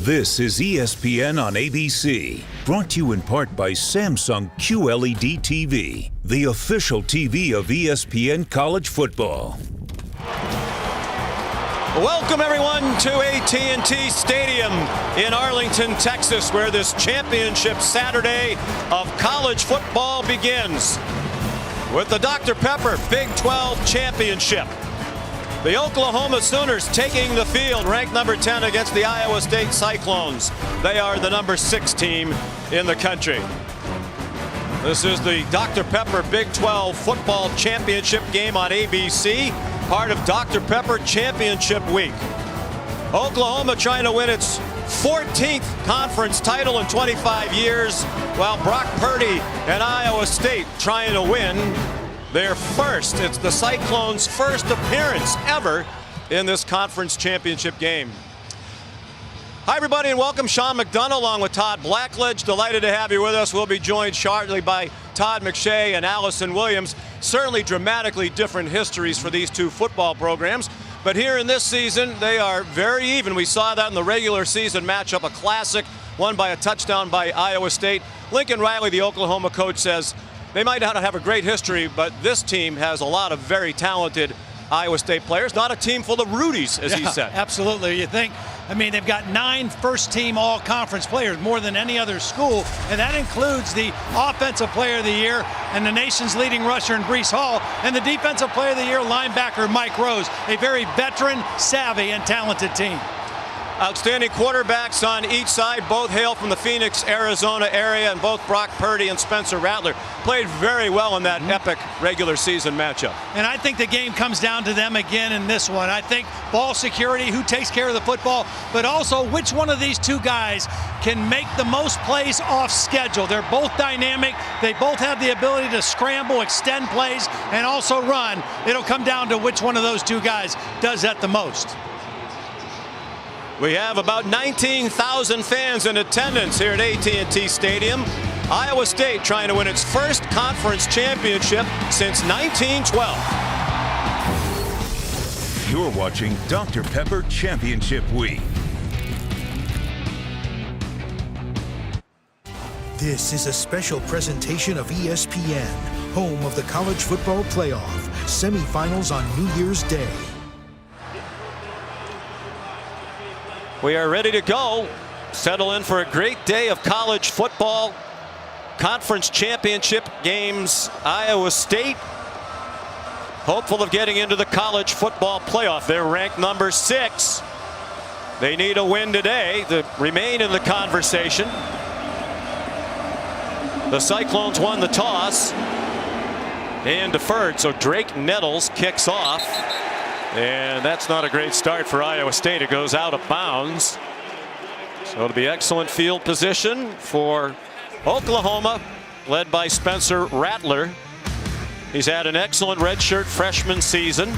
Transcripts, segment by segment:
This is ESPN on ABC, brought to you in part by Samsung QLED TV, the official TV of ESPN College Football. Welcome everyone to AT&T Stadium in Arlington, Texas, where this championship Saturday of college football begins with the Dr. Pepper Big 12 Championship. The Oklahoma Sooners taking the field, ranked number 10 against the Iowa State Cyclones. They are the number 6 team in the country. This is the Dr. Pepper Big 12 Football Championship game on ABC, part of Dr. Pepper Championship Week. Oklahoma trying to win its 14th conference title in 25 years, while Brock Purdy and Iowa State trying to win their first. It's the Cyclones' first appearance ever in this conference championship game. Hi everybody and welcome. Sean McDonough along with Todd Blackledge. Delighted to have you with us. We'll be joined shortly by Todd McShay and Allison Williams. Certainly dramatically different histories for these two football programs. But here in this season, they are very even. We saw that in the regular season matchup, a classic, won by a touchdown by Iowa State. Lincoln Riley, the Oklahoma coach, says they might not have a great history, but this team has a lot of very talented Iowa State players. Not a team full of Rudies, as he said. Absolutely. You think, I mean, they've got 9 first-team all-conference players, more than any other school, and that includes the Offensive Player of the Year and the nation's leading rusher in Breece Hall, and the Defensive Player of the Year linebacker Mike Rose. A very veteran, savvy, and talented team. Outstanding quarterbacks on each side. Both hail from the Phoenix, Arizona area, and both Brock Purdy and Spencer Rattler played very well in that epic regular season matchup. And I think the game comes down to them again in this one. I think ball security, who takes care of the football, but also which one of these two guys can make the most plays off schedule. They're both dynamic. They both have the ability to scramble, extend plays, and also run. It'll come down to which one of those two guys does that the most. We have about 19,000 fans in attendance here at AT&T Stadium. Iowa State trying to win its first conference championship since 1912. You're watching Dr. Pepper Championship Week. This is a special presentation of ESPN, home of the College Football Playoff, semifinals on New Year's Day. We are ready to go. Settle in for a great day of college football. Conference championship games. Iowa State hopeful of getting into the college football playoff. They're ranked number 6. They need a win today to remain in the conversation. The Cyclones won the toss and deferred, so Drake Nettles kicks off. And that's not a great start for Iowa State. It goes out of bounds. So it'll be excellent field position for Oklahoma, led by Spencer Rattler. He's had an excellent redshirt freshman season.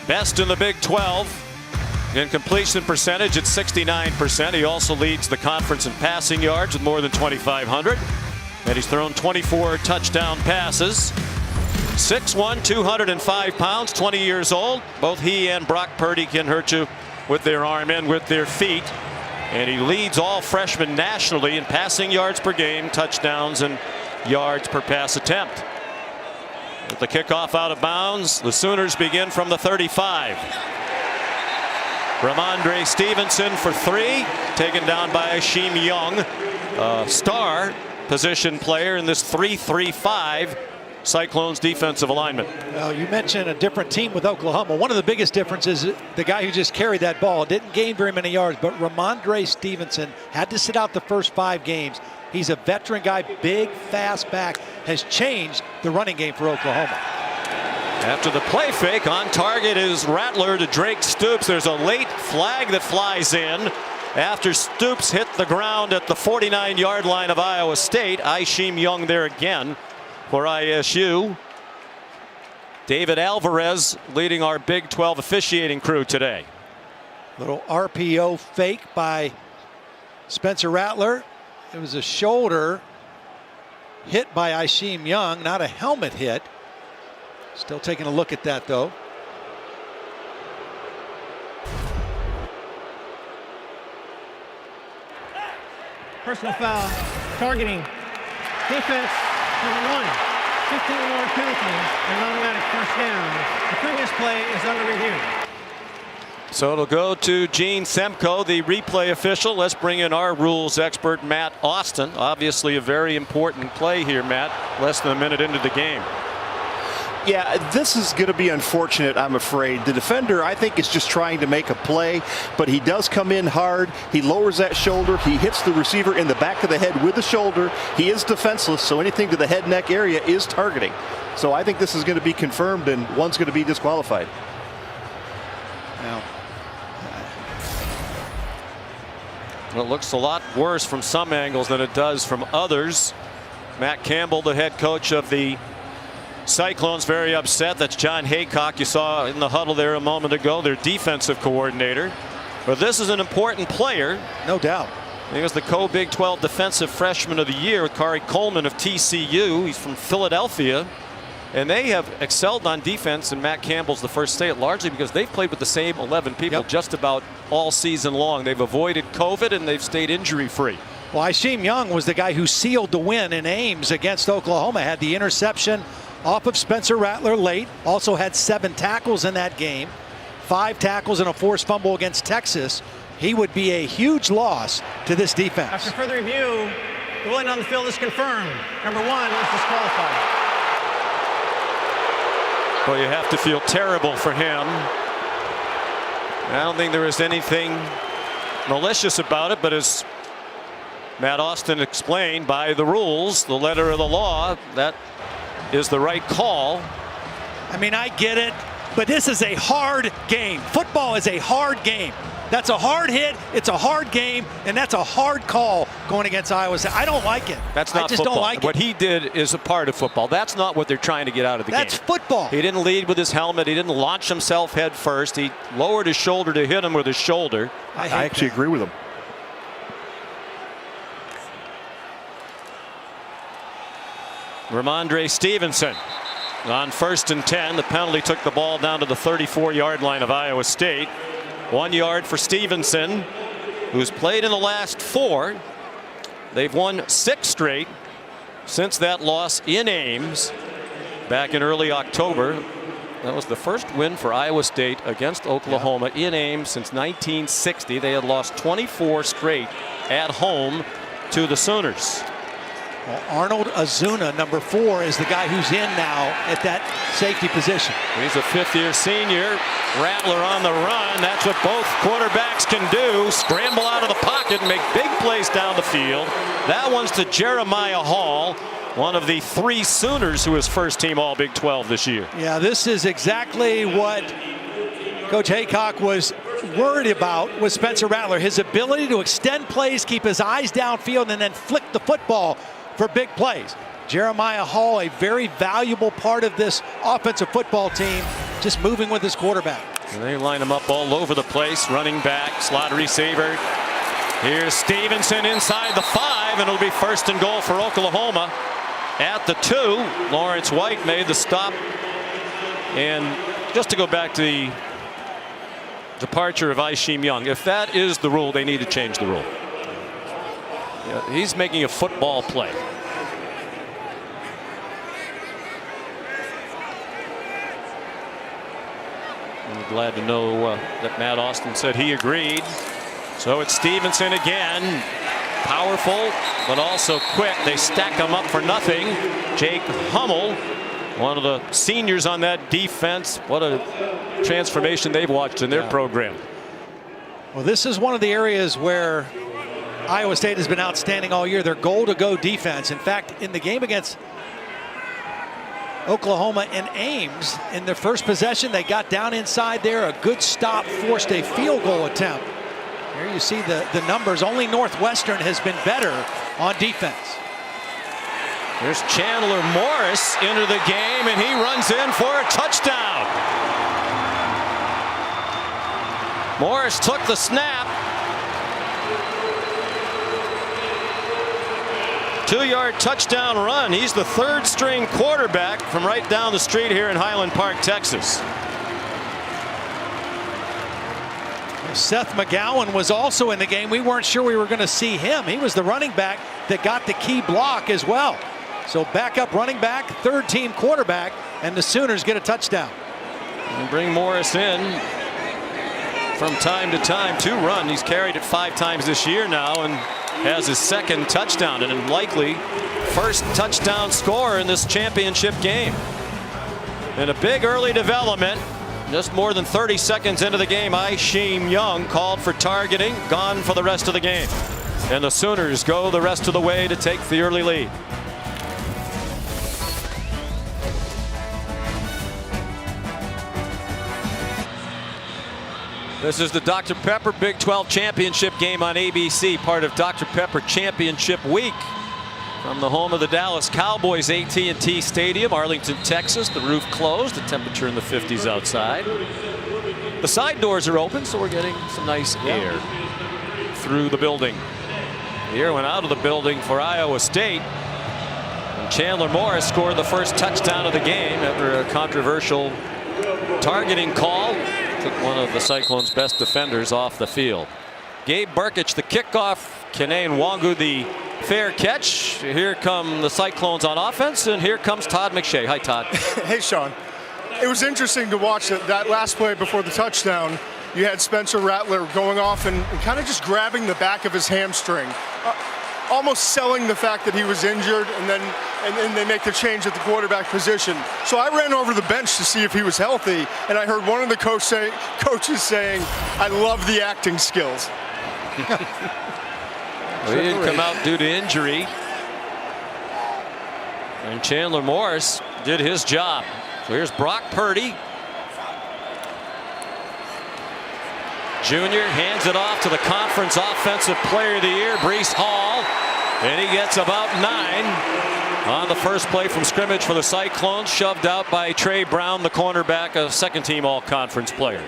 Best in the Big 12 in completion percentage at 69%. He also leads the conference in passing yards with more than 2,500. And he's thrown 24 touchdown passes. 6'1", 205 pounds, 20 years old. Both he and Brock Purdy can hurt you with their arm and with their feet. And he leads all freshmen nationally in passing yards per game, touchdowns, and yards per pass attempt. With the kickoff out of bounds, the Sooners begin from the 35. Ramondre Stevenson for 3, taken down by Akeem Young, star position player in this 3-3-5. Cyclones defensive alignment. Well, you mentioned a different team with Oklahoma. One of the biggest differences, the guy who just carried that ball didn't gain very many yards, but Ramondre Stevenson had to sit out the first 5 games. He's a veteran guy, big, fast back, has changed the running game for Oklahoma. After the play fake, on target is Rattler to Drake Stoops. There's a late flag that flies in after Stoops hit the ground at the 49-yard line of Iowa State. Akeem Young there again for ISU. David Alvarez leading our Big 12 officiating crew today. Little RPO fake by Spencer Rattler. It was a shoulder hit by Akeem Young, not a helmet hit. Still taking a look at that though. Personal foul, targeting, defense, number 1, 15-yard penalty, and automatic first down. The previous play is under review. So it'll go to Gene Semko, the replay official. Let's bring in our rules expert, Matt Austin. Obviously a very important play here, Matt. Less than a minute into the game. Yeah, this is going to be unfortunate, I'm afraid. The defender, I think, is just trying to make a play, but he does come in hard. He lowers that shoulder. He hits the receiver in the back of the head with the shoulder. He is defenseless, so anything to the head neck area is targeting. So I think this is going to be confirmed, and one's going to be disqualified. Now, it looks a lot worse from some angles than it does from others. Matt Campbell, the head coach of the Cyclones, very upset. That's John Haycock, you saw in the huddle there a moment ago, their defensive coordinator. But this is an important player. No doubt. He was the co-Big 12 Defensive Freshman of the Year, Kari Coleman of TCU. He's from Philadelphia. And they have excelled on defense, and Matt Campbell's the first to say it, largely because they've played with the same 11 people just about all season long. They've avoided COVID, and they've stayed injury-free. Well, Isheem Young was the guy who sealed the win in Ames against Oklahoma. Had the interception off of Spencer Rattler late. Also had 7 tackles in that game. 5 tackles and a forced fumble against Texas. He would be a huge loss to this defense. After further review, the ruling on the field is confirmed. Number 1 is disqualified. Well, you have to feel terrible for him. I don't think there is anything malicious about it, but as Matt Austin explained, by the rules, the letter of the law, that is the right call. I mean, I get it, but this is a hard game. Football is a hard game. That's a hard hit, it's a hard game, and that's a hard call going against Iowa State. I don't like it. That's not I just football. don't like What it. he did is a part of football. That's not what they're trying to get out of the game. That's football. He didn't lead with his helmet. He didn't launch himself head first. He lowered his shoulder to hit him with his shoulder. I actually agree with him. Ramondre Stevenson on 1st and 10. The penalty took the ball down to the 34-yard line of Iowa State. 1 yard for Stevenson, who's played in the last 4. They've won 6 straight since that loss in Ames back in early October. That was the first win for Iowa State against Oklahoma in Ames since 1960. They had lost 24 straight at home to the Sooners. Well, Arnold Azuna, number 4, is the guy who's in now at that safety position. He's a 5th-year senior. Rattler on the run. That's what both quarterbacks can do. Scramble out of the pocket and make big plays down the field. That one's to Jeremiah Hall, one of the 3 Sooners who is first-team All-Big 12 this year. Yeah, this is exactly what Coach Haycock was worried about with Spencer Rattler. His ability to extend plays, keep his eyes downfield, and then flick the football for big plays. Jeremiah Hall, a very valuable part of this offensive football team, just moving with his quarterback. And they line him up all over the place. Running back, slot receiver. Here's Stevenson inside the 5, and it'll be 1st and goal for Oklahoma at the 2. Lawrence White made the stop. And just to go back to the departure of Isheem Young, if that is the rule, they need to change the rule. Yeah, he's making a football play. I'm glad to know that Matt Austin said he agreed. So it's Stevenson again. Powerful, but also quick. They stack him up for nothing. Jake Hummel, one of the seniors on that defense. What a transformation they've watched in their program. Well, this is one of the areas where Iowa State has been outstanding all year. Their goal-to-go defense. In fact, in the game against Oklahoma and Ames, in their first possession, they got down inside there. A good stop forced a field goal attempt. Here you see the numbers. Only Northwestern has been better on defense. There's Chandler Morris into the game, and he runs in for a touchdown. Morris took the snap. 2-yard touchdown run. He's the 3rd string quarterback from right down the street here in Highland Park, Texas. Seth McGowan was also in the game. We weren't sure we were going to see him. He was the running back that got the key block as well. So backup running back, third team quarterback, and the Sooners get a touchdown. And bring Morris in from time to time to run. He's carried it 5 times this year now and has his second touchdown and likely first touchdown scorer in this championship game. And a big early development. Just more than 30 seconds into the game, Isheem Young called for targeting, gone for the rest of the game. And the Sooners go the rest of the way to take the early lead. This is the Dr. Pepper Big 12 Championship game on ABC, part of Dr. Pepper Championship Week. From the home of the Dallas Cowboys, AT&T Stadium, Arlington, Texas. The roof closed, the temperature in the 50s outside. The side doors are open, so we're getting some nice air through the building. The air went out of the building for Iowa State. And Chandler Morris scored the first touchdown of the game after a controversial targeting call. Took one of the Cyclones' best defenders off the field. Gabe Burkich, the kickoff. Kene Nwangu, the fair catch. Here come the Cyclones on offense, and here comes Todd McShay. Hi, Todd. Hey, Sean. It was interesting to watch that last play before the touchdown. You had Spencer Rattler going off and kind of just grabbing the back of his hamstring, almost selling the fact that he was injured, and then they make the change at the quarterback position. So I ran over the bench to see if he was healthy, and I heard one of the coaches saying, "I love the acting skills." Well, he didn't come out due to injury. And Chandler Morris did his job. So here's Brock Purdy. Junior hands it off to the Conference Offensive Player of the Year, Breece Hall. And he gets about 9 on the first play from scrimmage for the Cyclones. Shoved out by Trey Brown, the cornerback, a second-team All-Conference player.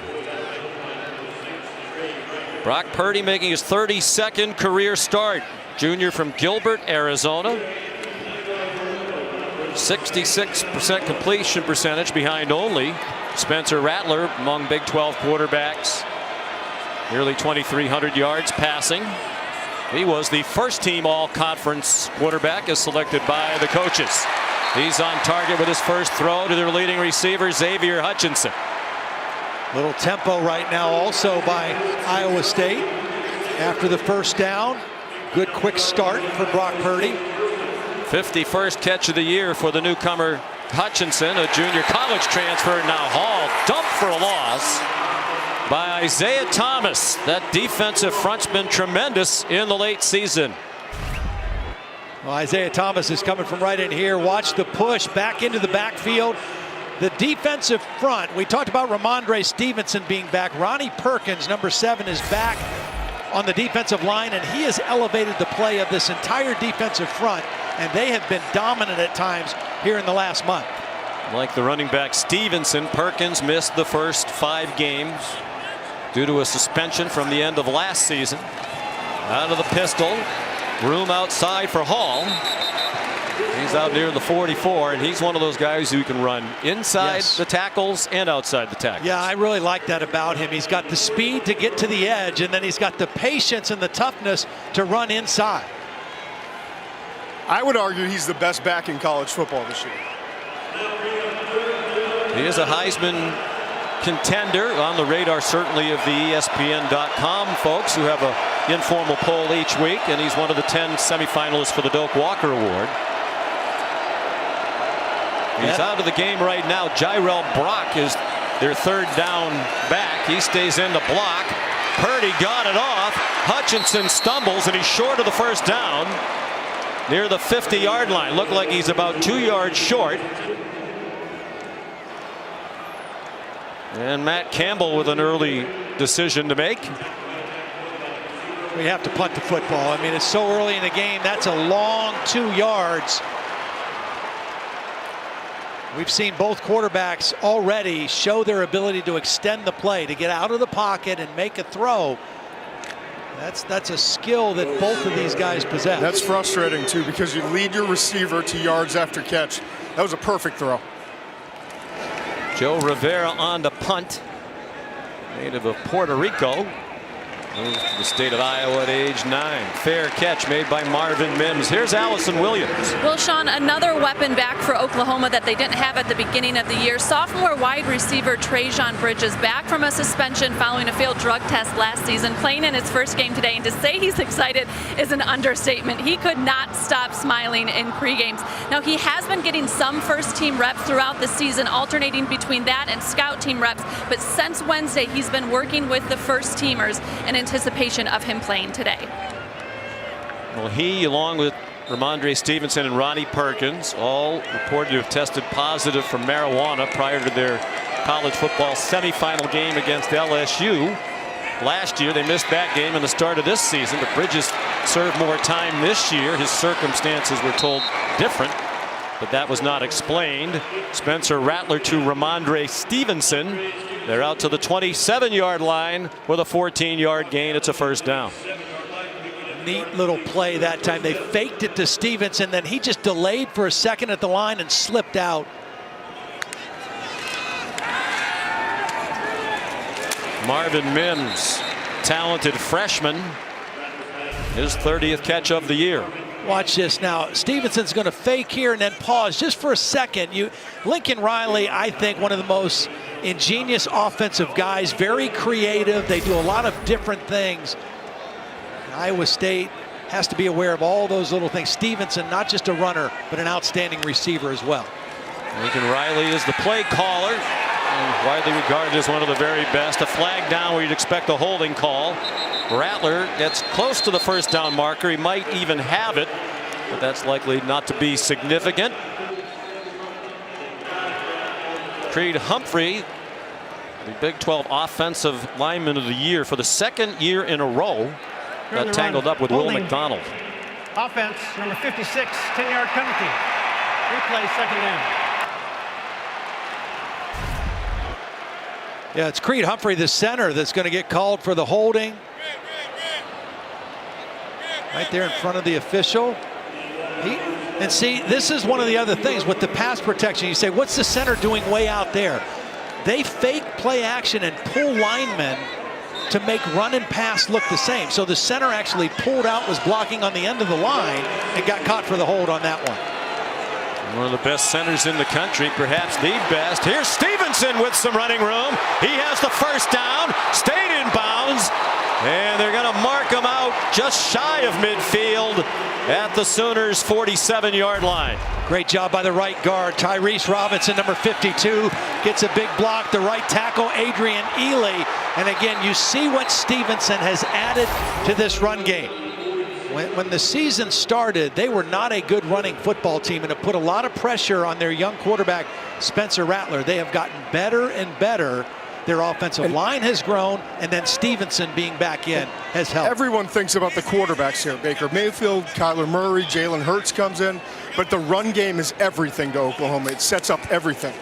Brock Purdy making his 32nd career start. Junior from Gilbert, Arizona. 66% completion percentage behind only Spencer Rattler among Big 12 quarterbacks. Nearly 2,300 yards passing. He was the first team All-Conference quarterback as selected by the coaches. He's on target with his first throw to their leading receiver, Xavier Hutchinson. Little tempo right now also by Iowa State after the first down. Good quick start for Brock Purdy. 51st catch of the year for the newcomer Hutchinson, a junior college transfer. Now Hall dumped for a loss by Isaiah Thomas. That defensive front's been tremendous in the late season. Well, Isaiah Thomas is coming from right in here. Watch the push back into the backfield. The defensive front, we talked about Ramondre Stevenson being back. Ronnie Perkins, number 7, is back on the defensive line, and he has elevated the play of this entire defensive front, and they have been dominant at times here in the last month. Like the running back Stevenson, Perkins missed the first 5 games due to a suspension from the end of last season. Out of the pistol, room outside for Hall. He's out near the 44, and he's one of those guys who can run inside the tackles and outside the tackles. Yeah, I really like that about him. He's got the speed to get to the edge, and then he's got the patience and the toughness to run inside. I would argue he's the best back in college football this year. He is a Heisman contender, on the radar certainly of the ESPN.com folks, who have an informal poll each week, and he's one of the 10 semifinalists for the Doak Walker Award. He's out of the game right now. Jyrell Brock is their third down back. He stays in the block. Purdy got it off. Hutchinson stumbles, and he's short of the first down near the 50-yard line. Looked like he's about 2 yards short. And Matt Campbell with an early decision to make. We have to punt the football. I mean, it's so early in the game. That's a long 2 yards. We've seen both quarterbacks already show their ability to extend the play, to get out of the pocket and make a throw. That's a skill that both of these guys possess. That's frustrating, too, because you lead your receiver to yards after catch. That was a perfect throw. Joe Rivera on the punt. Native of Puerto Rico. Moved to the state of Iowa at age 9. Fair catch made by Marvin Mims. Here's Allison Williams. Well, Sean, another weapon back for Oklahoma that they didn't have at the beginning of the year. Sophomore wide receiver Trajan Bridges back from a suspension following a failed drug test last season, playing in his first game today. And to say he's excited is an understatement. He could not stop smiling in pre-games. Now, he has been getting some first-team reps throughout the season, alternating between that and scout team reps. But since Wednesday, he's been working with the first-teamers in anticipation of him playing today. Well, he, along with Ramondre Stevenson and Ronnie Perkins, all reported to have tested positive for marijuana prior to their college football semifinal game against LSU. Last year, they missed that game in the start of this season, but Bridges served more time this year. His circumstances were told different, but that was not explained. Spencer Rattler to Ramondre Stevenson. They're out to the 27-yard line with a 14-yard gain. It's a first down. Neat little play that time. They faked it to Stevenson, then he just delayed for a second at the line and slipped out. Marvin Mims, talented freshman, his 30th catch of the year. Watch this now. Stevenson's going to fake here and then pause just for a second. Lincoln Riley, I think, one of the most ingenious offensive guys, very creative. They do a lot of different things. Iowa State has to be aware of all those little things. Stevenson, not just a runner, but an outstanding receiver as well. Lincoln Riley is the play caller, and widely regarded as one of the very best. A flag down where you'd expect a holding call. Rattler gets close to the first down marker. He might even have it, but that's likely not to be significant. Creed Humphrey, the Big 12 Offensive Lineman of the Year for the second year in a row, got tangled up with Will McDonald. Offense, number 56, 10-yard penalty. Replay, second down. Yeah, it's Creed Humphrey, the center, that's going to get called for the holding. Right there in front of the official. And see, this is one of the other things with the pass protection. You say, what's the center doing way out there? They fake play action and pull linemen to make run and pass look the same. So the center actually pulled out, was blocking on the end of the line, and got caught for the hold on that one. One of the best centers in the country, perhaps the best. Here's Stevenson with some running room. He has the first down, stayed in bounds, and they're going to mark him out just shy of midfield at the Sooners' 47-yard line. Great job by the right guard. Tyrese Robinson, number 52, gets a big block. The right tackle, Adrian Ely. And again, you see what Stevenson has added to this run game. When the season started, they were not a good running football team, and it put a lot of pressure on their young quarterback, Spencer Rattler. They have gotten better and better. Their offensive line has grown, and then Stevenson being back in has helped. Everyone thinks about the quarterbacks here. Baker Mayfield, Kyler Murray, Jalen Hurts comes in, but the run game is everything to Oklahoma. It sets up everything.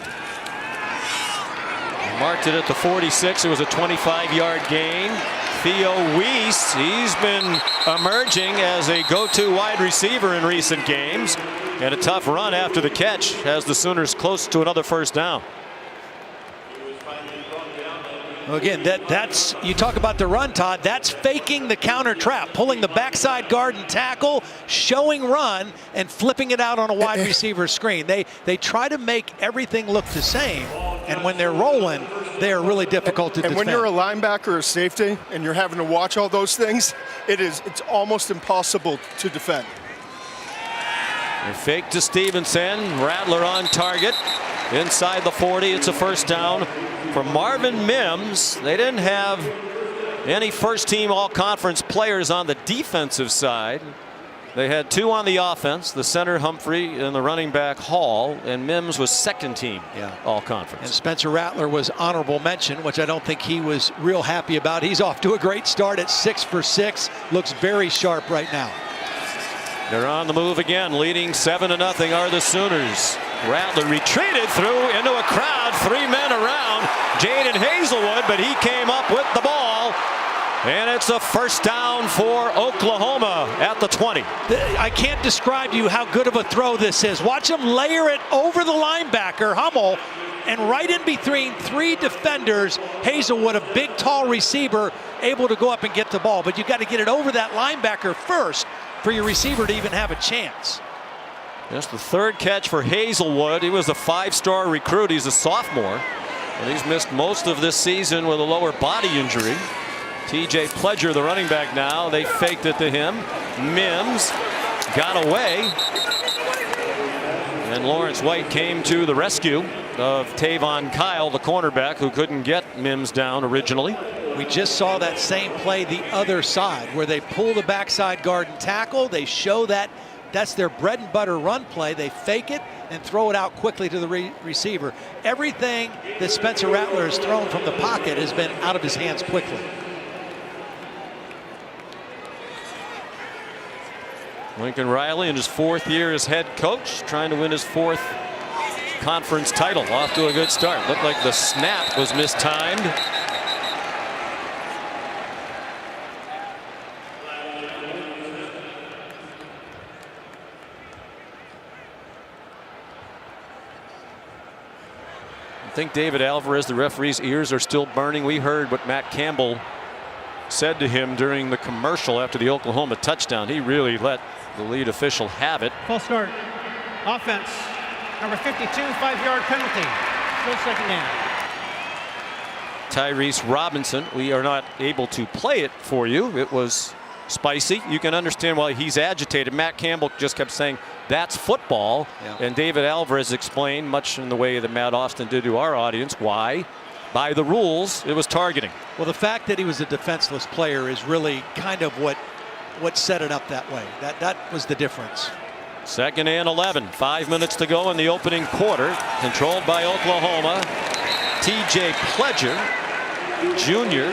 Marked it at the 46. It was a 25-yard gain. Theo Weiss, he's been emerging as a go-to wide receiver in recent games. And a tough run after the catch has the Sooners close to another first down. Well, again, that's you talk about the run, Todd. That's faking the counter trap, pulling the backside guard and tackle, showing run, and flipping it out on a wide receiver screen. They try to make everything look the same, and when they're rolling, they are really difficult to defend. And when you're a linebacker or safety and you're having to watch all those things, it's almost impossible to defend. A fake to Stevenson. Rattler on target. Inside the 40, it's a first down for Marvin Mims. They didn't have any first-team all-conference players on the defensive side. They had two on the offense, the center Humphrey and the running back Hall, and Mims was second-team all-conference. And Spencer Rattler was honorable mention, which I don't think he was real happy about. He's off to a great start at 6 for 6. Looks very sharp right now. They're on the move again, leading 7-0 are the Sooners. Rattler retreated through into a crowd, 3 men around Jaden Hazelwood, but he came up with the ball. And it's a first down for Oklahoma at the 20. I can't describe to you how good of a throw this is. Watch him layer it over the linebacker, Hummel, and right in between 3 defenders, Hazelwood, a big, tall receiver, able to go up and get the ball. But you've got to get it over that linebacker first for your receiver to even have a chance. That's the 3rd catch for Hazelwood. He was a 5-star recruit. He's a sophomore, and he's missed most of this season with a lower body injury. TJ Pledger, the running back now. They faked it to him. Mims got away. And Lawrence White came to the rescue of Tavon Kyle, the cornerback, who couldn't get Mims down originally. We just saw that same play the other side, where they pull the backside guard and tackle. They show that that's their bread and butter run play. They fake it and throw it out quickly to the receiver. Everything that Spencer Rattler has thrown from the pocket has been out of his hands quickly. Lincoln Riley in his 4th year as head coach, trying to win his 4th conference title. Off to a good start. Looked like the snap was mistimed. I think David Alvarez, the referee's ears are still burning. We heard what Matt Campbell said to him during the commercial after the Oklahoma touchdown. He really let the lead official have it. False start. Offense. Number 52, 5-yard penalty. Still 2nd down. Tyrese Robinson. We are not able to play it for you. It was spicy. You can understand why he's agitated. Matt Campbell just kept saying that's football. Yeah. And David Alvarez explained, much in the way that Matt Austin did to our audience, why by the rules it was targeting. Well, the fact that he was a defenseless player is really kind of what set it up that way. That was the difference. 2nd and 11. 5 minutes to go in the opening quarter. Controlled by Oklahoma. TJ Pledger, Jr.,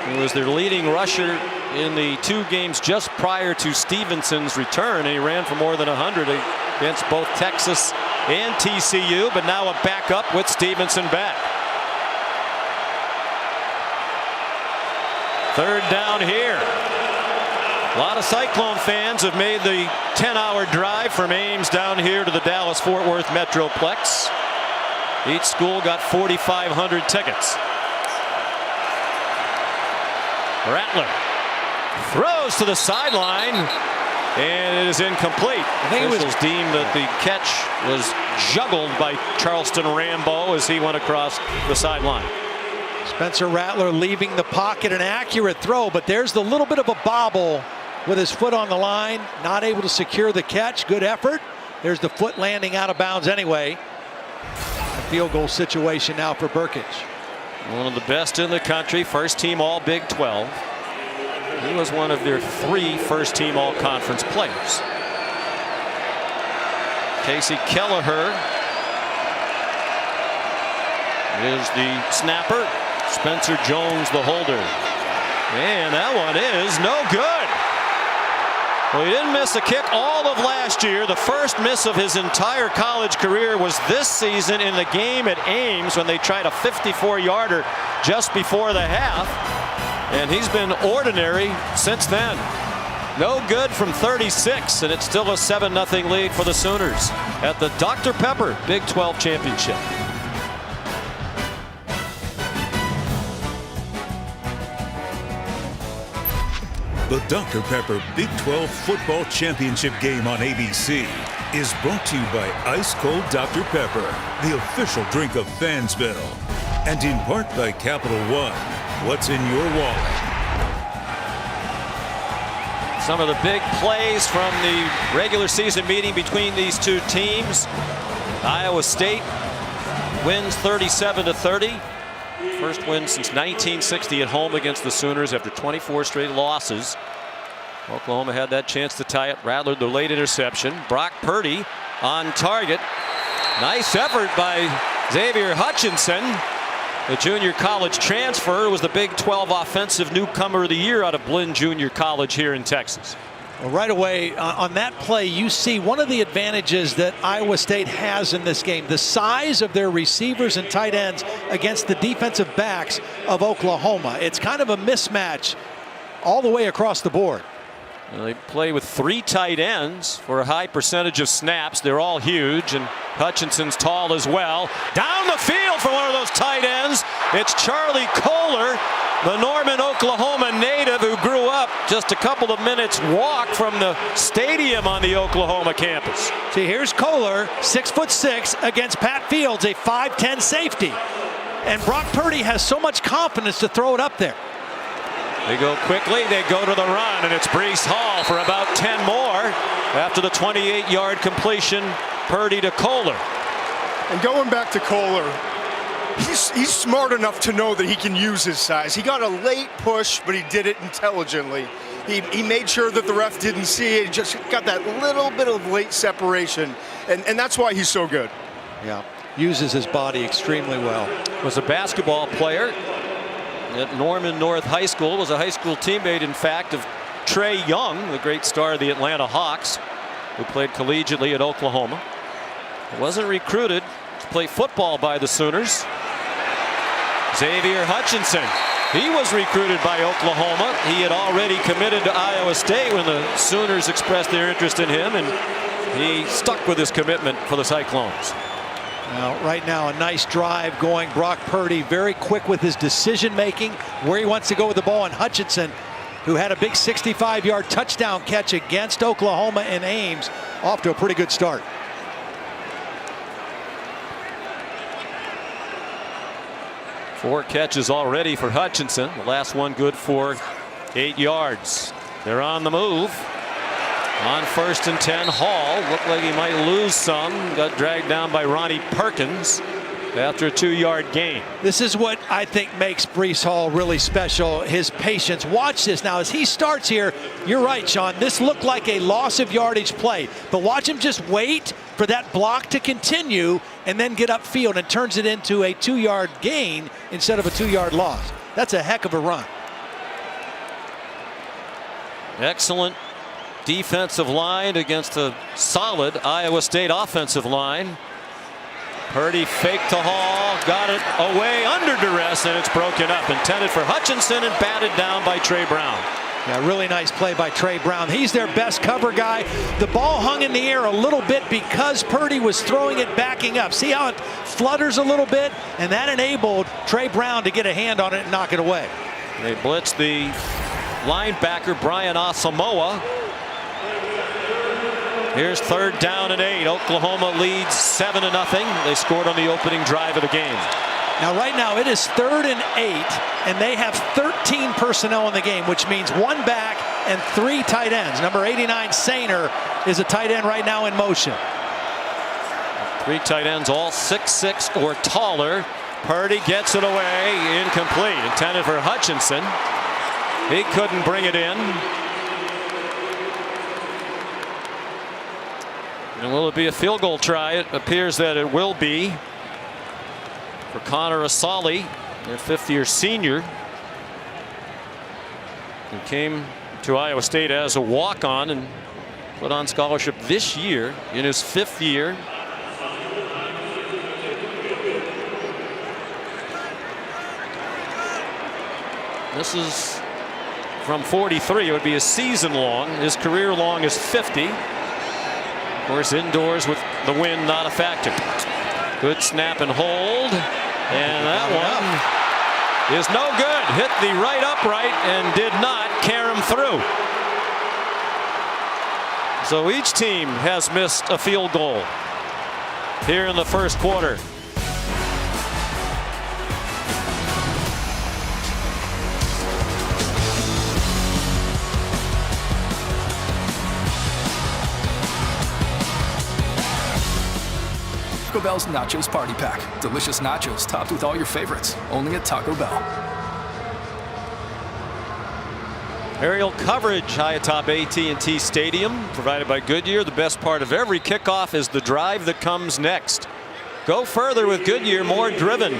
who was their leading rusher in the 2 games just prior to Stevenson's return. And he ran for more than 100 against both Texas and TCU, but now a backup with Stevenson back. 3rd down here. A lot of Cyclone fans have made the 10-hour drive from Ames down here to the Dallas-Fort Worth Metroplex. Each school got 4,500 tickets. Rattler throws to the sideline, and it is incomplete. Officials deemed that the catch was juggled by Charleston Rambo as he went across the sideline. Spencer Rattler leaving the pocket, an accurate throw, but there's the little bit of a bobble with his foot on the line, not able to secure the catch. Good effort. There's the foot landing out of bounds anyway. A field goal situation now for Burkage. One of the best in the country, 1st team all Big 12. He was one of their 3 1st-team all-conference players. Casey Kelleher is the snapper. Spencer Jones the holder. And that one is no good. Well, he didn't miss a kick all of last year. The first miss of his entire college career was this season in the game at Ames when they tried a 54-yarder just before the half. And he's been ordinary since then. No good from 36, and it's still a 7-0 lead for the Sooners at the Dr. Pepper Big 12 Championship. The Dr. Pepper Big 12 Football Championship game on ABC is brought to you by Ice Cold Dr. Pepper, the official drink of Fansville, and in part by Capital One. What's in your wallet? Some of the big plays from the regular season meeting between these 2 teams. Iowa State wins 37-30. First win since 1960 at home against the Sooners after 24 straight losses. Oklahoma had that chance to tie it. Rattler, the late interception. Brock Purdy on target. Nice effort by Xavier Hutchinson. The junior college transfer was the Big 12 Offensive Newcomer of the Year out of Blinn Junior College here in Texas. Well, right away on that play, you see one of the advantages that Iowa State has in this game, the size of their receivers and tight ends against the defensive backs of Oklahoma. It's kind of a mismatch all the way across the board. They play with 3 tight ends for a high percentage of snaps. They're all huge, and Hutchinson's tall as well. Down the field for one of those tight ends. It's Charlie Kohler, the Norman, Oklahoma native who grew up just a couple of minutes walk from the stadium on the Oklahoma campus. See, here's Kohler, 6'6", against Pat Fields, a 5'10" safety. And Brock Purdy has so much confidence to throw it up there. They go quickly, they go to the run, and it's Breece Hall for about 10 more after the 28-yard completion. Purdy to Kohler. And going back to Kohler, he's smart enough to know that he can use his size. He got a late push, but he did it intelligently. He made sure that the ref didn't see it. He just got that little bit of late separation, and that's why he's so good. Yeah, uses his body extremely well. Was a basketball player at Norman North High School, was a high school teammate, in fact, of Trey Young, the great star of the Atlanta Hawks, who played collegiately at Oklahoma. Wasn't recruited to play football by the Sooners. Xavier Hutchinson, he was recruited by Oklahoma. He had already committed to Iowa State when the Sooners expressed their interest in him, and he stuck with his commitment for the Cyclones. Now, right now, a nice drive going. Brock Purdy very quick with his decision making, where he wants to go with the ball. And Hutchinson, who had a big 65-yard touchdown catch against Oklahoma in Ames, off to a pretty good start. Four catches already for Hutchinson. The last one good for 8 yards. They're on the move. On 1st and 10, Hall looked like he might lose some. Got dragged down by Ronnie Perkins after a 2-yard gain. This is what I think makes Breece Hall really special, his patience. Watch this now as he starts here. You're right, Sean. This looked like a loss of yardage play, but watch him just wait for that block to continue and then get upfield and turns it into a 2-yard gain instead of a 2-yard loss. That's a heck of a run. Excellent defensive line against a solid Iowa State offensive line. Purdy faked to Hall, got it away under duress, and it's broken up. Intended for Hutchinson and batted down by Trey Brown. Yeah, really nice play by Trey Brown. He's their best cover guy. The ball hung in the air a little bit because Purdy was throwing it backing up. See how it flutters a little bit? And that enabled Trey Brown to get a hand on it and knock it away. They blitz the linebacker Brian Asamoah. Here's 3rd down and 8. Oklahoma leads 7-0. They scored on the opening drive of the game. Now right now it is 3rd and 8, and they have 13 personnel in the game, which means 1 back and 3 tight ends. Number 89 Sainer is a tight end right now in motion. 3 tight ends, all 6'6" or taller. Purdy gets it away, incomplete. Intended for Hutchinson. He couldn't bring it in. And will it be a field goal try? It appears that it will be for Connor Asali, their 5th-year senior, who came to Iowa State as a walk-on and put on scholarship this year in his 5th year. This is from 43. It would be a season long. His career long is 50. Of course, indoors with the wind not a factor. Good snap and hold. And that one is no good. Hit the right upright and did not carry him through. So each team has missed a field goal here in the first quarter. Taco Bell's Nachos Party Pack. Delicious nachos topped with all your favorites. Only at Taco Bell. Aerial coverage high atop AT&T Stadium, provided by Goodyear. The best part of every kickoff is the drive that comes next. Go further with Goodyear, more driven.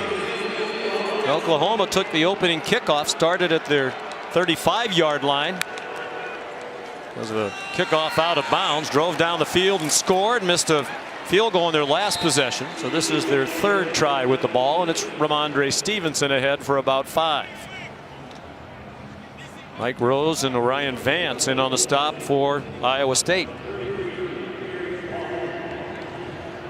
Oklahoma took the opening kickoff, started at their 35-yard line. Was a kickoff out of bounds, drove down the field and scored, missed a field goal in their last possession. So this is their 3rd try with the ball, and it's Ramondre Stevenson ahead for about 5. Mike Rose and Orion Vance in on the stop for Iowa State.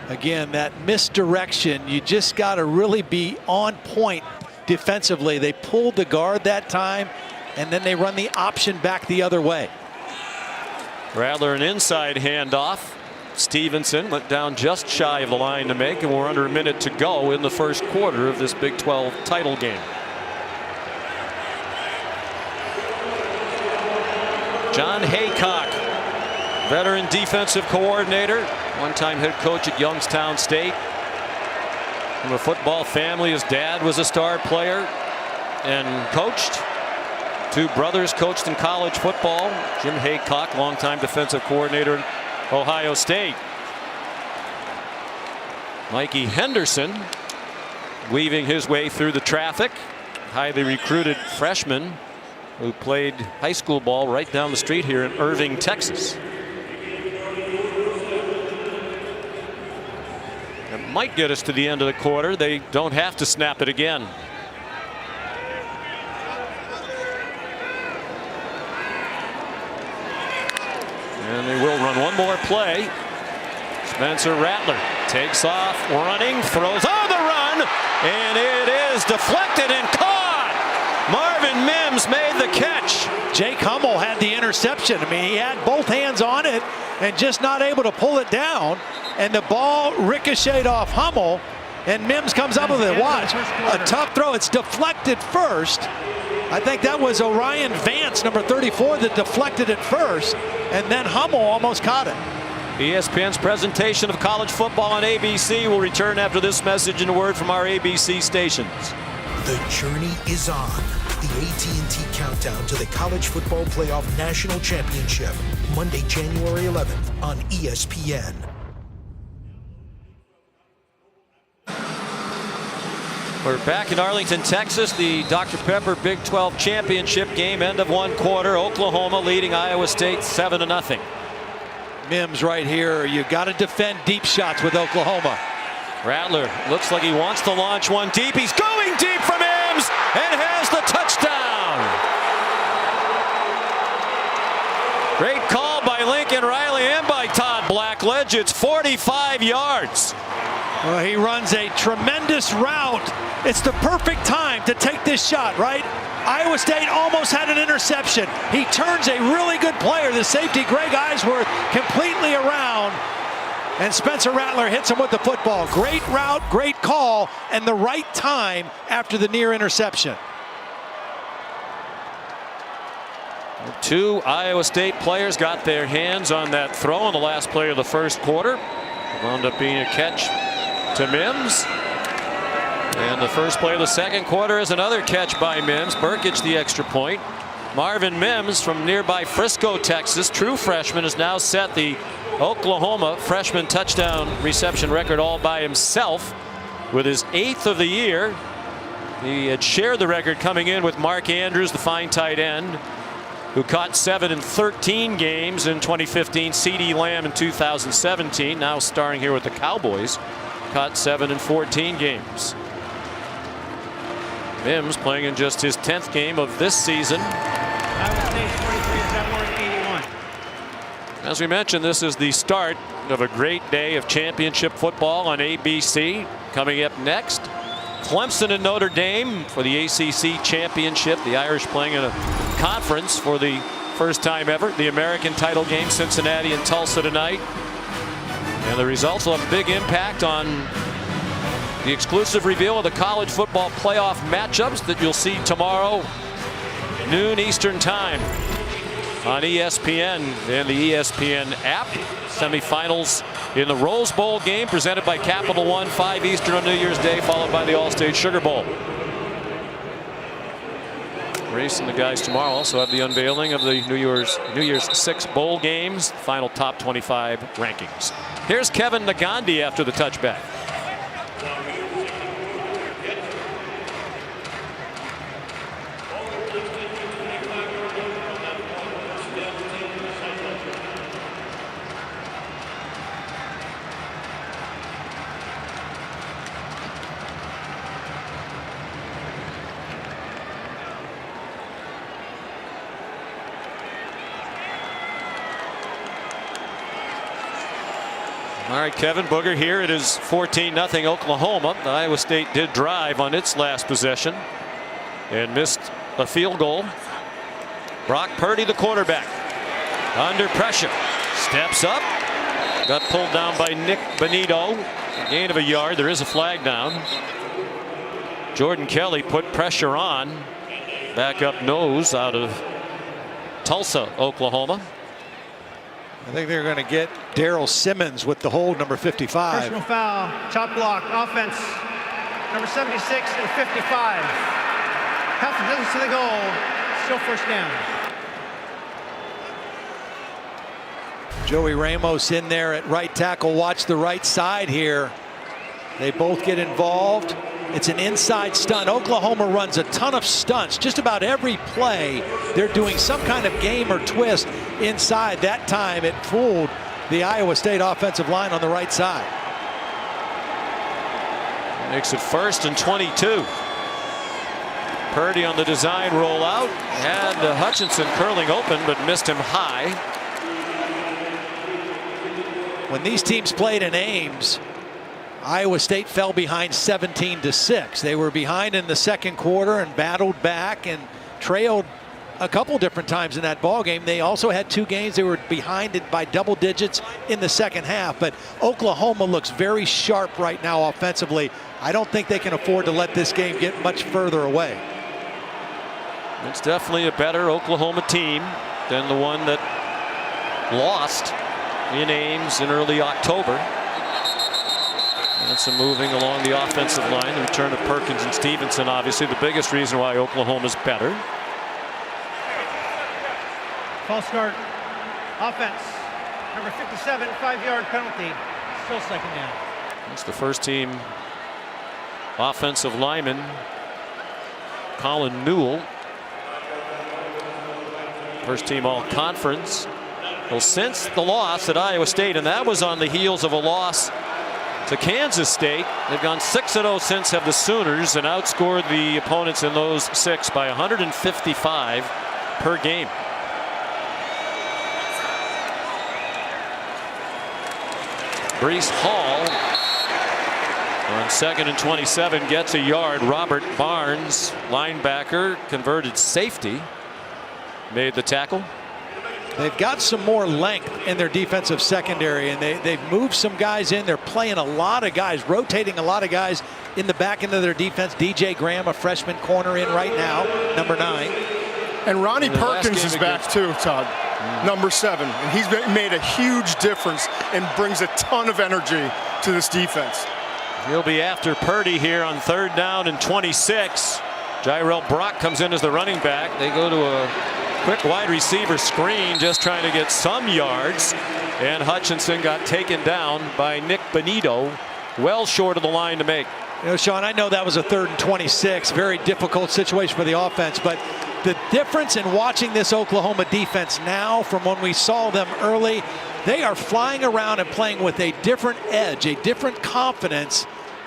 Again, that misdirection, you just got to really be on point defensively. They pulled the guard that time, and then they run the option back the other way. Rattler, an inside handoff. Stevenson went down just shy of the line to make, and we're under a minute to go in the first quarter of this Big 12 title game. John Haycock, veteran defensive coordinator, one-time head coach at Youngstown State. From a football family, his dad was a star player and coached. Two brothers coached in college football. Jim Haycock, longtime defensive coordinator at Ohio State. Mikey Henderson weaving his way through the traffic. Highly recruited freshman who played high school ball right down the street here in Irving, Texas. That might get us to the end of the quarter. They don't have to snap it again. And they will run one more play. Spencer Rattler takes off, running, throws on the run, and it is deflected and caught. Marvin Mims made the catch. Jake Hummel had the interception. I mean, he had both hands on it and just not able to pull it down. And the ball ricocheted off Hummel, and Mims comes up with it. Watch, a tough throw. It's deflected first. I think that was Orion Vance, number 34, that deflected it first, and then Hummel almost caught it. ESPN's presentation of college football on ABC will return after this message and a word from our ABC stations. The journey is on. The AT&T Countdown to the College Football Playoff National Championship, Monday, January 11th on ESPN. We're back in Arlington, Texas. The Dr. Pepper Big 12 Championship game, end of one quarter. Oklahoma leading Iowa State 7-0. Mims right here. You got to defend deep shots with Oklahoma. Rattler looks like he wants to launch one deep. He's going deep for Mims and has the touchdown. Great call by Lincoln Riley and by Todd Blackledge. It's 45 yards. Well, he runs a tremendous route. It's the perfect time to take this shot, right? Iowa State almost had an interception. He turns a really good player, the safety Greg Eisworth, completely around. And Spencer Rattler hits him with the football. Great route, great call, and the right time after the near interception. Two Iowa State players got their hands on that throw on the last play of the first quarter. It wound up being a catch to Mims. And the first play of the second quarter is another catch by Mims. Burkage the extra point. Marvin Mims from nearby Frisco, Texas, true freshman, has now set the Oklahoma freshman touchdown reception record all by himself with his 8th of the year. He had shared the record coming in with Mark Andrews, the fine tight end, who caught 7 in 13 games in 2015. CeeDee Lamb in 2017, now starring here with the Cowboys, caught 7 in 14 games. Mims playing in just his 10th game of this season. Iowa State 43-81. As we mentioned, this is the start of a great day of championship football on ABC. Coming up next, Clemson and Notre Dame for the ACC championship. The Irish playing in a conference for the first time ever. The American title game, Cincinnati and Tulsa tonight. And the results will have a big impact on the exclusive reveal of the college football playoff matchups that you'll see tomorrow, noon Eastern time on ESPN and the ESPN app. Semifinals in the Rose Bowl game presented by Capital One, 5 Eastern on New Year's Day, followed by the All-State Sugar Bowl. Race and the guys tomorrow also have the unveiling of the New Year's 6 bowl games, final top 25 rankings. Here's Kevin Nagandi after the touchback. All right, Kevin Booger, here it is 14-0 Oklahoma. Iowa State did drive on its last possession and missed a field goal. Brock Purdy, the quarterback, under pressure, steps up, got pulled down by Nick Benito. A gain of a yard. There is a flag down. Jordan Kelly put pressure on. Back up nose out of Tulsa, Oklahoma. I think they're going to get Daryl Simmons with the hold, number 55. Personal foul, chop block, offense, number 76 and 55. Half the distance to the goal, still first down. Joey Ramos in there at right tackle. Watch the right side here. They both get involved. It's an inside stunt. Oklahoma runs a ton of stunts. Just about every play, they're doing some kind of game or twist inside. That time it fooled the Iowa State offensive line on the right side. Makes it 1st and 22. Purdy on the design rollout. Had Hutchinson curling open, but missed him high. When these teams played in Ames, Iowa State fell behind 17-6. They were behind in the second quarter and battled back and trailed a couple different times in that ball game. They also had 2 games they were behind it by double digits in the second half. But Oklahoma looks very sharp right now offensively. I don't think they can afford to let this game get much further away. It's definitely a better Oklahoma team than the one that lost in Ames in early October. And some moving along the offensive line. The return of Perkins and Stevenson, obviously the biggest reason why Oklahoma's better. False start, offense, number 57, 5-yard penalty, still second down. That's the first team offensive lineman, Colin Newell. First team all conference. Well, since the loss at Iowa State, and that was on the heels of a loss to Kansas State, they've gone 6-0 since, have the Sooners, and outscored the opponents in those 6 by 155 per game. Breece Hall on 2nd and 27 gets a yard. Robert Barnes, linebacker, converted safety, made the tackle. They've got some more length in their defensive secondary, and they've moved some guys in. They're playing a lot of guys, rotating a lot of guys in the back end of their defense. DJ Graham, a freshman corner, in right now, number 9. And Ronnie Perkins is back too, Todd. Number 7, and he's made a huge difference and brings a ton of energy to this defense. He'll be after Purdy here on 3rd down and 26. Jyrell Brock comes in as the running back. They go to a quick wide receiver screen, just trying to get some yards, and Hutchinson got taken down by Nick Benito, well short of the line to make. You know, Sean, I know that was a 3rd and 26, very difficult situation for the offense, but the difference in watching this Oklahoma defense now from when we saw them early, they are flying around and playing with a different edge, a different confidence.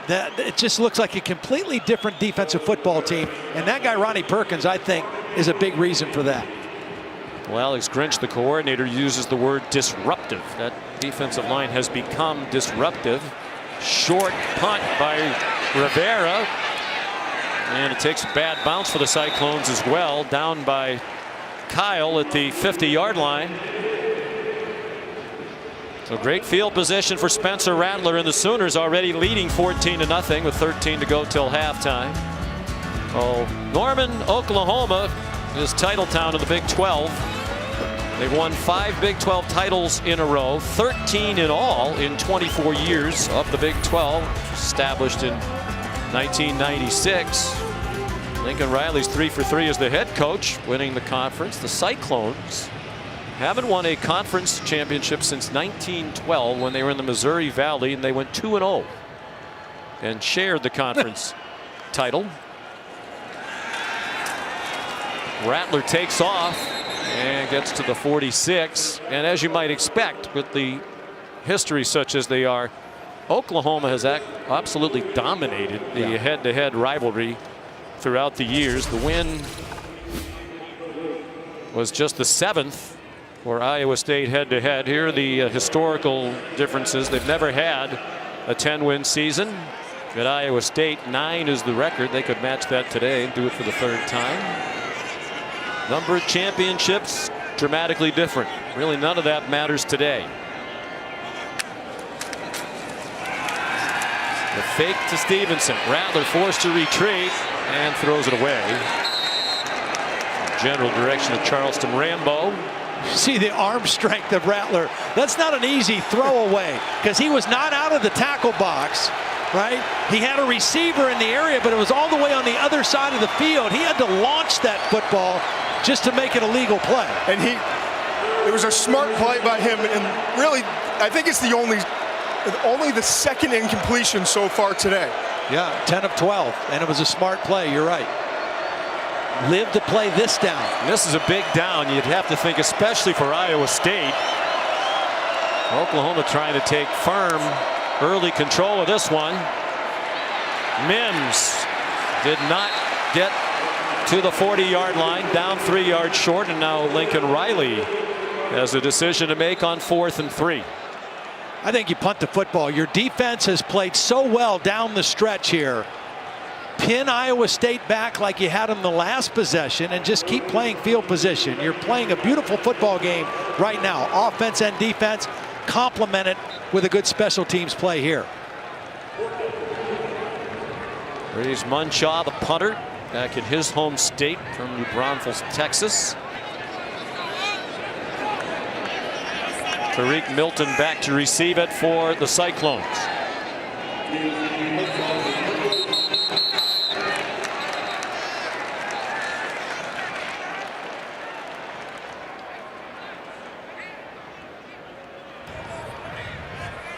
That it just looks like a completely different defensive football team, and that guy Ronnie Perkins, I think, is a big reason for that. Well, Alex Grinch, the coordinator, uses the word disruptive. That defensive line has become disruptive. Short punt by Rivera, and it takes a bad bounce for the Cyclones as well, down by Kyle at the 50-yard line. So great field position for Spencer Rattler, and the Sooners already leading 14-0 with 13 to go till halftime. Oh, Norman, Oklahoma is title town of the Big 12. They've won 5 Big 12 titles in a row, 13 in all in 24 years of the Big 12, established in 1996. Lincoln Riley's 3 for 3 as the head coach, winning the conference. The Cyclones haven't won a conference championship since 1912 when they were in the Missouri Valley, and they went 2-0 and shared the conference title. Rattler takes off and gets to the 46, and as you might expect with the history such as they are, Oklahoma has absolutely dominated the head-to-head rivalry throughout the years. The win was just the 7th for Iowa State head-to-head. Here are the historical differences. They've never had a 10-win season. At Iowa State, 9 is the record. They could match that today and do it for the 3rd time. Number of championships, dramatically different. Really, none of that matters today. The fake to Stevenson. Rattler forced to retreat and throws it away. General direction of Charleston Rambo. See the arm strength of Rattler. That's not an easy throwaway because he was not out of the tackle box, right? He had a receiver in the area, but it was all the way on the other side of the field. He had to launch that football just to make it a legal play. And it was a smart play by him. And really, I think it's the only the 2nd incompletion so far today. Yeah, 10 of 12, and it was a smart play. You're right. Live to play this down. And this is a big down. You'd have to think, especially for Iowa State. Oklahoma trying to take firm early control of this one. Mims did not get to the 40-yard line, down 3 yards short, and now Lincoln Riley has a decision to make on 4th and 3. I think you punt the football. Your defense has played so well down the stretch here. Pin Iowa State back like you had them the last possession and just keep playing field position. You're playing a beautiful football game right now. Offense and defense complemented with a good special teams play here. Breeze Munshaw, the punter, back in his home state from New Braunfels, Texas. Tariq Milton back to receive it for the Cyclones.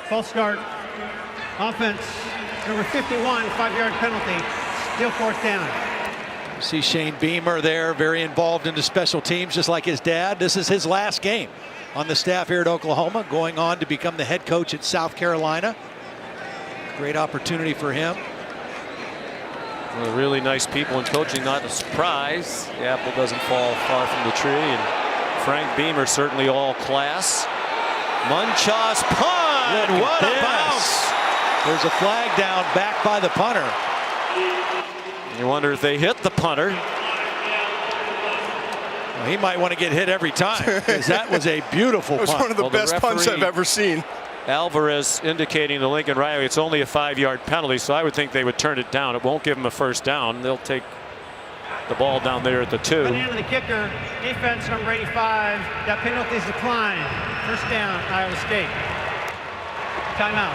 False start. Offense, number 51, 5-yard penalty. Still 4th down. See Shane Beamer there, very involved into special teams, just like his dad. This is his last game on the staff here at Oklahoma, going on to become the head coach at South Carolina. Great opportunity for him. One of the really nice people in coaching, not a surprise. The apple doesn't fall far from the tree, and Frank Beamer certainly all class. Munchaw's punt, and what a bounce! There's a flag down back by the punter. You wonder if they hit the punter. Well, he might want to get hit every time because that was a beautiful punt. It was one of the best punts I've ever seen. Alvarez indicating to Lincoln Riley it's only a 5-yard penalty, so I would think they would turn it down. It won't give them a 1st down. They'll take the ball down there at the 2. By the end of the kicker, defense number 85. That penalty's declined. 1st down, Iowa State. Timeout.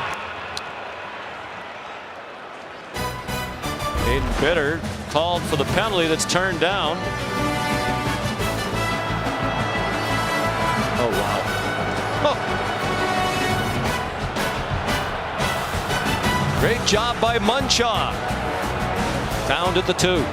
Aiden Bitter called for the penalty that's turned down. Oh, wow. Oh. Great job by Munshaw. Downed at the 2.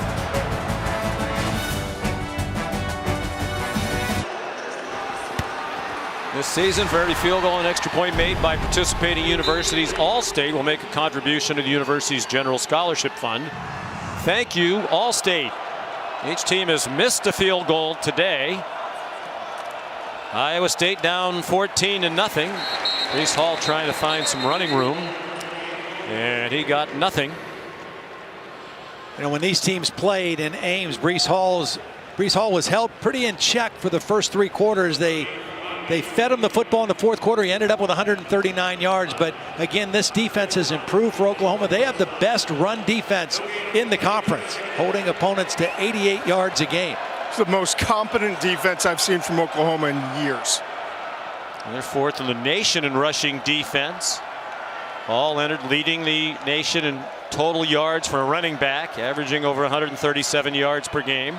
This season, for every field goal and extra point made by participating universities, All-State will make a contribution to the university's general scholarship fund. Thank you, All-State. Each team has missed a field goal today. Iowa State down 14-0. Breece Hall trying to find some running room, and he got nothing. You know, when these teams played in Ames, Breece Hall was held pretty in check for the first 3 quarters. They fed him the football in the 4th quarter. He ended up with 139 yards. But again, this defense has improved for Oklahoma. They have the best run defense in the conference, holding opponents to 88 yards a game. It's the most competent defense I've seen from Oklahoma in years. And they're 4th in the nation in rushing defense. Hall entered leading the nation in total yards for a running back, averaging over 137 yards per game.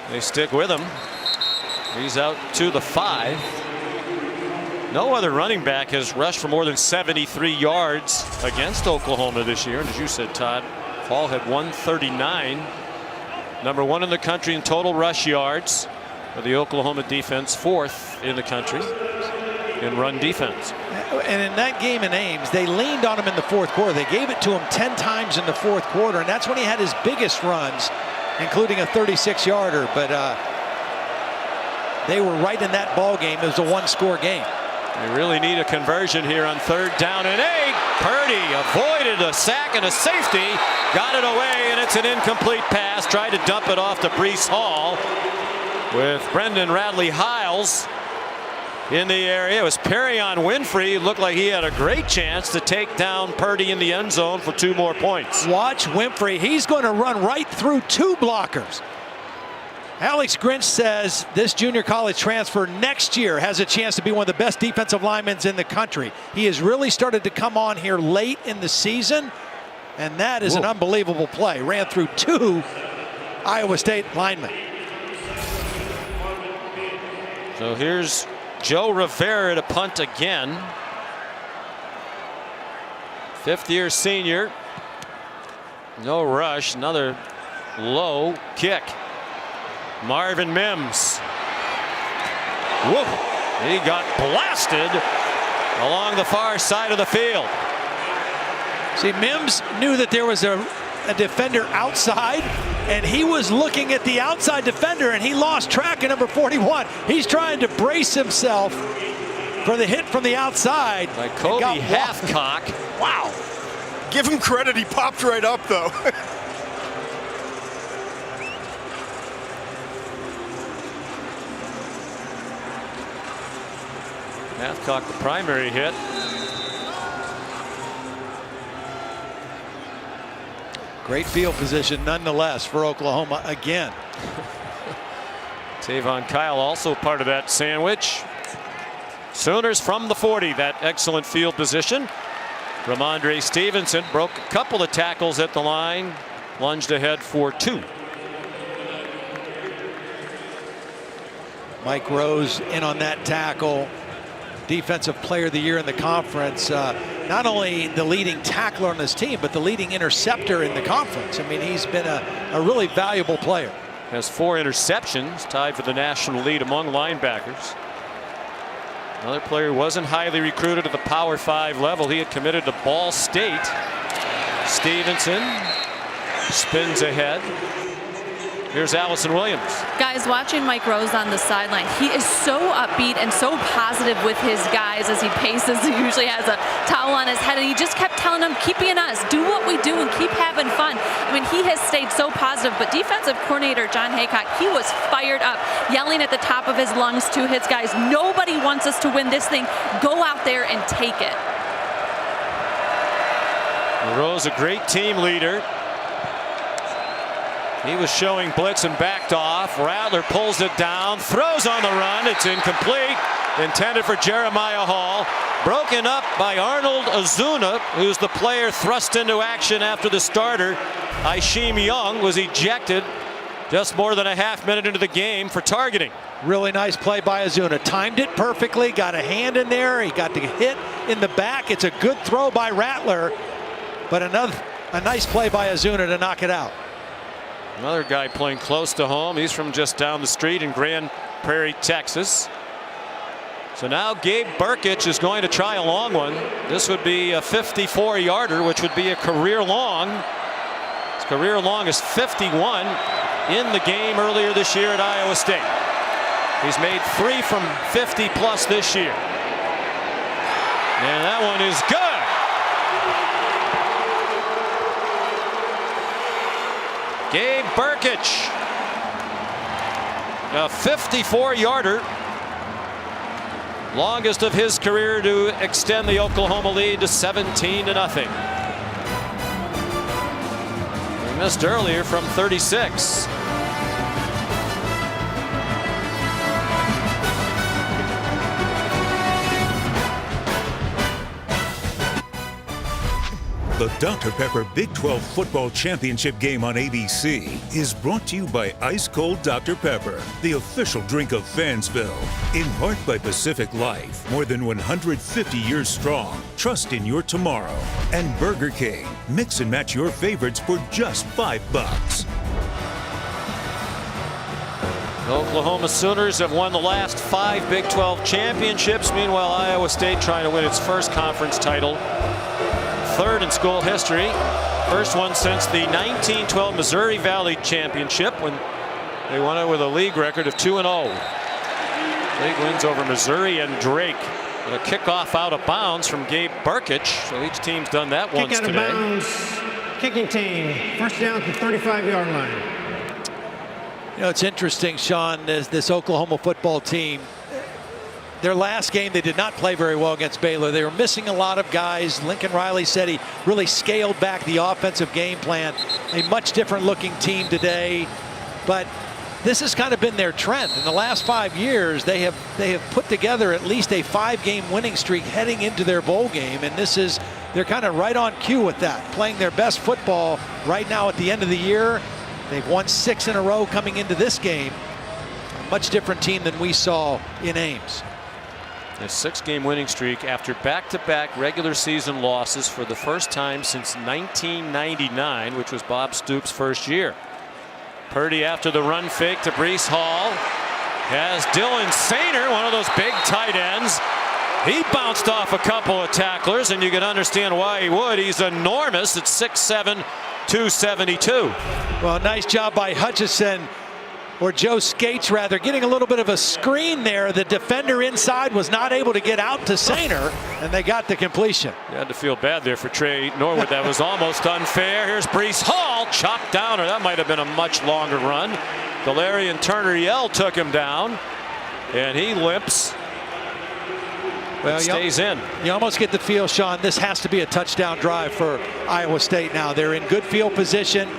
They stick with him. He's out to the 5. No other running back has rushed for more than 73 yards against Oklahoma this year. And as you said, Todd, Hall had 139. Number 1 in the country in total rush yards for the Oklahoma defense, 4th in the country in run defense. And in that game in Ames, they leaned on him in the 4th quarter. They gave it to him 10 times in the 4th quarter, and that's when he had his biggest runs, including a 36-yarder. But they were right in that ball game. It was a one-score game. They really need a conversion here on 3rd down and 8. Purdy avoided a sack and a safety, got it away, and it's an incomplete pass. Tried to dump it off to Breece Hall with Brendan Radley-Hiles in the area. It was Perrion Winfrey. Looked like he had a great chance to take down Purdy in the end zone for 2 more points. Watch Winfrey. He's going to run right through 2 blockers. Alex Grinch says this junior college transfer next year has a chance to be one of the best defensive linemen in the country. He has really started to come on here late in the season, and that is an unbelievable play. Ran through 2 Iowa State linemen. So here's Joe Rivera to punt again. 5th-year senior. No rush. Another low kick. Marvin Mims. Whoop. He got blasted along the far side of the field. See, Mims knew that there was a defender outside, and he was looking at the outside defender, and he lost track of number 41. He's trying to brace himself for the hit from the outside. By Kobe Halfcock. Wow. Give him credit, he popped right up, though. Halfcock the primary hit. Great field position nonetheless for Oklahoma again. Tavon Kyle also part of that sandwich. Sooners from the 40, that excellent field position. Ramondre Stevenson broke a couple of tackles at the line, lunged ahead for 2. Mike Rose in on that tackle. Defensive Player of the Year in the conference. Not only the leading tackler on his team, but the leading interceptor in the conference. I mean, he's been a really valuable player. Has 4 interceptions, tied for the national lead among linebackers. Another player who wasn't highly recruited at the Power 5 level. He had committed to Ball State. Stevenson spins ahead. Here's Allison Williams. Guys, watching Mike Rose on the sideline, he is so upbeat and so positive with his guys as he paces. He usually has a towel on his head, and he just kept telling them, keep being us, do what we do, and keep having fun. I mean, he has stayed so positive, but defensive coordinator John Haycock, he was fired up, yelling at the top of his lungs to his guys, nobody wants us to win this thing. Go out there and take it. Rose, a great team leader. He was showing blitz and backed off. Rattler pulls it down, throws on the run. It's incomplete. Intended for Jeremiah Hall. Broken up by Arnold Azuna, who's the player thrust into action after the starter. Isheem Young was ejected just more than a half minute into the game for targeting. Really nice play by Azuna. Timed it perfectly, got a hand in there. He got the hit in the back. It's a good throw by Rattler, but a nice play by Azuna to knock it out. Another guy playing close to home. He's from just down the street in Grand Prairie, Texas. So now Gabe Burkich is going to try a long one. This would be a 54-yarder, which would be a career long. His career long is 51 in the game earlier this year at Iowa State. He's made 3 from 50 plus this year. And that one is good. Gabe Burkich, a 54-yarder, longest of his career to extend the Oklahoma lead to 17-0. He missed earlier from 36. The Dr. Pepper Big 12 Football Championship game on ABC is brought to you by Ice Cold Dr. Pepper, the official drink of Fansville. In part by Pacific Life, more than 150 years strong. Trust in your tomorrow. And Burger King. Mix and match your favorites for just $5. The Oklahoma Sooners have won the last 5 Big 12 championships. Meanwhile, Iowa State trying to win its first conference title. 3rd in school history. First one since the 1912 Missouri Valley Championship, when they won it with a league record of 2-0. Big wins over Missouri and Drake. A kickoff out of bounds from Gabe Burkich. So each team's done that once Kick out today. of bounds. Kicking team. First down to the 35-yard line. You know, it's interesting, Sean, as this Oklahoma football team, their last game, they did not play very well against Baylor. They were missing a lot of guys. Lincoln Riley said he really scaled back the offensive game plan. A much different looking team today. But this has kind of been their trend. In the last 5 years, they have put together at least a 5-game winning streak heading into their bowl game. And they're kind of right on cue with that, playing their best football right now at the end of the year. They've won 6 in a row coming into this game. A much different team than we saw in Ames. A 6-game winning streak after back-to-back regular season losses for the first time since 1999, which was Bob Stoops' first year. Purdy after the run fake to Breece Hall. Has Dylan Sainer, one of those big tight ends. He bounced off a couple of tacklers, and you can understand why he would. He's enormous at 6'7", 272. Well, nice job by Hutchison, or Joe Skates rather, getting a little bit of a screen there. The defender inside was not able to get out to Sainer, and they got the completion. You had to feel bad there for Trey Norwood. That was almost unfair. Here's Breece Hall, chopped down, or that might have been a much longer run. Galarian Turner-Yell took him down, and he limps. Well, stays in. You almost get the feel, Sean, this has to be a touchdown drive for Iowa State now. They're in good field position.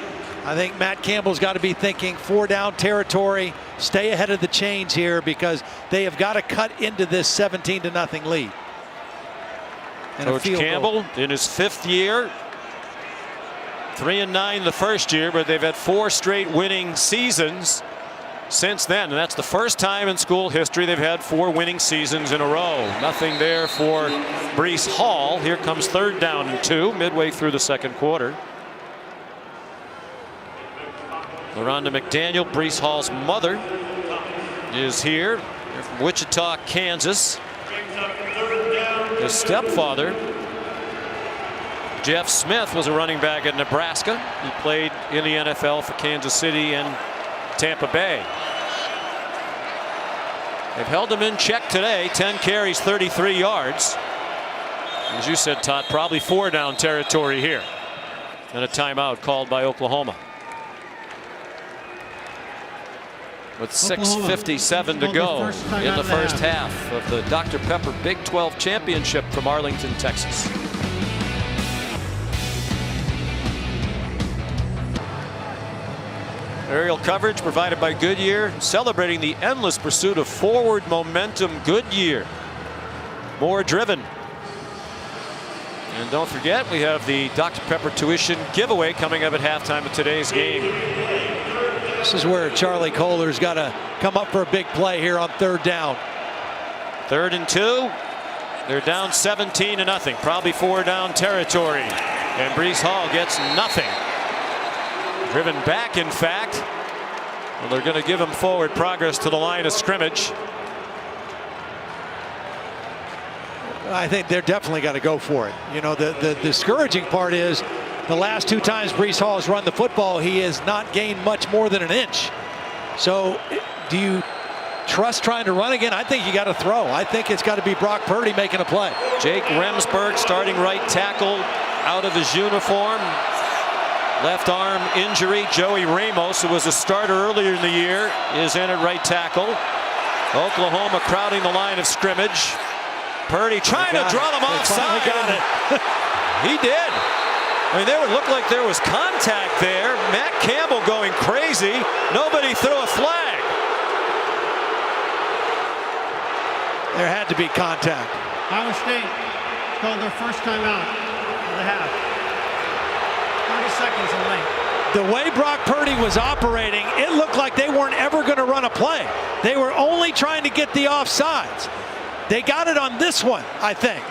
I think Matt Campbell's got to be thinking 4-down territory, stay ahead of the chains here, because they have got to cut into this 17-0 lead. And Coach Campbell in his 5th year, 3-9 the first year, but they've had 4 straight winning seasons since then, and that's the first time in school history they've had 4 winning seasons in a row. Nothing there for Breece Hall. Here comes 3rd down and 2 midway through the 2nd quarter. LaRonda McDaniel, Breece Hall's mother, is here. They're from Wichita, Kansas. His stepfather, Jeff Smith, was a running back at Nebraska. He played in the NFL for Kansas City and Tampa Bay. They've held him in check today. 10 carries, 33 yards. As you said, Todd, probably 4-down territory here. And a timeout called by Oklahoma. With 6:57 to go in the first half of the Dr. Pepper Big 12 Championship from Arlington, Texas. Aerial coverage provided by Goodyear, celebrating the endless pursuit of forward momentum. Goodyear, more driven. And don't forget, we have the Dr. Pepper tuition giveaway coming up at halftime of today's game. This is where Charlie Kohler's got to come up for a big play here on 3rd down. 3rd and 2. They're down 17-0. Probably 4-down territory. And Breece Hall gets nothing. Driven back, in fact. Well, they're going to give him forward progress to the line of scrimmage. I think they're definitely got to go for it. You know, the discouraging part is the last 2 times Breece Hall has run the football, he has not gained much more than an inch. So do you trust trying to run again? I think you got to throw. I think it's got to be Brock Purdy making a play. Jake Remsburg, starting right tackle, out of his uniform. Left arm injury. Joey Ramos, who was a starter earlier in the year, is in at right tackle. Oklahoma crowding the line of scrimmage. Purdy trying to draw them offside. He did. I mean, there would look like there was contact there. Matt Campbell going crazy. Nobody threw a flag. There had to be contact. Iowa State called their first timeout of the half. 30 seconds and late. The way Brock Purdy was operating, it looked like they weren't ever going to run a play. They were only trying to get the offsides. They got it on this one, I think.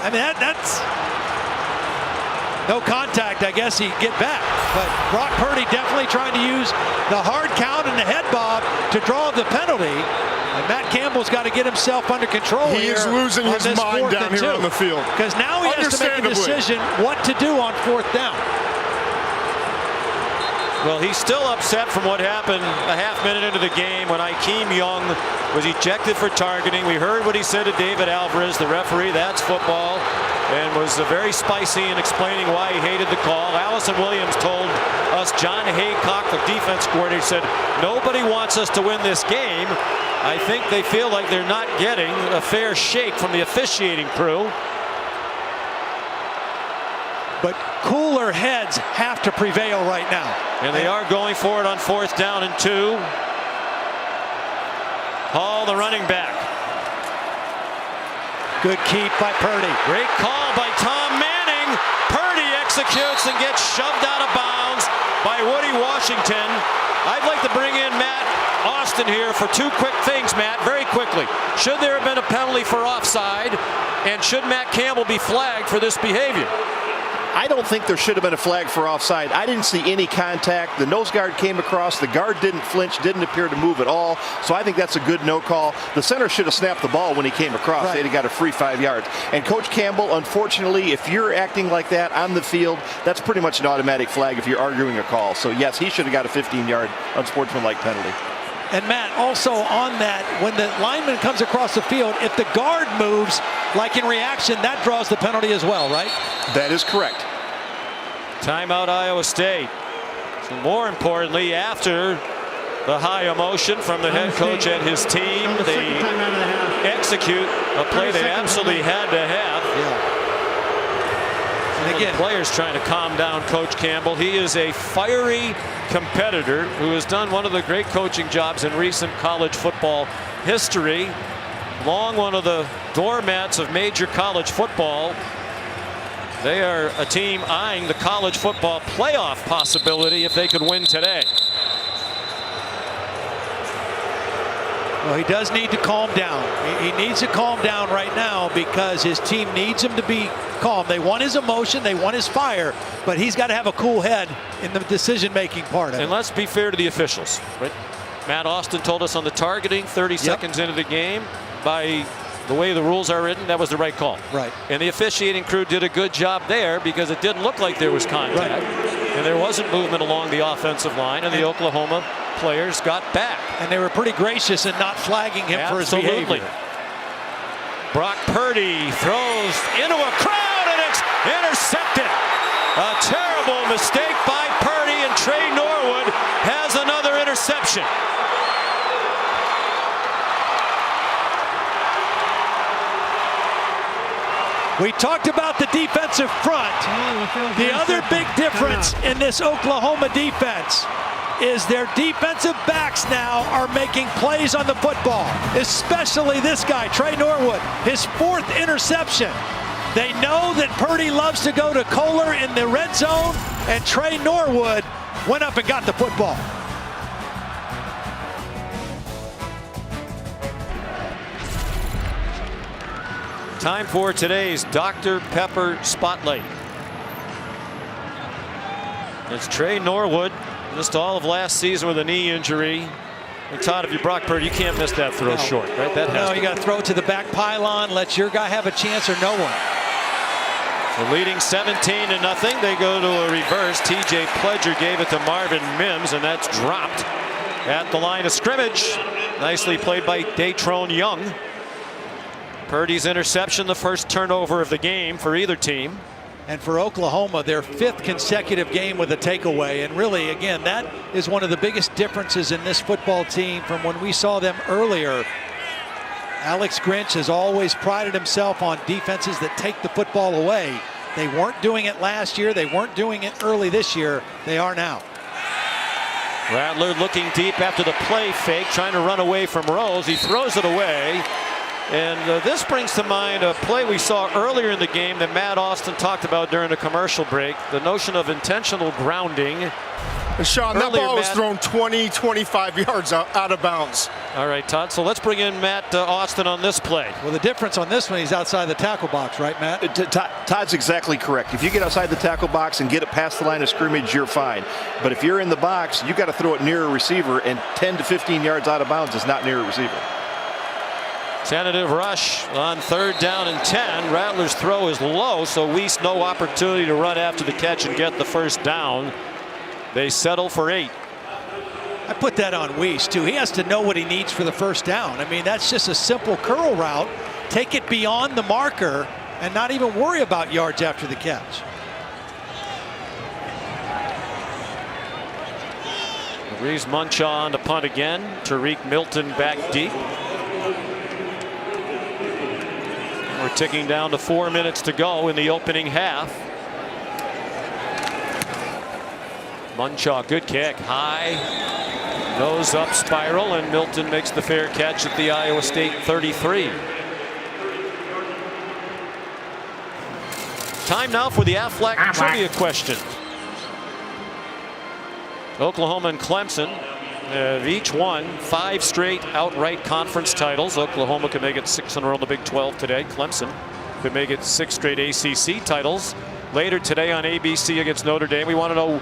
I mean, that's no contact. I guess he'd get back. But Brock Purdy definitely trying to use the hard count and the head bob to draw the penalty. And Matt Campbell's got to get himself under control here. He is losing his mind down here on the field. Because now he has to make a decision what to do on 4th down. Well, he's still upset from what happened a half minute into the game when Ikeem Young was ejected for targeting. We heard what he said to David Alvarez, the referee. That's football, and was very spicy in explaining why he hated the call. Allison Williams told us, John Haycock, the defense coordinator, said nobody wants us to win this game. I think they feel like they're not getting a fair shake from the officiating crew. But cooler heads have to prevail right now. And they are going for it on 4th down and 2. Hall, the running back. Good keep by Purdy. Great call by Tom Manning. Purdy executes and gets shoved out of bounds by Woody Washington. I'd like to bring in Matt Austin here for 2 quick things, Matt, very quickly. Should there have been a penalty for offside? And should Matt Campbell be flagged for this behavior? I don't think there should have been a flag for offside. I didn't see any contact. The nose guard came across. The guard didn't flinch, didn't appear to move at all. So I think that's a good no call. The center should have snapped the ball when he came across. Right. They'd have got a free 5 yards. And Coach Campbell, unfortunately, if you're acting like that on the field, that's pretty much an automatic flag if you're arguing a call. So yes, he should have got a 15-yard unsportsmanlike penalty. And Matt, also on that, when the lineman comes across the field, if the guard moves, like in reaction, that draws the penalty as well, right? That is correct. Timeout Iowa State. So more importantly, after the high emotion from the head coach and his team, they execute a play they absolutely had to have. Yeah. And again, the players trying to calm down Coach Campbell. He is a fiery competitor who has done one of the great coaching jobs in recent college football history. Long one of the doormats of major college football. They are a team eyeing the college football playoff possibility if they could win today. Well, he does need to calm down. He needs to calm down right now because his team needs him to be calm. They want his emotion, they want his fire, but he's got to have a cool head in the decision-making part of it. And let's be fair to the officials. Right? Matt Austin told us on the targeting 30 seconds into the game, by the way the rules are written, that was the right call. Right. And the officiating crew did a good job there because it didn't look like there was contact. Right. And there wasn't movement along the offensive line, and the Oklahoma players got back. And they were pretty gracious in not flagging him for his behavior. Brock Purdy throws into a crowd, and it's intercepted. A terrible mistake by Purdy, and Trey Norwood has another interception. We talked about the defensive front. The other big difference in this Oklahoma defense is their defensive backs now are making plays on the football, especially this guy, Trey Norwood, his 4th interception. They know that Purdy loves to go to Kohler in the red zone, and Trey Norwood went up and got the football. Time for today's Dr. Pepper Spotlight. It's Trey Norwood, missed all of last season with a knee injury. And Todd, if you're Brock Purdy, you can't miss that throw short, right? That has you got to throw it to the back pylon, let your guy have a chance or no one. So leading 17-0, they go to a reverse. TJ Pledger gave it to Marvin Mims, and that's dropped at the line of scrimmage. Nicely played by Datrone Young. Purdy's interception, the first turnover of the game for either team. And for Oklahoma, their 5th consecutive game with a takeaway. And really, again, that is one of the biggest differences in this football team from when we saw them earlier. Alex Grinch has always prided himself on defenses that take the football away. They weren't doing it last year. They weren't doing it early this year. They are now. Rattler looking deep after the play fake, trying to run away from Rose. He throws it away. And this brings to mind a play we saw earlier in the game that Matt Austin talked about during the commercial break. The notion of intentional grounding. Sean, that ball was thrown 20, 25 yards out of bounds. All right, Todd. So let's bring in Matt Austin on this play. Well, the difference on this one, he's outside the tackle box, right, Matt? Todd's exactly correct. If you get outside the tackle box and get it past the line of scrimmage, you're fine. But if you're in the box, you got to throw it near a receiver, and 10 to 15 yards out of bounds is not near a receiver. Tentative rush on 3rd down and 10. Rattler's throw is low, so Weiss no opportunity to run after the catch and get the first down. They settle for 8. I put that on Weiss, too. He has to know what he needs for the first down. I mean, that's just a simple curl route. Take it beyond the marker and not even worry about yards after the catch. Reese Munchaw on to punt again. Tariq Milton back deep. We're ticking down to 4 minutes to go in the opening half. Munchaw, good kick. High. Nose up spiral, and Milton makes the fair catch at the Iowa State 33. Time now for the Aflac trivia question. Oklahoma and Clemson have each won 5 straight outright conference titles. Oklahoma could make it 6 in a row in the Big 12 today. Clemson could make it 6 straight ACC titles. Later today on ABC against Notre Dame, we want to know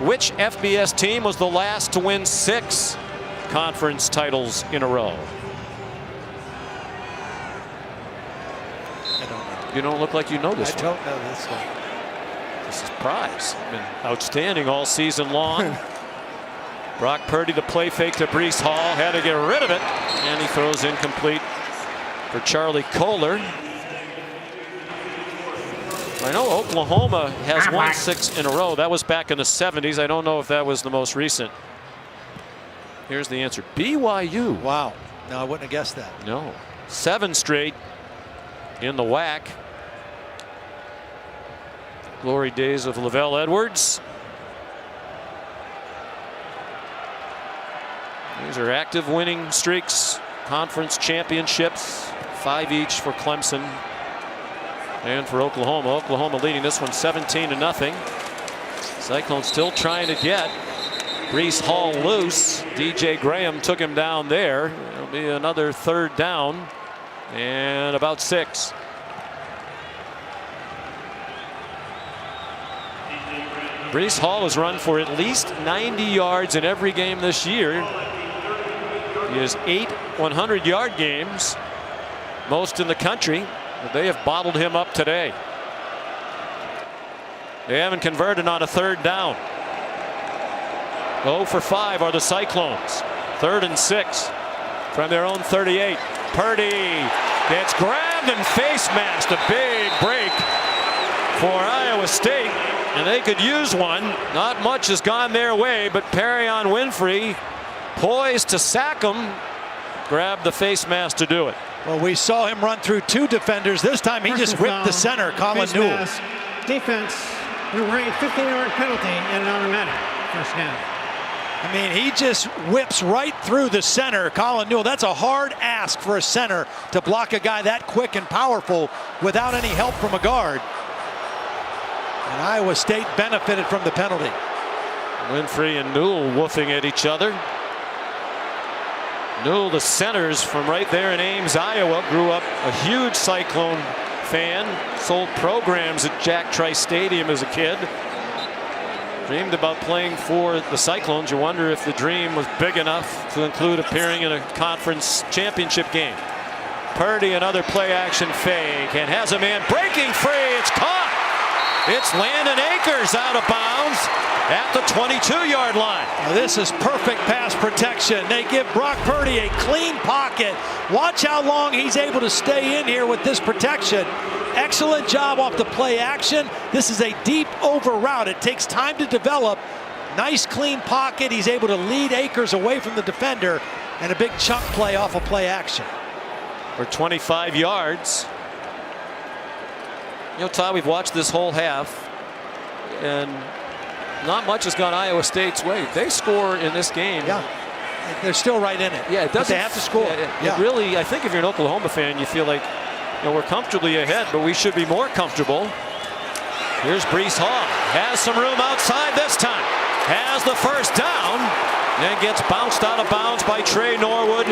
which FBS team was the last to win 6 conference titles in a row. I don't know. You don't look like you know this. I don't know this one. This is Prize. Been outstanding all season long. Brock Purdy, the play fake to Breece Hall, had to get rid of it, and he throws incomplete for Charlie Kohler. I know Oklahoma has won 6 in a row. That was back in the 70s. I don't know if that was the most recent. Here's the answer. BYU. Wow. No, I wouldn't have guessed that. No. 7 straight in the WAC. Glory days of Lavelle Edwards. These are active winning streaks. Conference championships. 5 each for Clemson and for Oklahoma. Oklahoma leading this one 17-0. Cyclones still trying to get Breece Hall loose. DJ Graham took him down there. It'll be another 3rd down and about 6. Breece Hall has run for at least 90 yards in every game this year. He has 8 100-yard games, most in the country. But they have bottled him up today. They haven't converted on a 3rd down. 0 for 5 are the Cyclones. 3rd and 6 from their own 38. Purdy gets grabbed and face masked. A big break for Iowa State, and they could use one. Not much has gone their way, but Perrion Winfrey, poised to sack him, grabbed the face mask to do it. Well, we saw him run through 2 defenders. This time he just whipped the center, Colin Newell. Defense, number 8, 15-yard penalty and an automatic first down. I mean, he just whips right through the center, Colin Newell. That's a hard ask for a center to block a guy that quick and powerful without any help from a guard. And Iowa State benefited from the penalty. Winfrey and Newell woofing at each other. Newell, the centers from right there in Ames, Iowa, grew up a huge Cyclone fan, sold programs at Jack Trice Stadium as a kid. Dreamed about playing for the Cyclones. You wonder if the dream was big enough to include appearing in a conference championship game. Purdy, another play action fake, and has a man breaking free. It's caught. It's Landon Akers out of bounds at the 22-yard line. Now this is perfect pass protection. They give Brock Purdy a clean pocket. Watch how long he's able to stay in here with this protection. Excellent job off the play action. This is a deep over route. It takes time to develop. Nice clean pocket. He's able to lead Akers away from the defender, and a big chunk play off of play action. For 25 yards. You know, Todd, we've watched this whole half, and not much has gone Iowa State's way. They score in this game. Yeah, they're still right in it. Yeah, it doesn't. But they have to score. It really, I think if you're an Oklahoma fan, you feel like, you know, we're comfortably ahead, but we should be more comfortable. Here's Breece Hall. Has some room outside this time. Has the first down, and gets bounced out of bounds by Trey Norwood.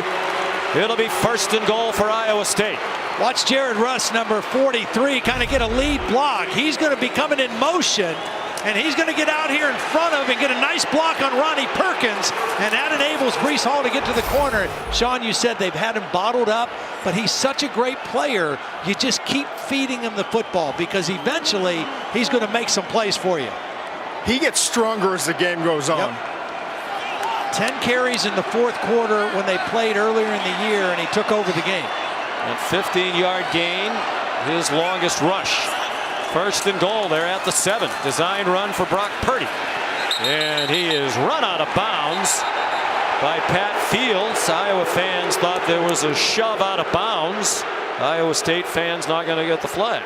It'll be 1st and goal for Iowa State. Watch Jared Russ, number 43, kind of get a lead block. He's going to be coming in motion, and he's going to get out here in front of and get a nice block on Ronnie Perkins, and that enables Breece Hall to get to the corner. Sean, you said they've had him bottled up, but he's such a great player. You just keep feeding him the football, because eventually he's going to make some plays for you. he gets stronger as the game goes on. Yep. 10 carries in the fourth quarter when they played earlier in the year, and he took over the game. And 15-yard gain, his longest rush. First and goal, they're at the 7. Design run for Brock Purdy. And he is run out of bounds by Pat Fields. Iowa fans thought there was a shove out of bounds. Iowa State fans not going to get the flag.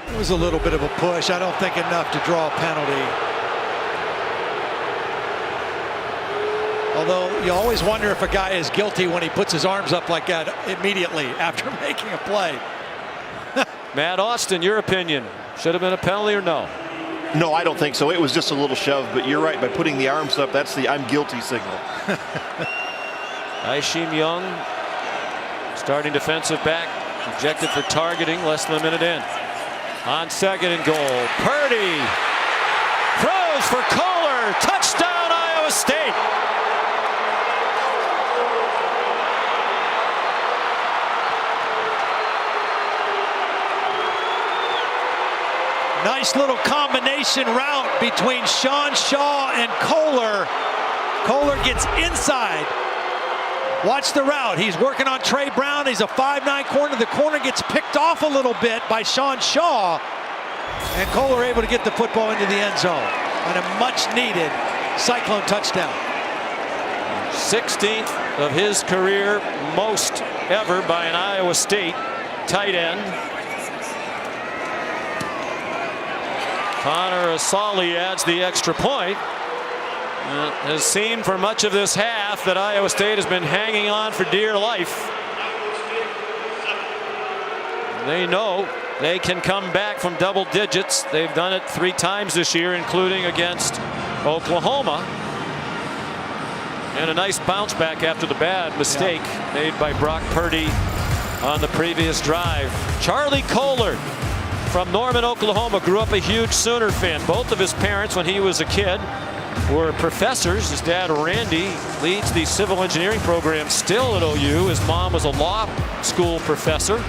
It was a little bit of a push. I don't think enough to draw a penalty. Although you always wonder if a guy is guilty when he puts his arms up like that immediately after making a play. Matt Austin, your opinion. Should have been a penalty or no? No, I don't think so. It was just a little shove, but you're right. By putting the arms up, that's the I'm guilty signal. Aishim Young, starting defensive back, ejected for targeting less than a minute in. On second and goal, Purdy throws for Kohler. Touchdown, Iowa State. Nice little combination route between Sean Shaw and Kohler. Kohler gets inside. Watch the route. He's working on Trey Brown. He's a 5'9" corner. The corner gets picked off a little bit by Sean Shaw. And Kohler able to get the football into the end zone on a much-needed Cyclone touchdown. 16th of his career, most ever by an Iowa State tight end. Connor Asali adds the extra point. Has seen for much of this half that Iowa State has been hanging on for dear life. They know they can come back from double digits. They've done it 3 times this year, including against Oklahoma. And a nice bounce back after the bad mistake made by Brock Purdy on the previous drive. Charlie Kohler from Norman, Oklahoma, grew up a huge Sooner fan. Both of his parents, when he was a kid, were professors. His dad, Randy, leads the civil engineering program still at OU. His mom was a law school professor.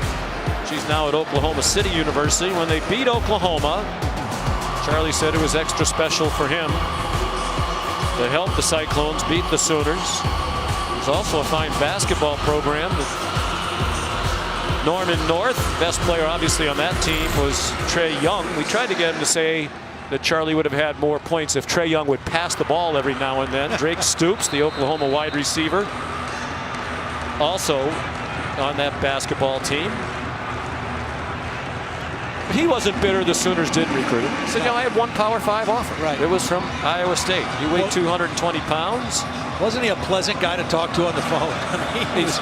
She's now at Oklahoma City University. When they beat Oklahoma, Charlie said it was extra special for him to help the Cyclones beat the Sooners. There's also a fine basketball program. Norman North, best player obviously on that team was Trey Young. We tried to get him to say that Charlie would have had more points if Trey Young would pass the ball every now and then. Drake Stoops, the Oklahoma wide receiver, also on that basketball team. But he wasn't bitter the Sooners didn't recruit him. He said, you know, I had one Power 5 offer. Right. It was from Iowa State. He weighed 220 pounds. Wasn't he a pleasant guy to talk to on the phone? He's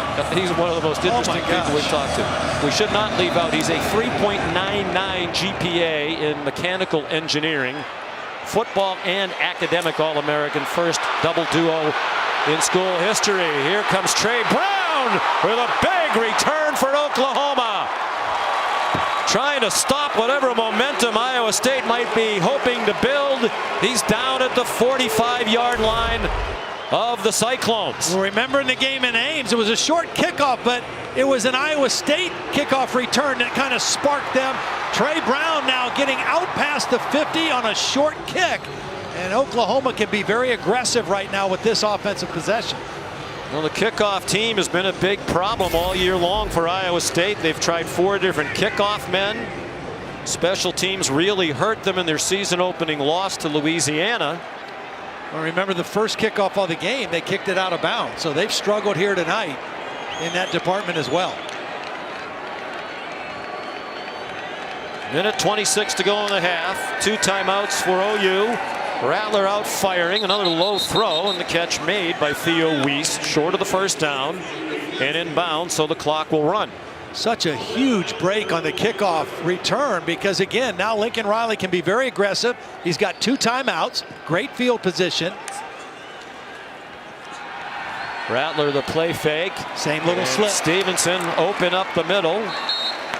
one of the most interesting people we've talked to. We should not leave out he's a 3.99 GPA in mechanical engineering, football and academic All-American, first double duo in school history. Here comes Trey Brown with a big return for Oklahoma, trying to stop whatever momentum Iowa State might be hoping to build. He's down at the 45-yard line of the Cyclones. Well, remember in the game in Ames, it was a short kickoff, but it was an Iowa State kickoff return that kind of sparked them. Trey Brown now getting out past the 50 on a short kick, and Oklahoma can be very aggressive right now with this offensive possession. Well, the kickoff team has been a big problem all year long for Iowa State. They've tried 4 different kickoff men. Special teams really hurt them in their season opening loss to Louisiana. Well, remember the first kickoff of the game, they kicked it out of bounds. So they've struggled here tonight in that department as well. Minute 26 to go in the half. 2 timeouts for OU. Rattler out firing. Another low throw, and the catch made by Theo Weiss, short of the first down and inbound, so the clock will run. Such a huge break on the kickoff return, because again, now Lincoln Riley can be very aggressive. He's got 2 timeouts, great field position. Rattler the play fake. Same little and slip. Stevenson open up the middle.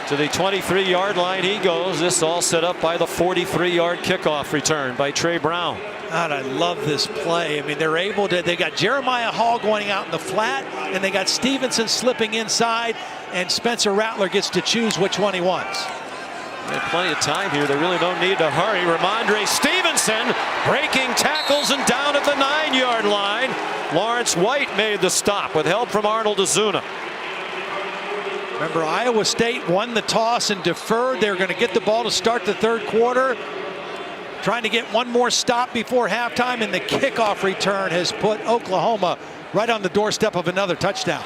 To the 23-yard line he goes. This all set up by the 43-yard kickoff return by Trey Brown. God, I love this play. I mean, they're able to, they got Jeremiah Hall going out in the flat, and they got Stevenson slipping inside, and Spencer Rattler gets to choose which one he wants. They have plenty of time here. They really don't need to hurry. Ramondre Stevenson breaking tackles and down at the 9-yard line. Lawrence White made the stop with help from Arnold Ozuna. Remember, Iowa State won the toss and deferred. They're going to get the ball to start the third quarter. Trying to get one more stop before halftime, and the kickoff return has put Oklahoma right on the doorstep of another touchdown.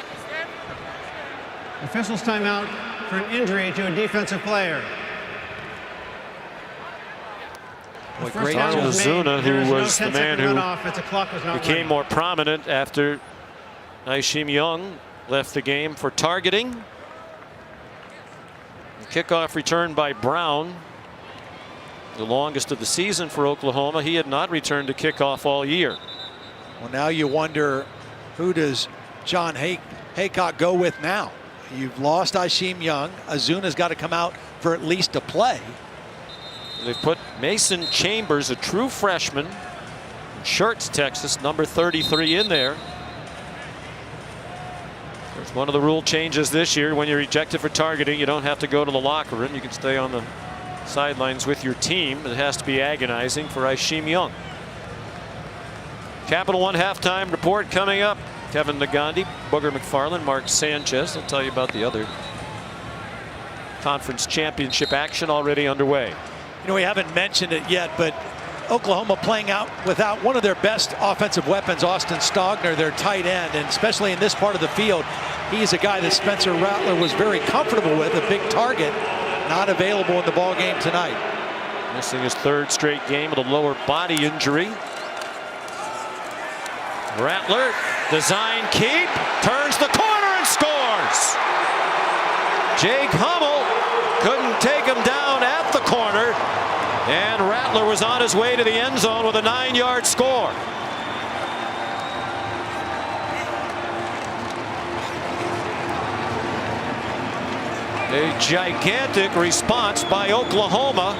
Officials timeout for an injury to a defensive player. Great Arnold Ozuna, who was the man who became more prominent after Ishim Young left the game for targeting. The kickoff return by Brown, the longest of the season for Oklahoma. He had not returned to kickoff all year. Well, now you wonder, who does John Haycock go with now? You've lost Ishim Young. Ozuna's got to come out for at least a play. They've put Mason Chambers, a true freshman, Schertz, Texas, number 33 in there. There's one of the rule changes this year. When you're ejected for targeting, you don't have to go to the locker room. You can stay on the sidelines with your team. It has to be agonizing for Ishim Young. Capital One halftime report coming up. Kevin Nagandi, Booger McFarland, Mark Sanchez. I'll tell you about the other conference championship action already underway. You know, we haven't mentioned it yet, but Oklahoma playing out without one of their best offensive weapons, Austin Stogner, their tight end, and especially in this part of the field, he's a guy that Spencer Rattler was very comfortable with, a big target, not available in the ball game tonight. Missing his third straight game with a lower body injury. Rattler, design keep, turns the corner and scores. Jake Hummel couldn't take him down at the corner, and Rattler was on his way to the end zone with a 9-yard score. A gigantic response by Oklahoma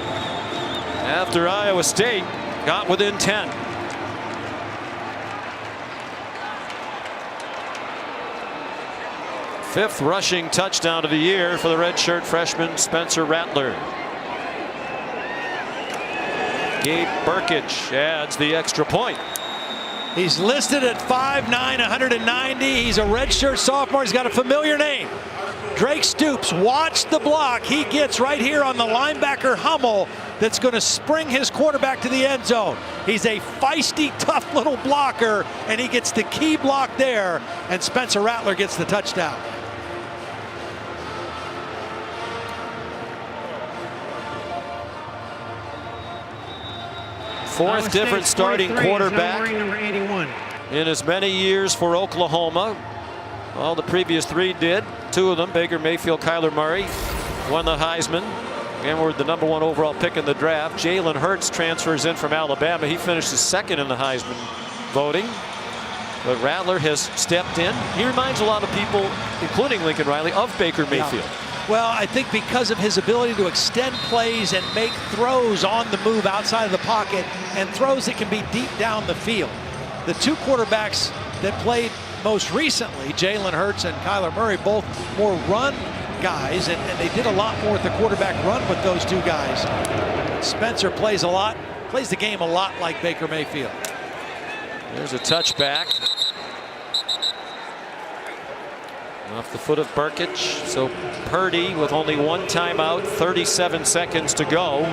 after Iowa State got within 10. Fifth rushing touchdown of the year for the redshirt freshman Spencer Rattler. Gabe Burkich adds the extra point. He's listed at 5'9", 190. He's a redshirt sophomore. He's got a familiar name. Drake Stoops, watch the block. He gets right here on the linebacker Hummel that's going to spring his quarterback to the end zone. He's a feisty, tough little blocker, and he gets the key block there, and Spencer Rattler gets the touchdown. Fourth different starting quarterback in as many years for Oklahoma. Well, the previous three did. Two of them, Baker Mayfield, Kyler Murray, won the Heisman and were the #1 overall pick in the draft. Jalen Hurts transfers in from Alabama. He finishes second in the Heisman voting. But Rattler has stepped in. He reminds a lot of people, including Lincoln Riley, of Baker Mayfield. Yeah. Well, I think because of his ability to extend plays and make throws on the move outside of the pocket, and throws that can be deep down the field. The two quarterbacks that played most recently, Jalen Hurts and Kyler Murray, both more run guys, and they did a lot more with the quarterback run with those two guys. Spencer plays the game a lot like Baker Mayfield. There's a touchback. Off the foot of Burkich. So Purdy with only one timeout, 37 seconds to go.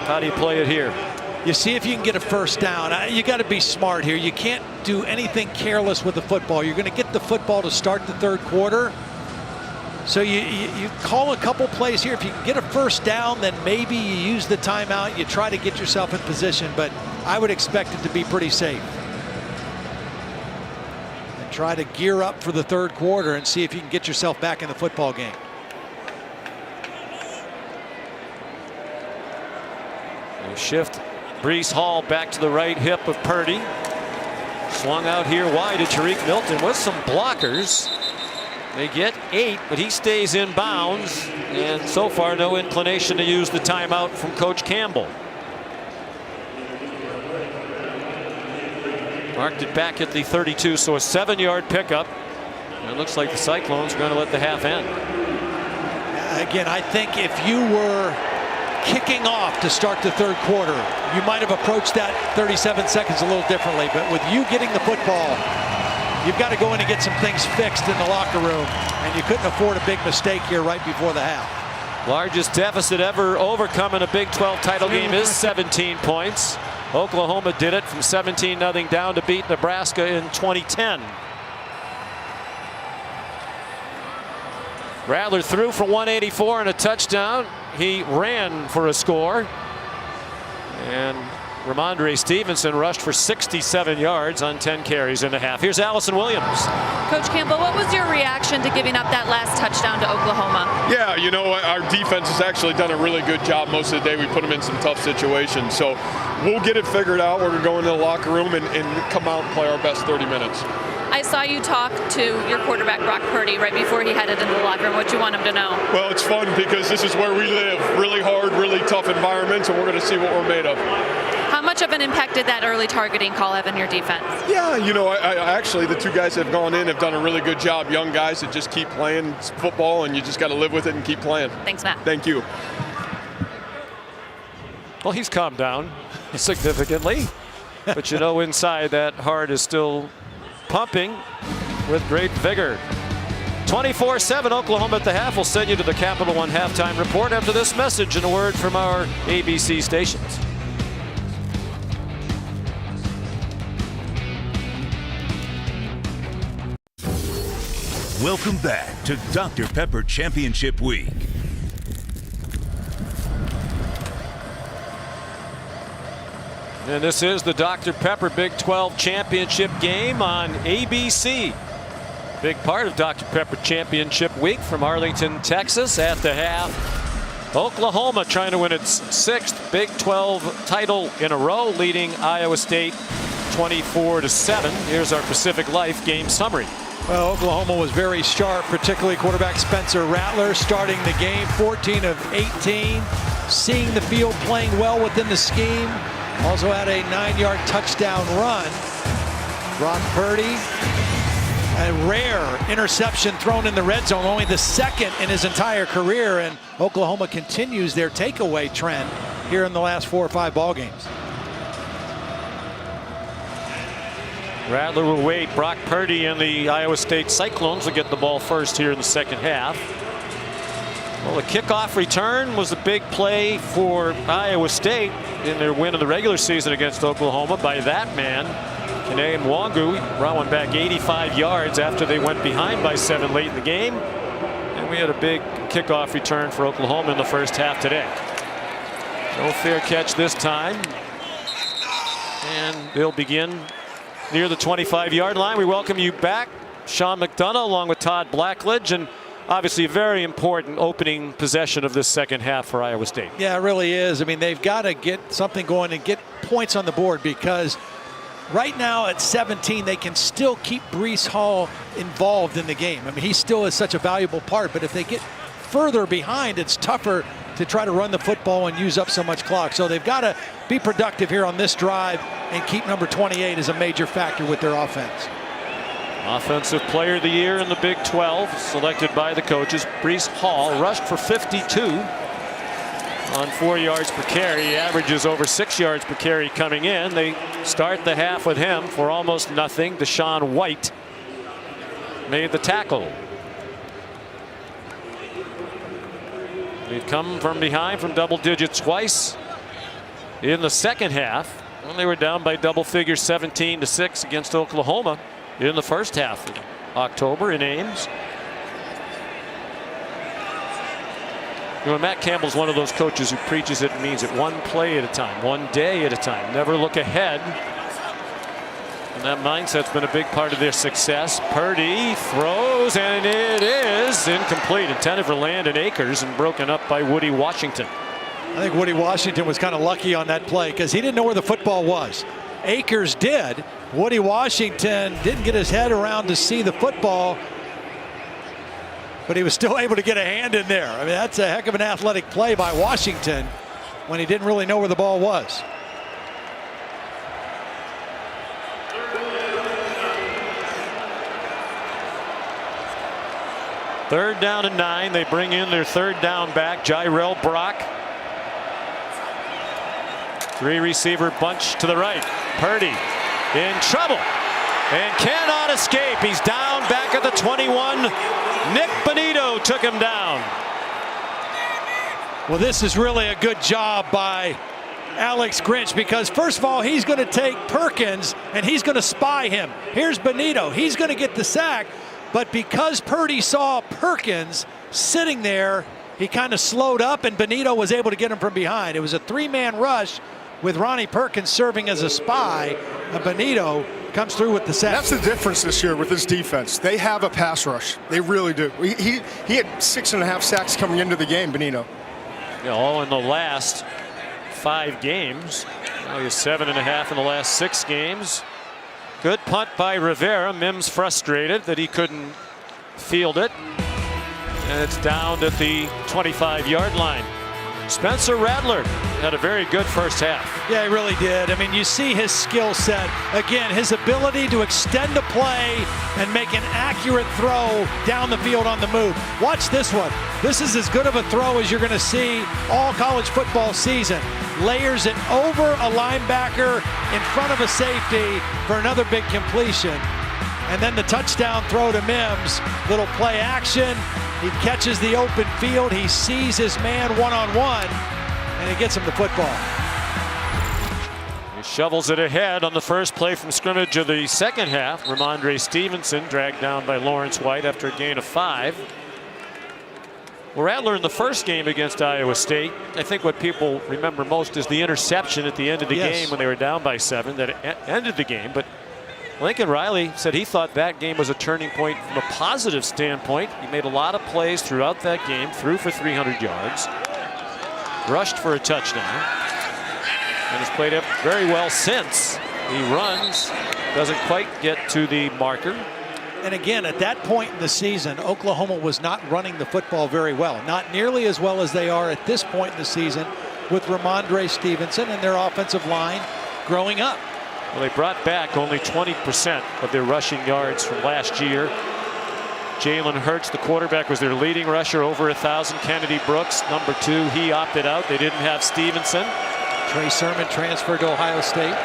How do you play it here? You see if you can get a first down. You got to be smart here. You can't do anything careless with the football. You're going to get the football to start the third quarter. So you call a couple plays here. If you can get a first down, then maybe you use the timeout. You try to get yourself in position, but I would expect it to be pretty safe. Try to gear up for the third quarter and see if you can get yourself back in the football game. They shift Breece Hall back to the right hip of Purdy. Swung out here wide to Tariq Milton with some blockers. They get 8, but he stays in bounds, and so far no inclination to use the timeout from Coach Campbell. Marked it back at the 32, so a 7-yard pickup. And it looks like the Cyclones are going to let the half end. Again, I think if you were kicking off to start the third quarter, you might have approached that 37 seconds a little differently. But with you getting the football, you've got to go in and get some things fixed in the locker room. And you couldn't afford a big mistake here right before the half. Largest deficit ever overcome in a Big 12 title game is 17 points. Oklahoma did it from 17-0 down to beat Nebraska in 2010. Rattler threw for 184 and a touchdown. He ran for a score. And Ramondre Stevenson rushed for 67 yards on 10 carries in the half. Here's Allison Williams. Coach Campbell, what was your reaction to giving up that last touchdown to Oklahoma? Yeah, you know what? Our defense has actually done a really good job most of the day. We put them in some tough situations. So we'll get it figured out. We're going to go into the locker room and come out and play our best 30 minutes. I saw you talk to your quarterback, Brock Purdy, right before he headed into the locker room. What do you want him to know? Well, it's fun because this is where we live. Really hard, really tough environments, and we're going to see what we're made of. How much of an impact did that early targeting call have in your defense? Yeah, you know, I actually, the two guys that have gone in have done a really good job. Young guys that just keep playing football, and you just got to live with it and keep playing. Thanks, Matt. Thank you. Well, he's calmed down significantly. But you know, inside that heart is still pumping with great vigor. 24-7 Oklahoma at the half. We'll send you to the Capital One halftime report after this message and a word from our ABC stations. Welcome back to Dr. Pepper Championship Week. And this is the Dr. Pepper Big 12 Championship game on ABC. Big part of Dr. Pepper Championship Week from Arlington, Texas. At the half, Oklahoma trying to win its 6th Big 12 title in a row, leading Iowa State 24-7. Here's our Pacific Life game summary. Well, Oklahoma was very sharp, particularly quarterback Spencer Rattler starting the game 14 of 18, seeing the field, playing well within the scheme. Also had a 9-yard touchdown run. Brock Purdy, a rare interception thrown in the red zone, only the second in his entire career, and Oklahoma continues their takeaway trend here in the last 4 or 5 ball games. Rattler will wait. Brock Purdy and the Iowa State Cyclones will get the ball first here in the second half. Well, the kickoff return was a big play for Iowa State in their win of the regular season against Oklahoma by that man, Kene Nwangu. Brought one back 85 yards after they went behind by 7 late in the game. And we had a big kickoff return for Oklahoma in the first half today. No fair catch this time. And they'll begin near the 25-yard line. We welcome you back, Sean McDonough, along with Todd Blackledge, and obviously a very important opening possession of this second half for Iowa State. Yeah, it really is. I mean, they've got to get something going and get points on the board, because right now at 17, they can still keep Breece Hall involved in the game. I mean, he still is such a valuable part, but if they get further behind, it's tougher to try to run the football and use up so much clock. So they've got to be productive here on this drive and keep number 28 as a major factor with their offense. Offensive Player of the Year in the Big 12, selected by the coaches. Breece Hall rushed for 52 on 4 yards per carry. He averages over 6 yards per carry coming in. They start the half with him for almost nothing. Deshaun White made the tackle. They'd come from behind from double digits twice in the second half when they were down by double figures 17-6 against Oklahoma in the first half of October in Ames. You know, Matt Campbell's one of those coaches who preaches it and means it, one play at a time, one day at a time, never look ahead. And that mindset's been a big part of their success. Purdy throws, and it is incomplete, intended for Landon Akers and broken up by Woody Washington. I think Woody Washington was kind of lucky on that play because he didn't know where the football was. Akers did. Woody Washington didn't get his head around to see the football, but he was still able to get a hand in there. I mean, that's a heck of an athletic play by Washington when he didn't really know where the ball was. Third down and 9. They bring in their third down back, Jyrell Brock. Three receiver bunch to the right. Purdy in trouble and cannot escape. He's down back at the 21. Nick Bonito took him down. Well, this is really a good job by Alex Grinch, because first of all, he's going to take Perkins and he's going to spy him. Here's Bonito. He's going to get the sack, but because Purdy saw Perkins sitting there, he kind of slowed up and Bonito was able to get him from behind. It was a three-man rush with Ronnie Perkins serving as a spy. Bonito comes through with the sack. That's the difference this year with this defense. They have a pass rush. They really do. He had 6.5 sacks coming into the game, Bonito. Yeah, all in the last 5 games. Now he has 7.5 in the last 6 games. Good punt by Rivera. Mims frustrated that he couldn't field it. And it's down at the 25-yard line. Spencer Rattler had a very good first half. Yeah, he really did. I mean, you see his skill set. Again, his ability to extend a play and make an accurate throw down the field on the move. Watch this one. This is as good of a throw as you're going to see all college football season. Layers it over a linebacker in front of a safety for another big completion. And then the touchdown throw to Mims. Little play action. He catches the open field. He sees his man one-on-one, and he gets him the football. He shovels it ahead on the first play from scrimmage of the second half. Ramondre Stevenson dragged down by Lawrence White after a gain of 5. Well, Rattler in the first game against Iowa State, I think what people remember most is the interception at the end of the game when they were down by 7 that ended the game. But Lincoln Riley said he thought that game was a turning point from a positive standpoint. He made a lot of plays throughout that game, threw for 300 yards, rushed for a touchdown, and has played it very well since. He runs, doesn't quite get to the marker. And again, at that point in the season, Oklahoma was not running the football very well. Not nearly as well as they are at this point in the season with Ramondre Stevenson and their offensive line growing up. Well, they brought back only 20% of their rushing yards from last year. Jalen Hurts, the quarterback, was their leading rusher, over 1,000. Kennedy Brooks, number 2, he opted out. They didn't have Stevenson. Trey Sermon transferred to Ohio State.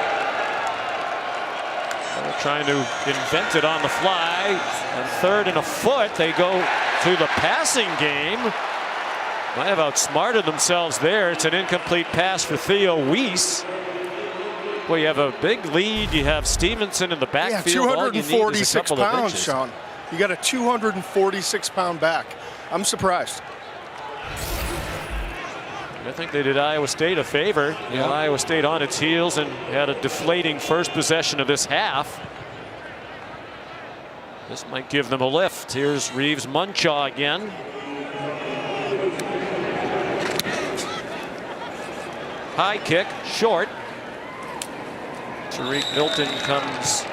They're trying to invent it on the fly. And 3rd and a foot, they go to the passing game. Might have outsmarted themselves there. It's an incomplete pass for Theo Weiss. Well, you have a big lead. You have Stevenson in the backfield. Yeah, 246 pounds, Sean. You got a 246-pound back. I'm surprised. I think they did Iowa State a favor. You know, Iowa State on its heels and had a deflating first possession of this half. This might give them a lift. Here's Reeves Munchaw again. High kick, short. Tariq Milton comes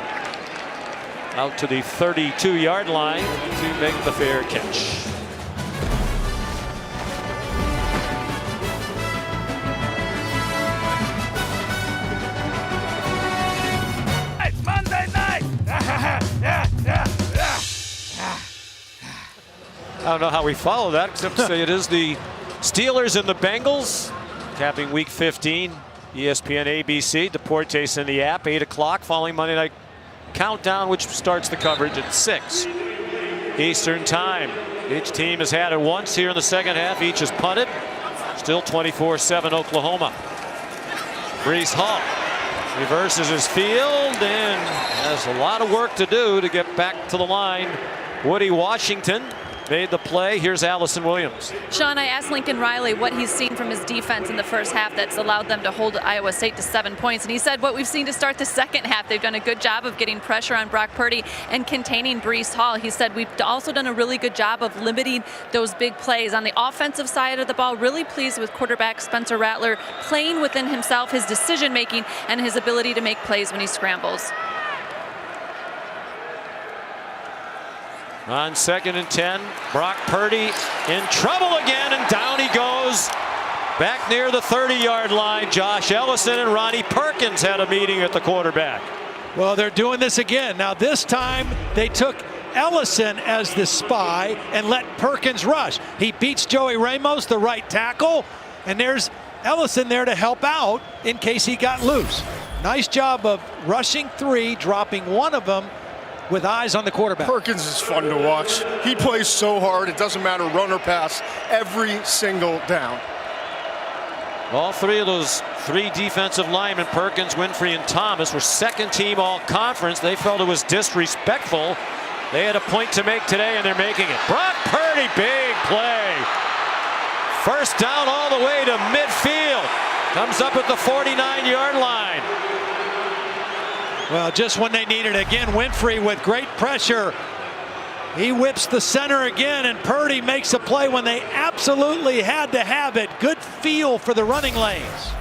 out to the 32-yard line to make the fair catch. It's Monday night. I don't know how we follow that, except to say it is the Steelers and the Bengals capping Week 15. ESPN, ABC, Deportes in the app, 8 o'clock, following Monday Night Countdown, which starts the coverage at 6 Eastern Time. Each team has had it once here in the second half. Each has punted. Still 24-7 Oklahoma. Breece Hall reverses his field and has a lot of work to do to get back to the line. Woody Washington made the play. Here's Allison Williams. Sean, I asked Lincoln Riley what he's seen from his defense in the first half that's allowed them to hold Iowa State to 7 points. And he said what we've seen to start the second half. They've done a good job of getting pressure on Brock Purdy and containing Breece Hall. He said we've also done a really good job of limiting those big plays. On the offensive side of the ball, really pleased with quarterback Spencer Rattler playing within himself, his decision making, and his ability to make plays when he scrambles. On 2nd and 10, Brock Purdy in trouble again, and down he goes. Back near the 30-yard line, Josh Ellison and Ronnie Perkins had a meeting at the quarterback. Well, they're doing this again. Now this time they took Ellison as the spy and let Perkins rush. He beats Joey Ramos, the right tackle, and there's Ellison there to help out in case he got loose. Nice job of rushing 3, dropping one of them with eyes on the quarterback. Perkins is fun to watch. He plays so hard. It doesn't matter, run or pass, every single down. All 3 of those 3 defensive linemen, Perkins, Winfrey, and Thomas, were second team all-conference. They felt it was disrespectful. They had a point to make today, and they're making it. Brock Purdy, big play. First down all the way to midfield. Comes up at the 49-yard line. Well, just when they needed it. Again, Winfrey with great pressure. He whips the center again, and Purdy makes a play when they absolutely had to have it. Good feel for the running lanes.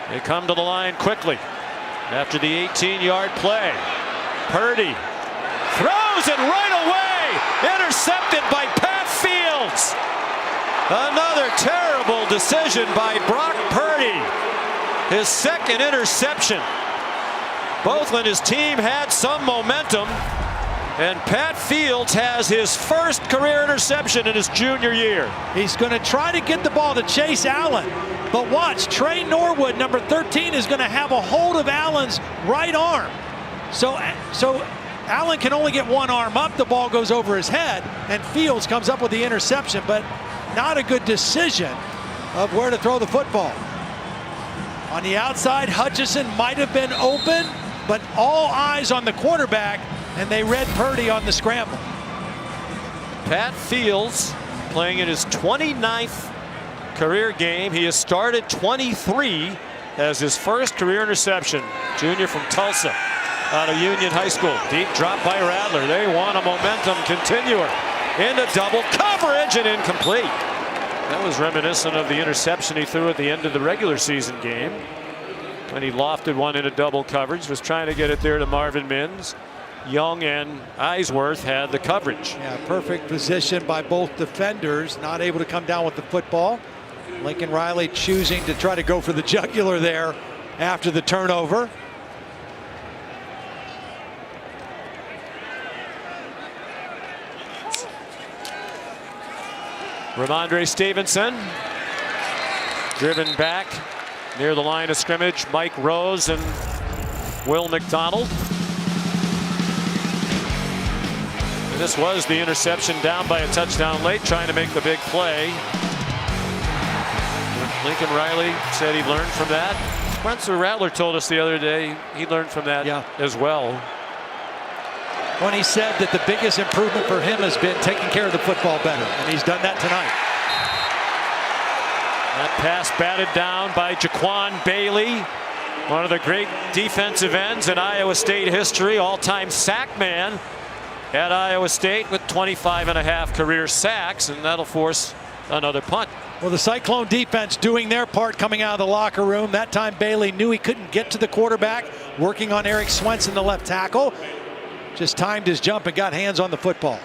They come to the line quickly after the 18-yard play. Purdy throws it right away. Intercepted by Pat Fields. Another terrible decision by Brock Purdy. His second interception. Both when his team had some momentum, and Pat Fields has his first career interception in his junior year. He's going to try to get the ball to Chase Allen. But watch, Trey Norwood, number 13, is going to have a hold of Allen's right arm. So Allen can only get one arm up. The ball goes over his head, and Fields comes up with the interception, but not a good decision of where to throw the football. On the outside, Hutchison might have been open, but all eyes on the quarterback, and they read Purdy on the scramble. Pat Fields playing in his 29th career game. He has started 23 as his first career interception. Junior from Tulsa out of Union High School. Deep drop by Rattler. They want a momentum continuer. Into double coverage and incomplete. That was reminiscent of the interception he threw at the end of the regular season game when he lofted one into double coverage. Was trying to get it there to Marvin Mims. Young and Eisworth had the coverage. Yeah, perfect position by both defenders. Not able to come down with the football. Lincoln Riley choosing to try to go for the jugular there after the turnover. Ramondre Stevenson driven back near the line of scrimmage. Mike Rose and Will McDonald. And this was the interception, down by a touchdown late, trying to make the big play. Lincoln Riley said he learned from that. Spencer Rattler told us the other day he learned from that as well. When he said that the biggest improvement for him has been taking care of the football better, and he's done that tonight. That pass batted down by Jaquan Bailey, one of the great defensive ends in Iowa State history, all-time sack man at Iowa State with 25.5 career sacks, and that'll force another punt. Well, the Cyclone defense doing their part coming out of the locker room. That time Bailey knew he couldn't get to the quarterback, working on Eric Swenson, the left tackle. Just timed his jump and got hands on the football.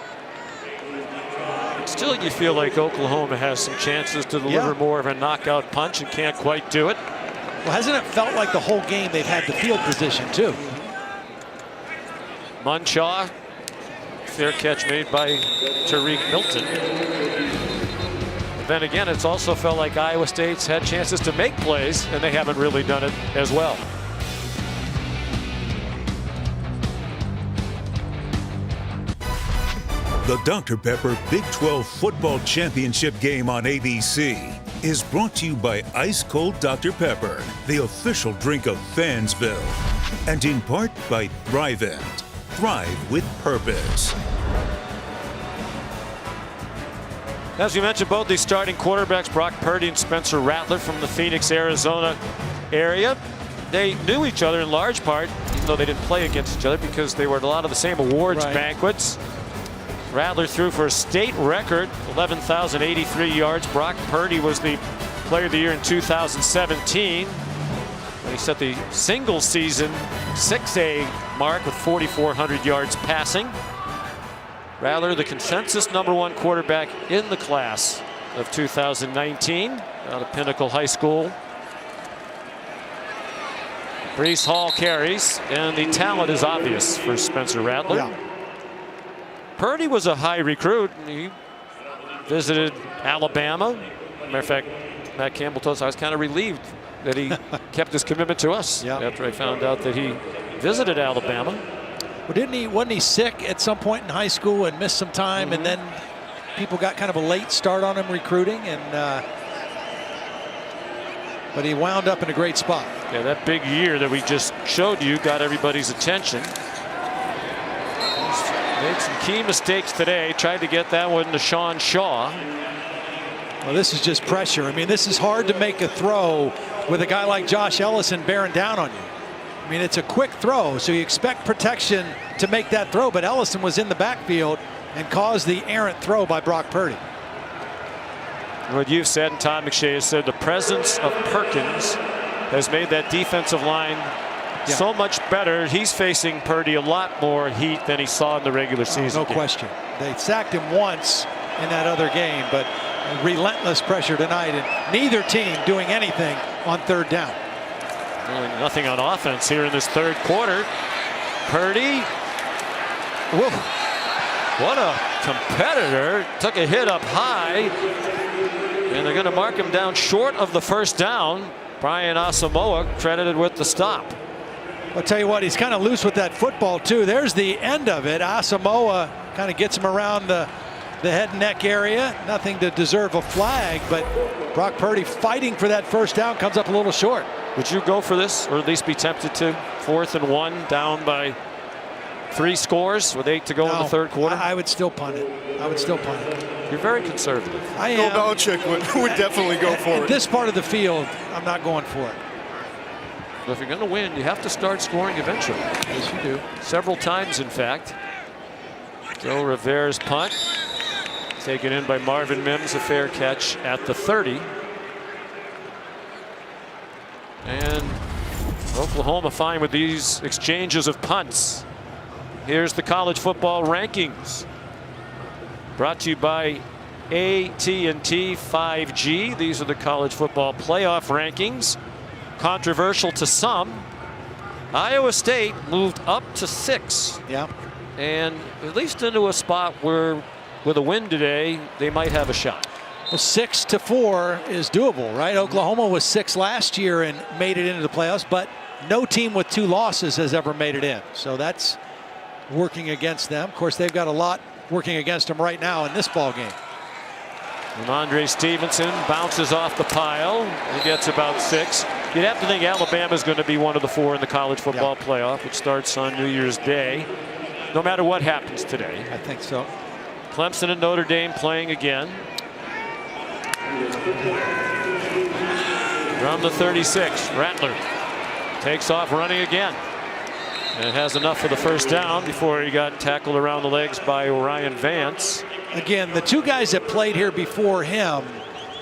Still, you feel like Oklahoma has some chances to deliver more of a knockout punch and can't quite do it. Well, hasn't it felt like the whole game they've had the field position too? Munshaw, fair catch made by Tariq Milton. But then again, it's also felt like Iowa State's had chances to make plays, and they haven't really done it as well. The Dr. Pepper Big 12 Football Championship game on ABC is brought to you by Ice Cold Dr. Pepper, the official drink of Fansville, and in part by Thrivent. Thrive with purpose. As we mentioned, both these starting quarterbacks, Brock Purdy and Spencer Rattler from the Phoenix, Arizona area, they knew each other in large part, even though they didn't play against each other, because they were at a lot of the same awards banquets. Rattler threw for a state record 11,083 yards. Brock Purdy was the player of the year in 2017 when he set the single season 6A mark with 4,400 yards passing. Rattler, the consensus #1 quarterback in the class of 2019 out of Pinnacle High School. Breece Hall carries, and the talent is obvious for Spencer Rattler. Yeah. Purdy was a high recruit. He visited Alabama, Matter of fact, Matt Campbell told us I was kind of relieved that he kept his commitment to us after I found out that he visited Alabama. Well, wasn't he sick at some point in high school and missed some time, and then people got kind of a late start on him recruiting, and but he wound up in a great spot. Yeah, that big year that we just showed you got everybody's attention. He's made some key mistakes today. Tried to get that one to Sean Shaw. Well, this is just pressure. I mean, this is hard to make a throw with a guy like Josh Ellison bearing down on you. I mean, it's a quick throw, so you expect protection to make that throw, but Ellison was in the backfield and caused the errant throw by Brock Purdy. What you've said, and Todd McShay has said, the presence of Perkins has made that defensive line so much better. He's facing Purdy a lot more heat than he saw in the regular season. No question. They sacked him once in that other game, but relentless pressure tonight, and neither team doing anything on third down. Really nothing on offense here in this third quarter. Purdy. Whoa. What a competitor. Took a hit up high. And they're going to mark him down short of the first down. Brian Asamoah credited with the stop. I'll tell you what, he's kind of loose with that football too. There's the end of it. Asamoah kind of gets him around the head and neck area. Nothing to deserve a flag, but Brock Purdy fighting for that first down comes up a little short. Would you go for this, or at least be tempted to? 4th and 1, down by 3 scores with 8 to go in the third quarter? I would still punt it. I would still punt it. You're very conservative. I am. Bill Belichick would definitely go for it. At this part of the field, I'm not going for it. But if you're going to win, you have to start scoring eventually. Yes, you do. Several times, in fact. Joe Rivera's punt. Taken in by Marvin Mims, a fair catch at the 30. And Oklahoma fine with these exchanges of punts. Here's the college football rankings. Brought to you by AT&T 5G. These are the college football playoff rankings. Controversial to some. Iowa State moved up to 6. Yeah. And at least into a spot where, with a win today, they might have a shot. Well, 6-4 is doable, right? Oklahoma was 6 last year and made it into the playoffs, but no team with 2 losses has ever made it in. So that's working against them. Of course, they've got a lot working against them right now in this ball game. Ramondre Stevenson bounces off the pile. He gets about 6. You'd have to think Alabama's going to be one of the 4 in the college football playoff, which starts on New Year's Day, no matter what happens today. I think so. Clemson and Notre Dame playing again. From the 36, Rattler takes off running again. And has enough for the first down before he got tackled around the legs by Orion Vance. Again, the 2 guys that played here before him,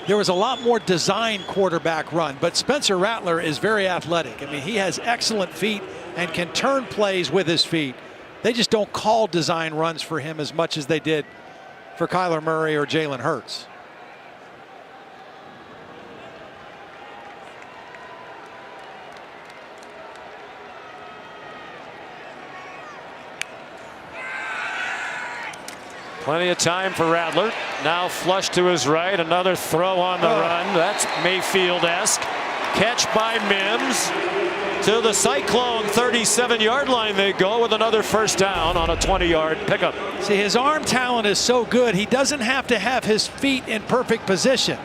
there was a lot more design quarterback run, but Spencer Rattler is very athletic. I mean, he has excellent feet and can turn plays with his feet. They just don't call design runs for him as much as they did for Kyler Murray or Jalen Hurts. Plenty of time for Rattler. Now flush to his right. Another throw on the run. That's Mayfield-esque. Catch by Mims. To the Cyclone 37-yard line they go with another first down on a 20-yard pickup. See, his arm talent is so good, he doesn't have to have his feet in perfect position.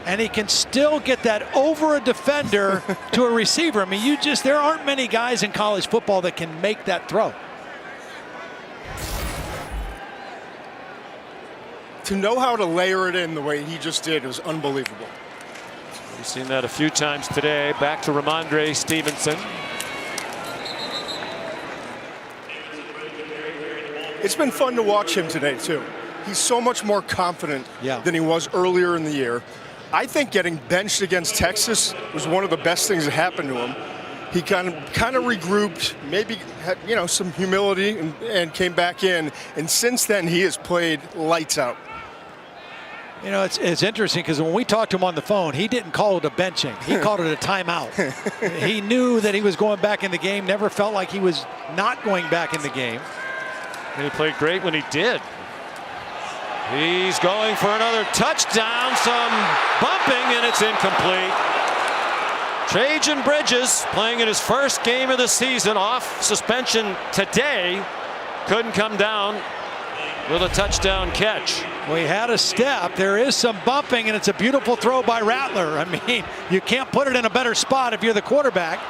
And he can still get that over a defender to a receiver. I mean, there aren't many guys in college football that can make that throw. To know how to layer it in the way he just did was unbelievable. We've seen that a few times today. Back to Ramondre Stevenson. It's been fun to watch him today, too. He's so much more confident than he was earlier in the year. I think getting benched against Texas was one of the best things that happened to him. He kind of regrouped, maybe had some humility, and came back in. And since then, he has played lights out. You know, it's interesting because when we talked to him on the phone, he didn't call it a benching. He called it a timeout. He knew that he was going back in the game, never felt like he was not going back in the game. And he played great when he did. He's going for another touchdown, some bumping, and it's incomplete. Trajan Bridges, playing in his first game of the season, off suspension today, couldn't come down with a touchdown catch. We had a step. There is some bumping, and it's a beautiful throw by Rattler. I mean, you can't put it in a better spot if you're the quarterback.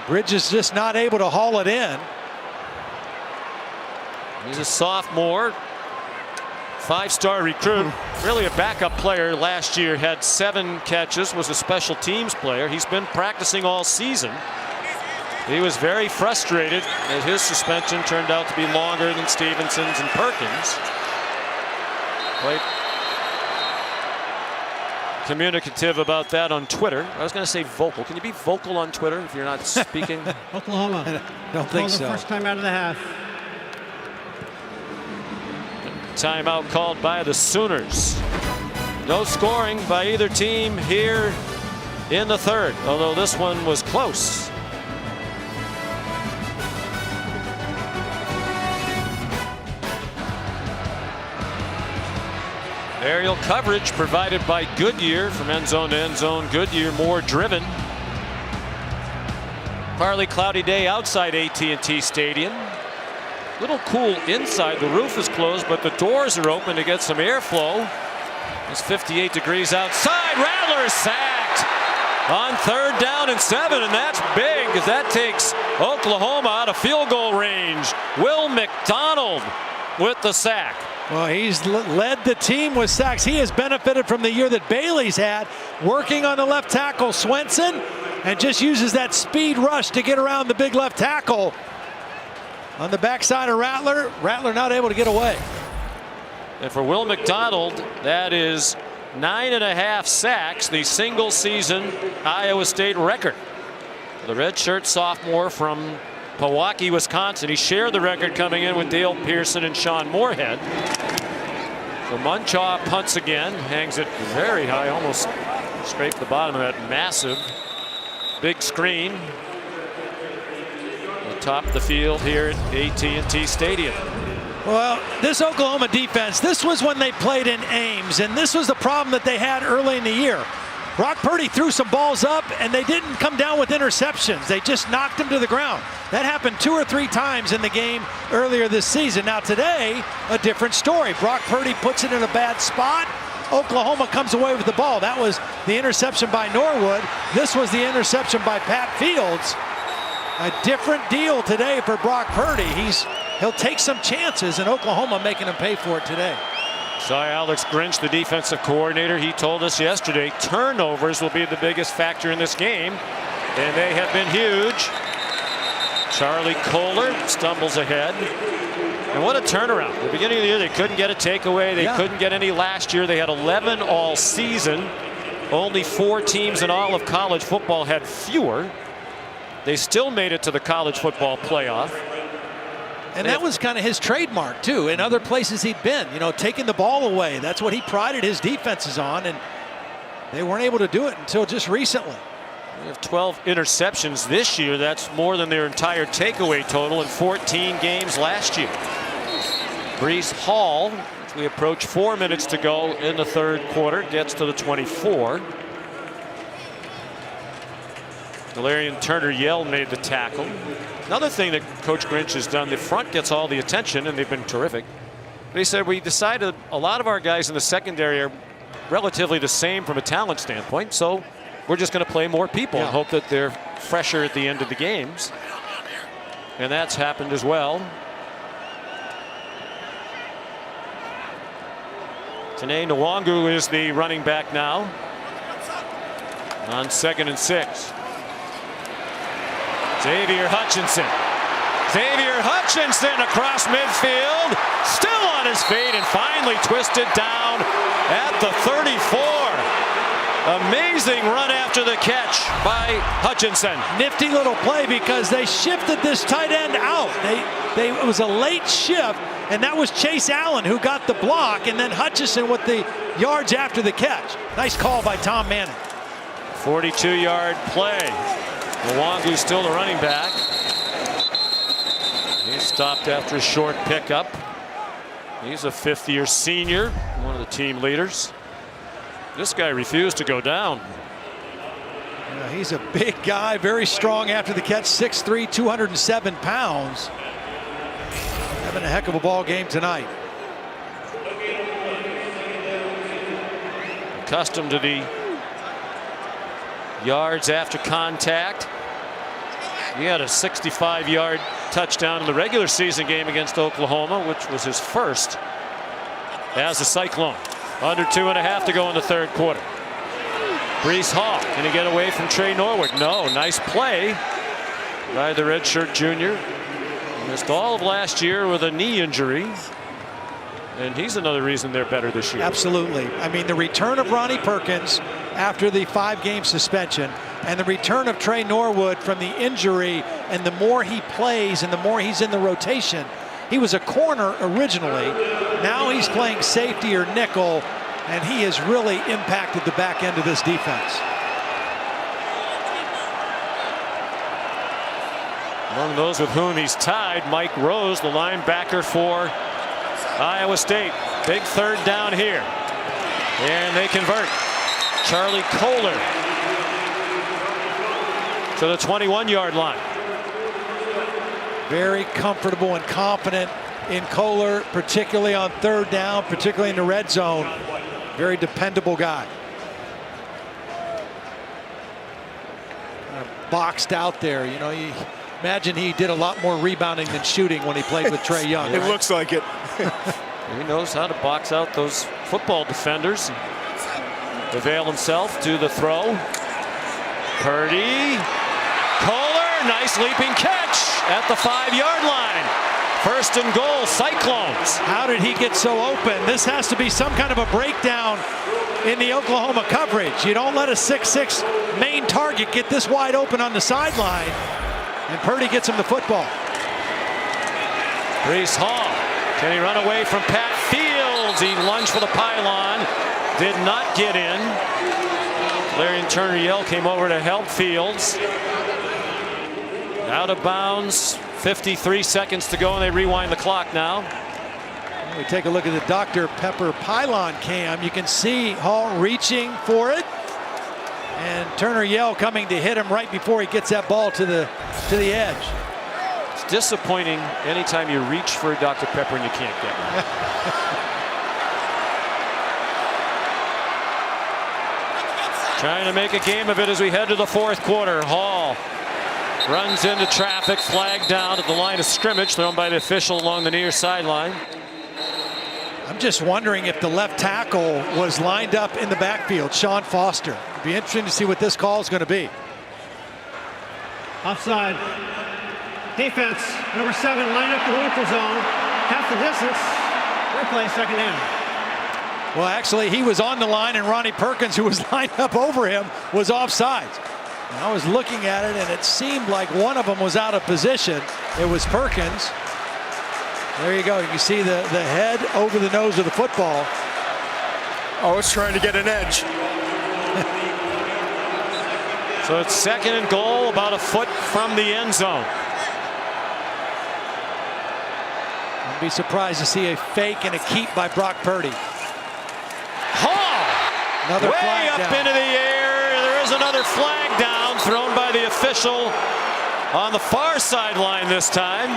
Bridges just not able to haul it in. He's a sophomore, five-star recruit, really a backup player. Last year had 7 catches, was a special teams player. He's been practicing all season. He was very frustrated that his suspension turned out to be longer than Stevenson's and Perkins. Quite communicative about that on Twitter. I was going to say vocal. Can you be vocal on Twitter if you're not speaking? Oklahoma. Don't think so. First time out of the half. Timeout called by the Sooners. No scoring by either team here in the third, although this one was close. Aerial coverage provided by Goodyear from end zone to end zone. Goodyear more driven. Partly cloudy day outside AT&T Stadium. Little cool inside. The roof is closed, but the doors are open to get some airflow. It's 58 degrees outside. Rattler sacked on 3rd down and 7, and that's big because that takes Oklahoma out of field goal range. Will McDonald with the sack. Well, he's led the team with sacks. He has benefited from the year that Bailey's had, working on the left tackle Swenson, and just uses that speed rush to get around the big left tackle. On the backside of Rattler, Rattler not able to get away. And for Will McDonald, that is 9.5 sacks, the single season Iowa State record. The redshirt sophomore from Pewaukee, Wisconsin. He shared the record coming in with Dale Pearson and Sean Moorhead. So Munchaw punts again, hangs it very high, almost scraped the bottom of that massive big screen. Atop the field here at AT&T Stadium. Well, this Oklahoma defense, this was when they played in Ames, and this was the problem that they had early in the year. Brock Purdy threw some balls up, and they didn't come down with interceptions. They just knocked them to the ground. That happened 2 or 3 times in the game earlier this season. Now today, a different story. Brock Purdy puts it in a bad spot. Oklahoma comes away with the ball. That was the interception by Norwood. This was the interception by Pat Fields. A different deal today for Brock Purdy. He'll take some chances, and Oklahoma making him pay for it today. Saw Alex Grinch, the defensive coordinator. He told us yesterday turnovers will be the biggest factor in this game, and they have been huge. Charlie Kohler stumbles ahead. And what a turnaround. At the beginning of the year, they couldn't get a takeaway. They couldn't get any last year. They had 11 all season. Only 4 teams in all of college football had fewer. They still made it to the college football playoff. And that was kind of his trademark, too, in other places he'd been. You know, taking the ball away. That's what he prided his defenses on, and they weren't able to do it until just recently. They have 12 interceptions this year. That's more than their entire takeaway total in 14 games last year. Brees Hall, as we approach 4 minutes to go in the third quarter, gets to the 24. Galarian Turner-Yell made the tackle. Another thing that Coach Grinch has done, the front gets all the attention, and they've been terrific. But he said, we decided a lot of our guys in the secondary are relatively the same from a talent standpoint, so we're just going to play more people and hope that they're fresher at the end of the games. And that's happened as well. Tanae Nwangu is the running back now on 2nd and 6. Xavier Hutchinson. Xavier Hutchinson across midfield, still on his feet, and finally twisted down at the 34. Amazing run after the catch by Hutchinson. Nifty little play because they shifted this tight end out. It was a late shift, and that was Chase Allen who got the block, and then Hutchinson with the yards after the catch. Nice call by Tom Manning. 42-yard play. Nwangu still the running back. He stopped after a short pickup. He's a fifth-year senior, one of the team leaders. This guy refused to go down. Yeah, he's a big guy, very strong after the catch, 6'3", 207 pounds. Having a heck of a ball game tonight. Accustomed to the yards after contact. He had a 65-yard touchdown in the regular season game against Oklahoma, which was his first as a Cyclone. Under 2.5 to go in the third quarter. Brees Hall, can he get away from Trey Norwood? No, nice play by the redshirt junior. Missed all of last year with a knee injury. And he's another reason they're better this year. Absolutely. I mean, the return of Ronnie Perkins after the 5-game suspension and the return of Trey Norwood from the injury, and the more he plays and the more he's in the rotation. He was a corner originally. Now he's playing safety or nickel, and he has really impacted the back end of this defense. Among those with whom he's tied, Mike Rose, the linebacker for Iowa State. Big third down here. And they convert. Charlie Kohler to the 21-yard line. Very comfortable and confident in Kohler, particularly on third down, particularly in the red zone. Very dependable guy. Boxed out there. You know, you imagine he did a lot more rebounding than shooting when he played with Trae Young. It looks like it. He knows how to box out those football defenders. Avail himself to the throw. Purdy. Kohler, nice leaping catch at the 5-yard line. First and goal, Cyclones. How did he get so open? This has to be some kind of a breakdown in the Oklahoma coverage. You don't let a 6'6" main target get this wide open on the sideline. And Purdy gets him the football. Brees Hall. Can he run away from Pat Fields? He lunged for the pylon. Did not get in. Larry Turner Yell came over to help Fields. Out of bounds. 53 seconds to go, and they rewind the clock now. When we take a look at the Dr. Pepper pylon cam, you can see Hall reaching for it, and Turner Yell coming to hit him right before he gets that ball to the edge. It's disappointing anytime you reach for Dr. Pepper and you can't get it. Trying to make a game of it as we head to the fourth quarter. Hall runs into traffic, flag down at the line of scrimmage, thrown by the official along the near sideline. I'm just wondering if the left tackle was lined up in the backfield, Sean Foster. It'd be interesting to see what this call is going to be. Offside. Defense, number 7, line up the neutral zone. Half the distance. Replay, second down. Well, actually, he was on the line, and Ronnie Perkins, who was lined up over him, was offside. And I was looking at it, and it seemed like one of them was out of position. It was Perkins. There you go. You can see the head over the nose of the football. Oh, it's trying to get an edge. So it's second and goal, about a foot from the end zone. I'd be surprised to see a fake and a keep by Brock Purdy. Hall! Another way flag up down. into the air. There is another flag down thrown by the official on the far sideline this time.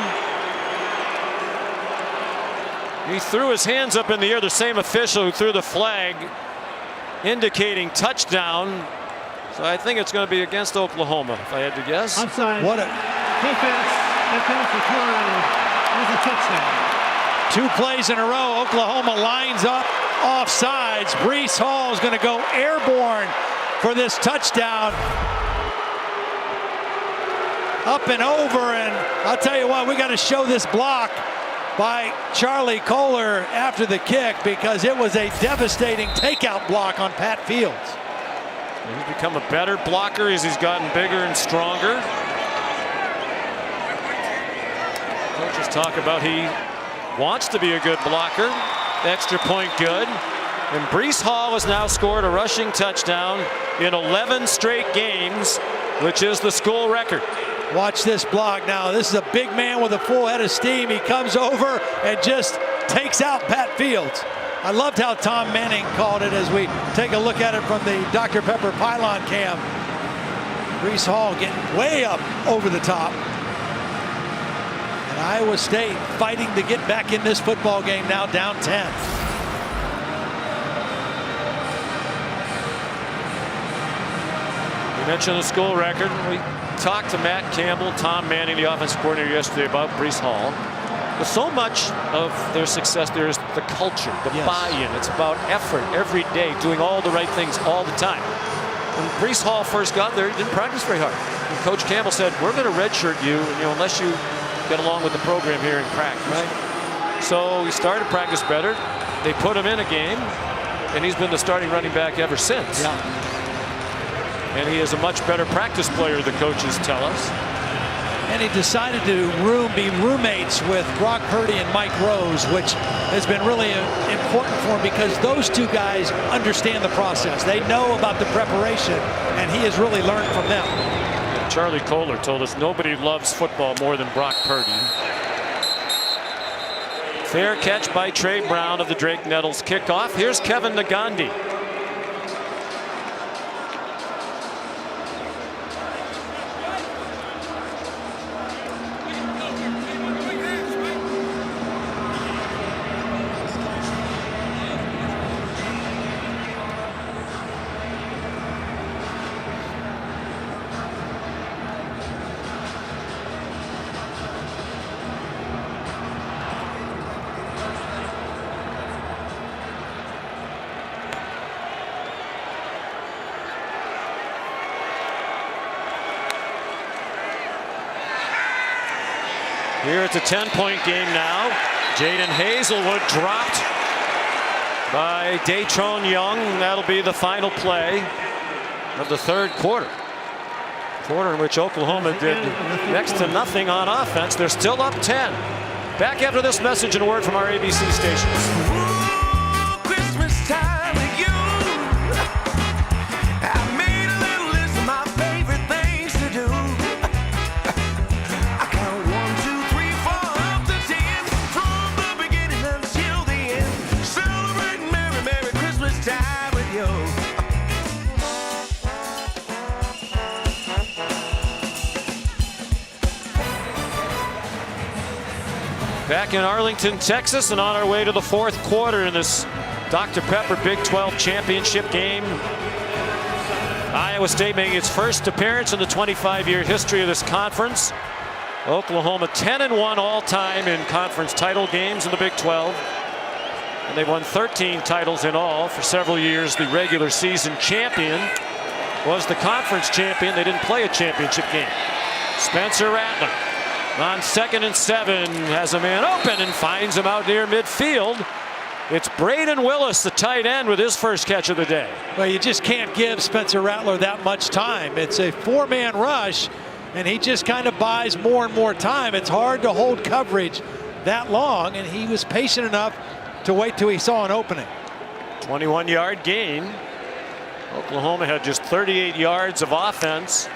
He threw his hands up in the air, the same official who threw the flag indicating touchdown. So I think it's going to be against Oklahoma, if I had to guess. Offside. What a Defense, defense return. There's a touchdown. 2 plays in a row. Oklahoma lines up offsides. Brees Hall is going to go airborne for this touchdown. Up and over, and I'll tell you what, we got to show this block by Charlie Kohler after the kick, because it was a devastating takeout block on Pat Fields. He's become a better blocker as he's gotten bigger and stronger. Coaches talk about he wants to be a good blocker. Extra point good. And Brees Hall has now scored a rushing touchdown in 11 straight games, which is the school record. Watch this block now. This is a big man with a full head of steam. He comes over and just takes out Pat Fields. I loved how Tom Manning called it as we take a look at it from the Dr. Pepper pylon cam. Breece Hall getting way up over the top. And Iowa State fighting to get back in this football game, now down 10. You mentioned the school record. We talked to Matt Campbell, Tom Manning, the offensive coordinator, yesterday about Breece Hall. But so much of their success there is the culture, the buy-in. It's about effort every day, doing all the right things all the time. When Breece Hall first got there, he didn't practice very hard. And Coach Campbell said, "We're going to redshirt you, unless you get along with the program here in practice." Right. So he started practice better. They put him in a game, and he's been the starting running back ever since. Yeah. And he is a much better practice player, the coaches tell us. And he decided to be roommates with Brock Purdy and Mike Rose, which has been really important for him because those two guys understand the process. They know about the preparation, and he has really learned from them. Charlie Kohler told us nobody loves football more than Brock Purdy. Fair catch by Trey Brown of the Drake Nettles kickoff. Here's Kevin Nagandi. Here it's a 10-point game now. Jaden Hazelwood dropped by Datron Young. That'll be the final play of the third quarter. Quarter in which Oklahoma did next to nothing on offense. They're still up 10. Back after this message and a word from our ABC stations. Christmas time with you. I made a little list of my favorite things to do. I count 1, 2, 3, 4 up to 10 from the beginning until the end. Celebrating Merry, Merry Christmas time with you. Back in Arlington, Texas, and on our way to the fourth quarter in this Dr. Pepper Big 12 championship game. Iowa State making its first appearance in the 25-year history of this conference. Oklahoma 10-1 all-time in conference title games in the Big 12. And they've won 13 titles in all. For several years, the regular season champion was the conference champion. They didn't play a championship game. Spencer Rattler on 2nd and 7 has a man open and finds him out near midfield. It's Braden Willis, the tight end, with his first catch of the day. Well, you just can't give Spencer Rattler that much time. It's a 4-man rush, and he just kind of buys more and more time. It's hard to hold coverage that long, and he was patient enough to wait till he saw an opening. 21-yard gain. Oklahoma had just 38 yards of offense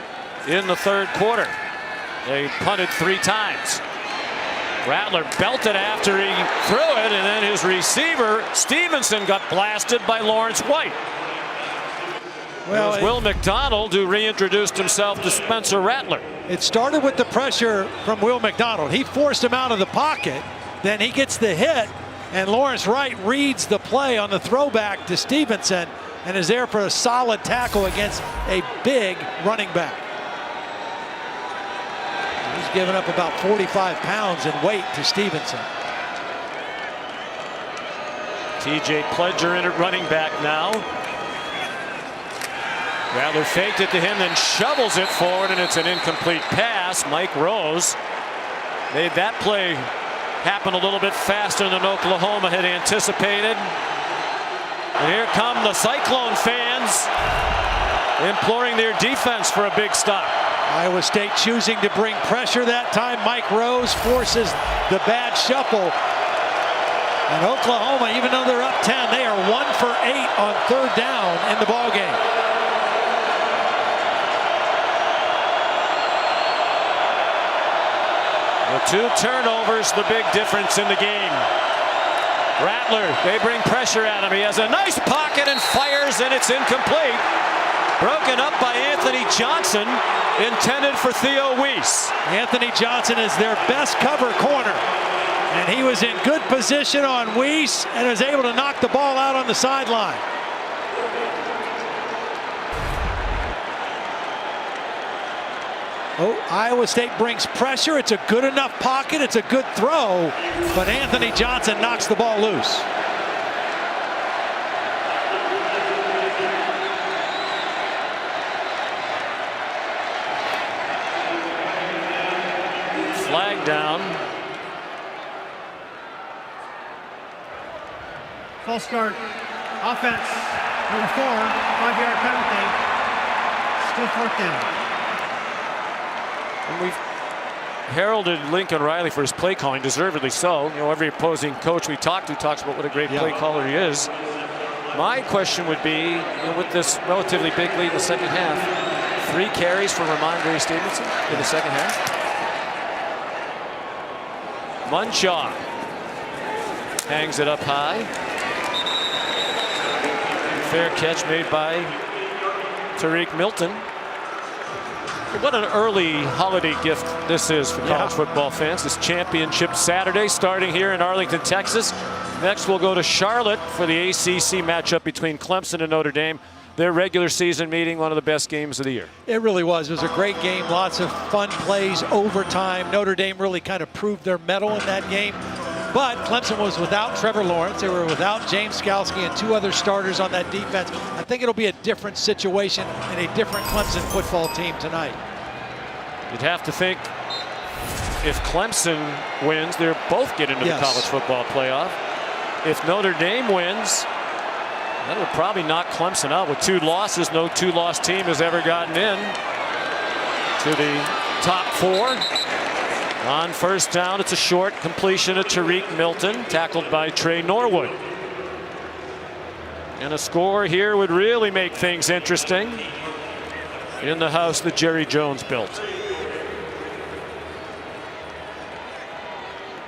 in the third quarter. They punted 3 times. Rattler belted after he threw it, and then his receiver Stevenson got blasted by Lawrence White. Well, it was Will McDonald who reintroduced himself to Spencer Rattler. It started with the pressure from Will McDonald. He forced him out of the pocket. Then he gets the hit, and Lawrence Wright reads the play on the throwback to Stevenson and is there for a solid tackle against a big running back. He's given up about 45 pounds in weight to Stevenson. TJ Pledger in at running back now. Rattler faked it to him, then shovels it forward, and it's an incomplete pass. Mike Rose made that play happen a little bit faster than Oklahoma had anticipated. And here come the Cyclone fans imploring their defense for a big stop. Iowa State choosing to bring pressure that time. Mike Rose forces the bad shuffle. And Oklahoma, even though they're up 10, they are 1 for 8 on third down in the ballgame. The 2 turnovers, the big difference in the game. Rattler, they bring pressure at him. He has a nice pocket and fires, and it's incomplete. Broken up by Anthony Johnson, intended for Theo Weiss. Anthony Johnson is their best cover corner. And he was in good position on Weiss and was able to knock the ball out on the sideline. Oh, Iowa State brings pressure. It's a good enough pocket. It's a good throw. But Anthony Johnson knocks the ball loose. Flag down. False start. Offense. Number 4. 5-yard penalty. Still 4th down. And we've heralded Lincoln Riley for his play calling, deservedly so. You know, every opposing coach we talk to talks about what a great play caller he is. My question would be, you know, with this relatively big lead in the second half, 3 carries for Ramondre Stevenson in the second half. Munshaw hangs it up high. Fair catch made by Tariq Milton. What an early holiday gift this is for college football fans. This championship Saturday starting here in Arlington, Texas. Next we'll go to Charlotte for the ACC matchup between Clemson and Notre Dame. Their regular season meeting, one of the best games of the year. It really was. It was a great game. Lots of fun plays, overtime. Notre Dame really kind of proved their mettle in that game. But Clemson was without Trevor Lawrence. They were without James Skalski and 2 other starters on that defense. I think it'll be a different situation and a different Clemson football team tonight. You'd have to think if Clemson wins, they're both get into the college football playoff. If Notre Dame wins, that would probably knock Clemson out. With 2 losses, no 2-loss team has ever gotten in to the top 4. On first down, it's a short completion of Tariq Milton, tackled by Trey Norwood. And a score here would really make things interesting in the house that Jerry Jones built.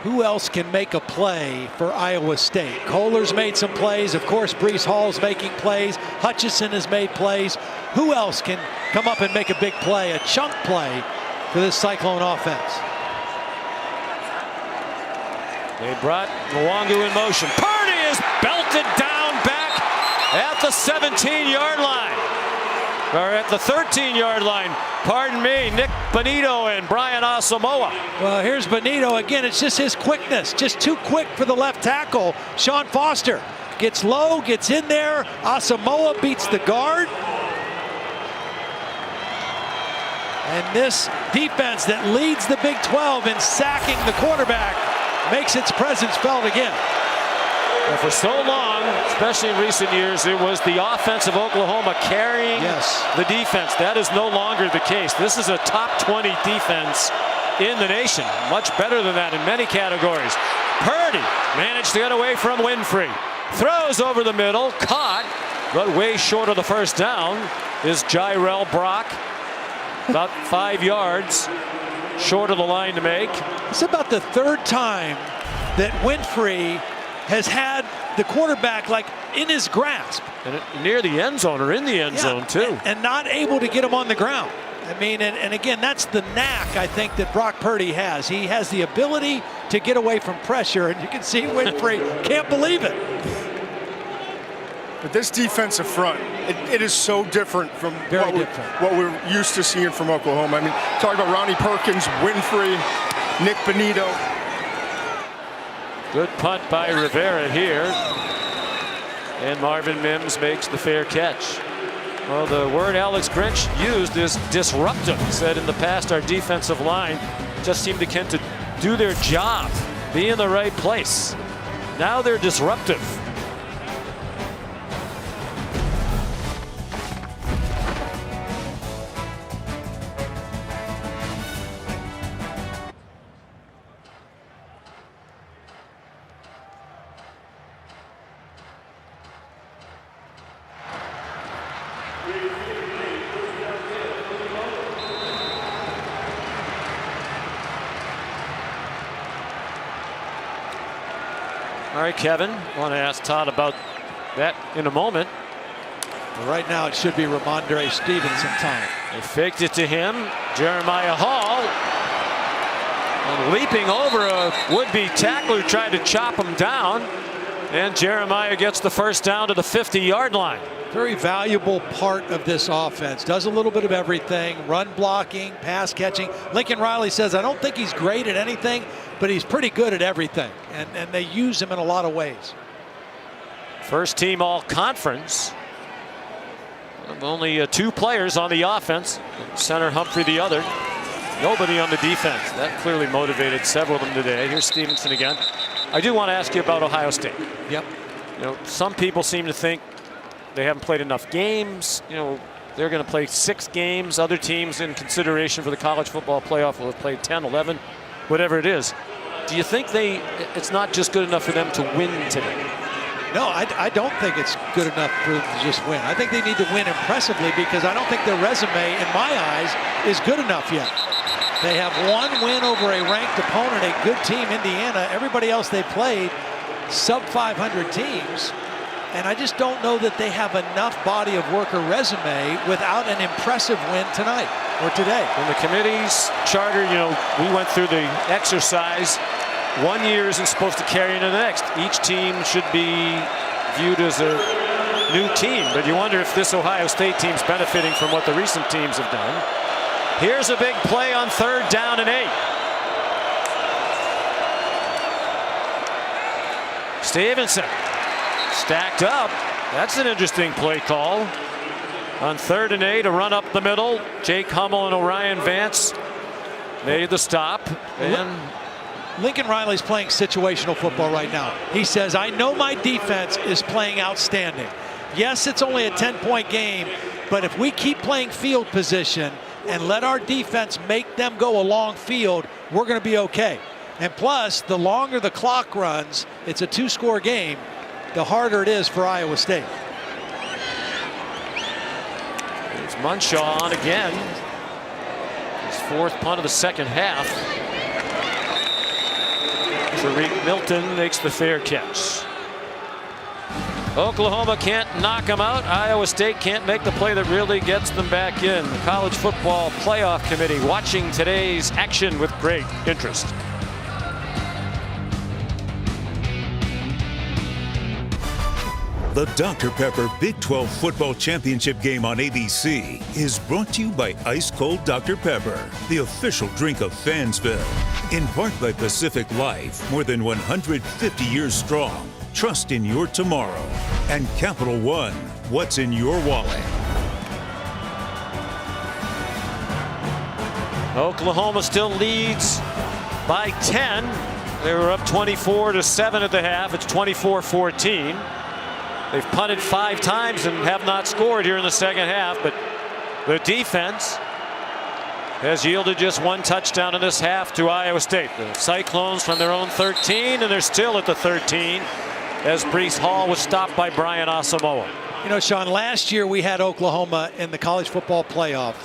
Who else can make a play for Iowa State? Kohler's made some plays. Of course, Breece Hall's making plays. Hutchison has made plays. Who else can come up and make a big play, a chunk play for this Cyclone offense? They brought Nwangu in motion. Purdy is belted down back at the 17-yard line. Or at the 13-yard line. Pardon me, Nick Bonito and Brian Asamoah. Well, here's Bonito again. It's just his quickness, just too quick for the left tackle. Sean Foster gets low, gets in there. Asamoah beats the guard. And this defense that leads the Big 12 in sacking the quarterback makes its presence felt again. Well, for so long, especially in recent years, it was the offense of Oklahoma carrying the defense. That is no longer the case. This is a top 20 defense in the nation. Much better than that in many categories. Purdy managed to get away from Winfrey. Throws over the middle, caught, but way short of the first down is Jyrell Brock. About 5 yards short of the line to make. It's about the 3rd time that Winfrey has had the quarterback like in his grasp. And near the end zone or in the end zone too. And not able to get him on the ground. I mean, and again, that's the knack I think that Brock Purdy has. He has the ability to get away from pressure, and you can see Winfrey can't believe it. But this defensive front, it is so different from what we're used to seeing from Oklahoma. I mean, talk about Ronnie Perkins, Winfrey, Nick Bonito. Good punt by Rivera here. And Marvin Mims makes the fair catch. Well, the word Alex Grinch used is disruptive. He said in the past our defensive line just seemed to do their job, be in the right place. Now they're disruptive. All right, Kevin. I want to ask Todd about that in a moment. Well, right now it should be Ramondre Stevenson time. They faked it to him. Jeremiah Hall. And leaping over a would-be tackler, tried to chop him down. And Jeremiah gets the first down to the 50-yard line. Very valuable part of this offense. Does a little bit of everything. Run blocking, pass catching. Lincoln Riley says, I don't think he's great at anything, but he's pretty good at everything. And they use him in a lot of ways. First team all-conference. Only 2 players on the offense. Center Humphrey the other. Nobody on the defense. That clearly motivated several of them today. Here's Stevenson again. I do want to ask you about Ohio State. Yep. You know, some people seem to think they haven't played enough games. You know, they're going to play 6 games. Other teams in consideration for the college football playoff will have played 10, 11, whatever it is. Do you think it's not just good enough for them to win today? No, I don't think it's good enough for them to just win. I think they need to win impressively because I don't think their resume, in my eyes, is good enough yet. They have 1 win over a ranked opponent, a good team, Indiana. Everybody else they played, sub-500 teams. And I just don't know that they have enough body of work or resume without an impressive win tonight or today. In the committee's charter, you know, we went through the exercise. 1 year isn't supposed to carry into the next. Each team should be viewed as a new team. But you wonder if this Ohio State team's benefiting from what the recent teams have done. Here's a big play on 3rd down and 8. Stevenson stacked up. That's an interesting play call. On 3rd and 8, a run up the middle. Jake Hummel and Orion Vance made the stop. And Lincoln Riley's playing situational football right now. He says, I know my defense is playing outstanding. Yes, it's only a 10-point game, but if we keep playing field position and let our defense make them go a long field, we're going to be okay. And plus, the longer the clock runs, it's a 2-score game, the harder it is for Iowa State. There's Munshaw on again. His 4th punt of the second half. Tariq Milton makes the fair catch. Oklahoma can't knock them out. Iowa State can't make the play that really gets them back in. The College Football Playoff Committee watching today's action with great interest. The Dr. Pepper Big 12 Football Championship game on ABC is brought to you by Ice Cold Dr. Pepper, the official drink of Fansville. In part by Pacific Life, more than 150 years strong. Trust in your tomorrow. And Capital One, what's in your wallet? Oklahoma still leads by 10. They were up 24-7 at the half. It's 24-14. They've punted 5 times and have not scored here in the second half, but the defense has yielded just 1 touchdown in this half to Iowa State. The Cyclones from their own 13, and they're still at the 13 as Breece Hall was stopped by Brian Asamoah. You know, Sean, last year we had Oklahoma in the college football playoff.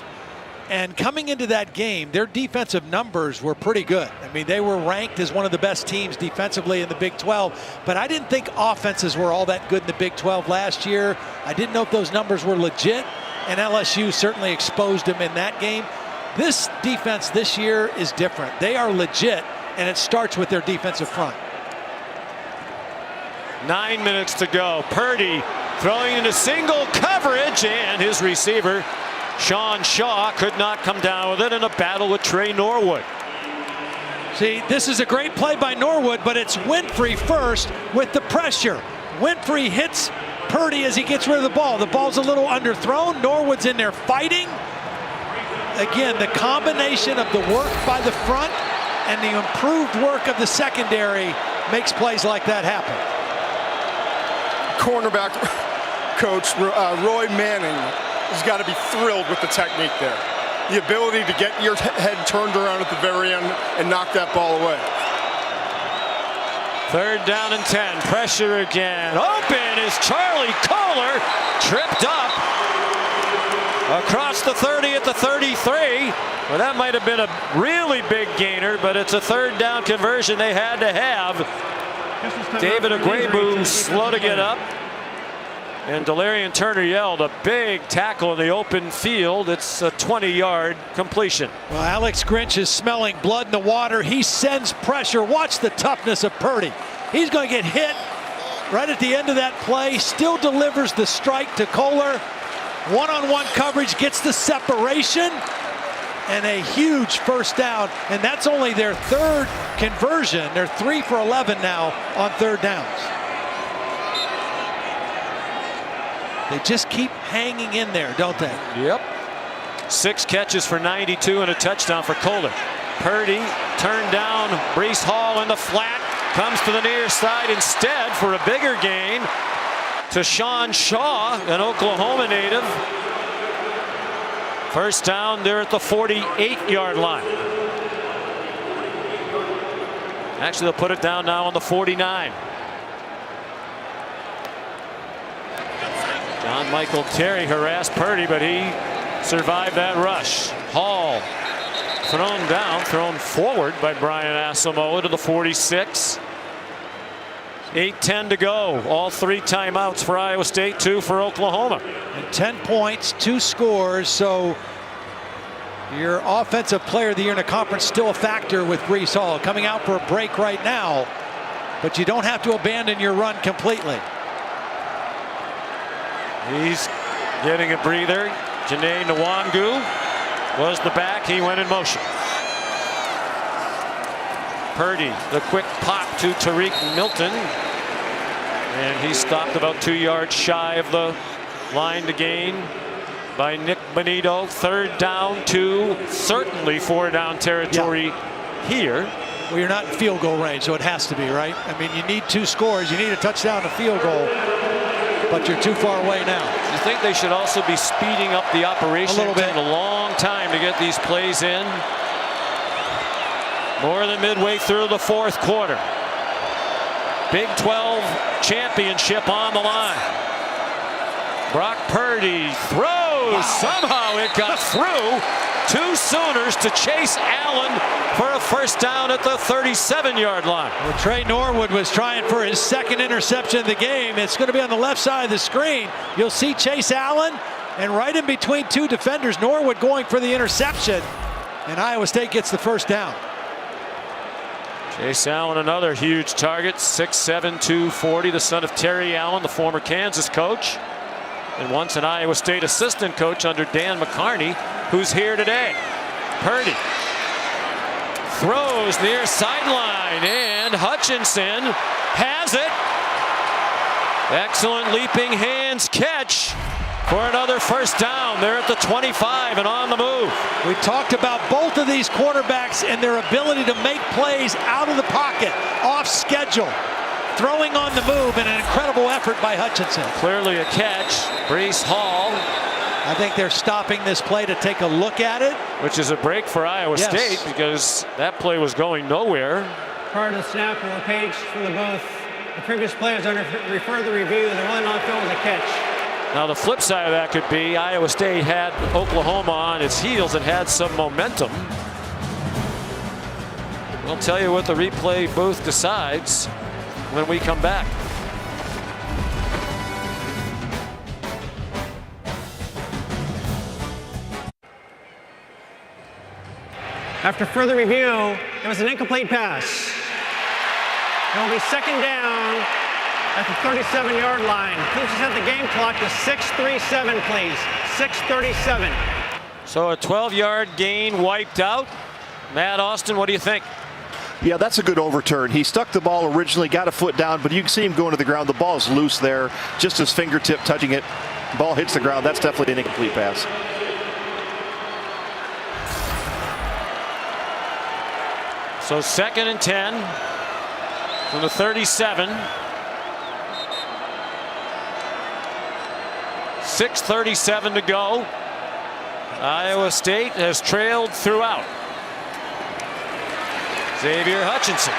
And coming into that game, their defensive numbers were pretty good. I mean, they were ranked as one of the best teams defensively in the Big 12. But I didn't think offenses were all that good in the Big 12 last year. I didn't know if those numbers were legit. And LSU certainly exposed them in that game. This defense this year is different. They are legit, and it starts with their defensive front. 9 minutes to go. Purdy throwing into single coverage, and his receiver Sean Shaw could not come down with it in a battle with Trey Norwood. See, this is a great play by Norwood, but it's Winfrey first with the pressure. Winfrey hits Purdy as he gets rid of the ball. The ball's a little underthrown. Norwood's in there fighting. Again, the combination of the work by the front and the improved work of the secondary makes plays like that happen. Cornerback coach Roy Manning has got to be thrilled with the technique there. The ability to get your head turned around at the very end and knock that ball away. 3rd down and 10. Pressure again. Open is Charlie Kohler. Tripped up across the 30 at the 33. Well, that might have been a really big gainer, but it's a 3rd down conversion they had to have. David Agwebu slow to get up. And Delarian Turner yelled a big tackle in the open field. It's a 20-yard completion. Well, Alex Grinch is smelling blood in the water. He sends pressure. Watch the toughness of Purdy. He's going to get hit right at the end of that play. Still delivers the strike to Kohler. One-on-one coverage, gets the separation, and a huge first down. And that's only their third conversion. They're 3 for 11 now on third downs. They just keep hanging in there, don't they? Yep. 6 catches for 92 and a touchdown for Kohler. Purdy turned down. Brees Hall in the flat. Comes to the near side instead for a bigger gain to Sean Shaw, an Oklahoma native. First down there at the 48-yard line. Actually, they'll put it down now on the 49. John Michael Terry harassed Purdy, but he survived that rush. Hall thrown down, thrown forward by Brian Asamoah to the 46. 8:10 to go. All 3 timeouts for Iowa State, 2 for Oklahoma. And 10 points, 2 scores. So your offensive player of the year in a conference still a factor with Brees Hall coming out for a break right now. But you don't have to abandon your run completely. He's getting a breather. Janae Nwangu was the back. He went in motion. Purdy, the quick pop to Tariq Milton. And he stopped about 2 yards shy of the line to gain by Nick Bonito. 3rd down, 2, certainly 4 down territory here. Well, you're not in field goal range, so it has to be, right? I mean, you need 2 scores. You need a touchdown, a field goal. But you're too far away now. You think they should also be speeding up the operation? A little bit. Taking a long time to get these plays in. More than midway through the 4th quarter. Big 12 championship on the line. Brock Purdy throws. Somehow it got through. 2 Sooners to Chase Allen for a first down at the 37-yard line. Well, Trey Norwood was trying for his 2nd interception of the game. It's going to be on the left side of the screen. You'll see Chase Allen, and right in between 2 defenders, Norwood going for the interception, and Iowa State gets the first down. Chase Allen, another huge target, 6'7", 240, the son of Terry Allen, the former Kansas coach, and once an Iowa State assistant coach under Dan McCarney, who's here today. Purdy throws near sideline, and Hutchinson has it. Excellent leaping hands catch for another first down. They're at the 25 and on the move. We talked about both of these quarterbacks and their ability to make plays out of the pocket, off schedule, throwing on the move, and an incredible effort by Hutchinson. Clearly a catch. Brees Hall. I think they're stopping this play to take a look at it. Which is a break for Iowa State, because that play was going nowhere. Part of the snap on the page from the booth. The previous play is under further review. They're really not throwing the catch. Now the flip side of that could be Iowa State had Oklahoma on its heels and had some momentum. We'll tell you what the replay booth decides when we come back. After further review, it was an incomplete pass. It will be 2nd down at the 37-yard line. Please set the game clock to 6:37, please. 6:37. So a 12-yard gain wiped out. Matt Austin, what do you think? Yeah, that's a good overturn. He stuck the ball originally, got a foot down, but you can see him going to the ground. The ball is loose there, just his fingertip touching it. Ball hits the ground. That's definitely an incomplete pass. So 2nd and 10 from the 37. 6:37 to go. Iowa State has trailed throughout. Xavier Hutchinson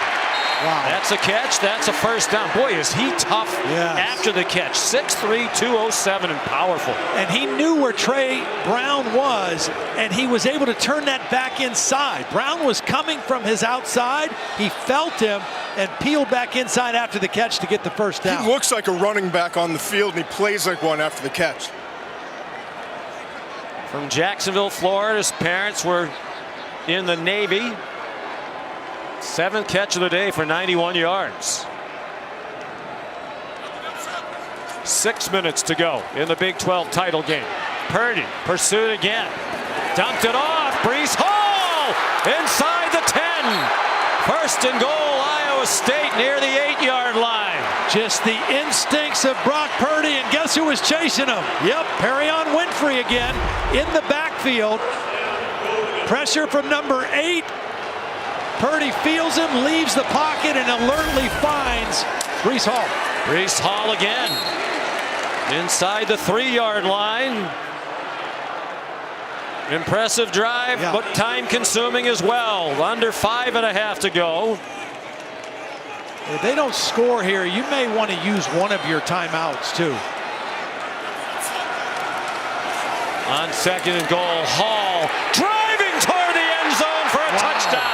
Wow. That's a catch. That's a first down. Boy, is he tough after the catch. 6'3", 207, and powerful. And he knew where Trey Brown was, and he was able to turn that back inside. Brown was coming from his outside. He felt him and peeled back inside after the catch to get the first down. He looks like a running back on the field, and he plays like one after the catch. From Jacksonville, Florida, his parents were in the Navy. 7th catch of the day for 91 yards. 6 minutes to go in the Big 12 title game. Purdy pursued again. Dumped it off. Brees Hall inside the 10. First and goal, Iowa State near the 8-yard line. Just the instincts of Brock Purdy, and guess who was chasing him? Yep, Perrion Winfrey again in the backfield. Pressure from number 8. Purdy feels him, leaves the pocket, and alertly finds Brees Hall. Brees Hall again. Inside the 3-yard line. Impressive drive, but time-consuming as well. Under 5.5 to go. If they don't score here, you may want to use one of your timeouts, too. On 2nd and goal, Hall driving toward the end zone for a touchdown.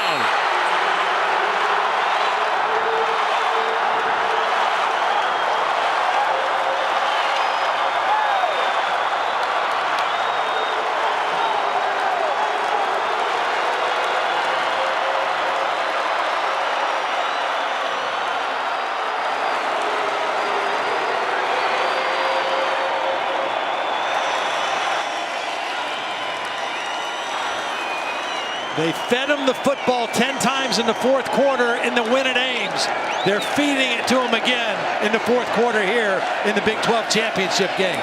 They fed him the football 10 times in the 4th quarter in the win at Ames. They're feeding it to him again in the 4th quarter here in the Big 12 championship game.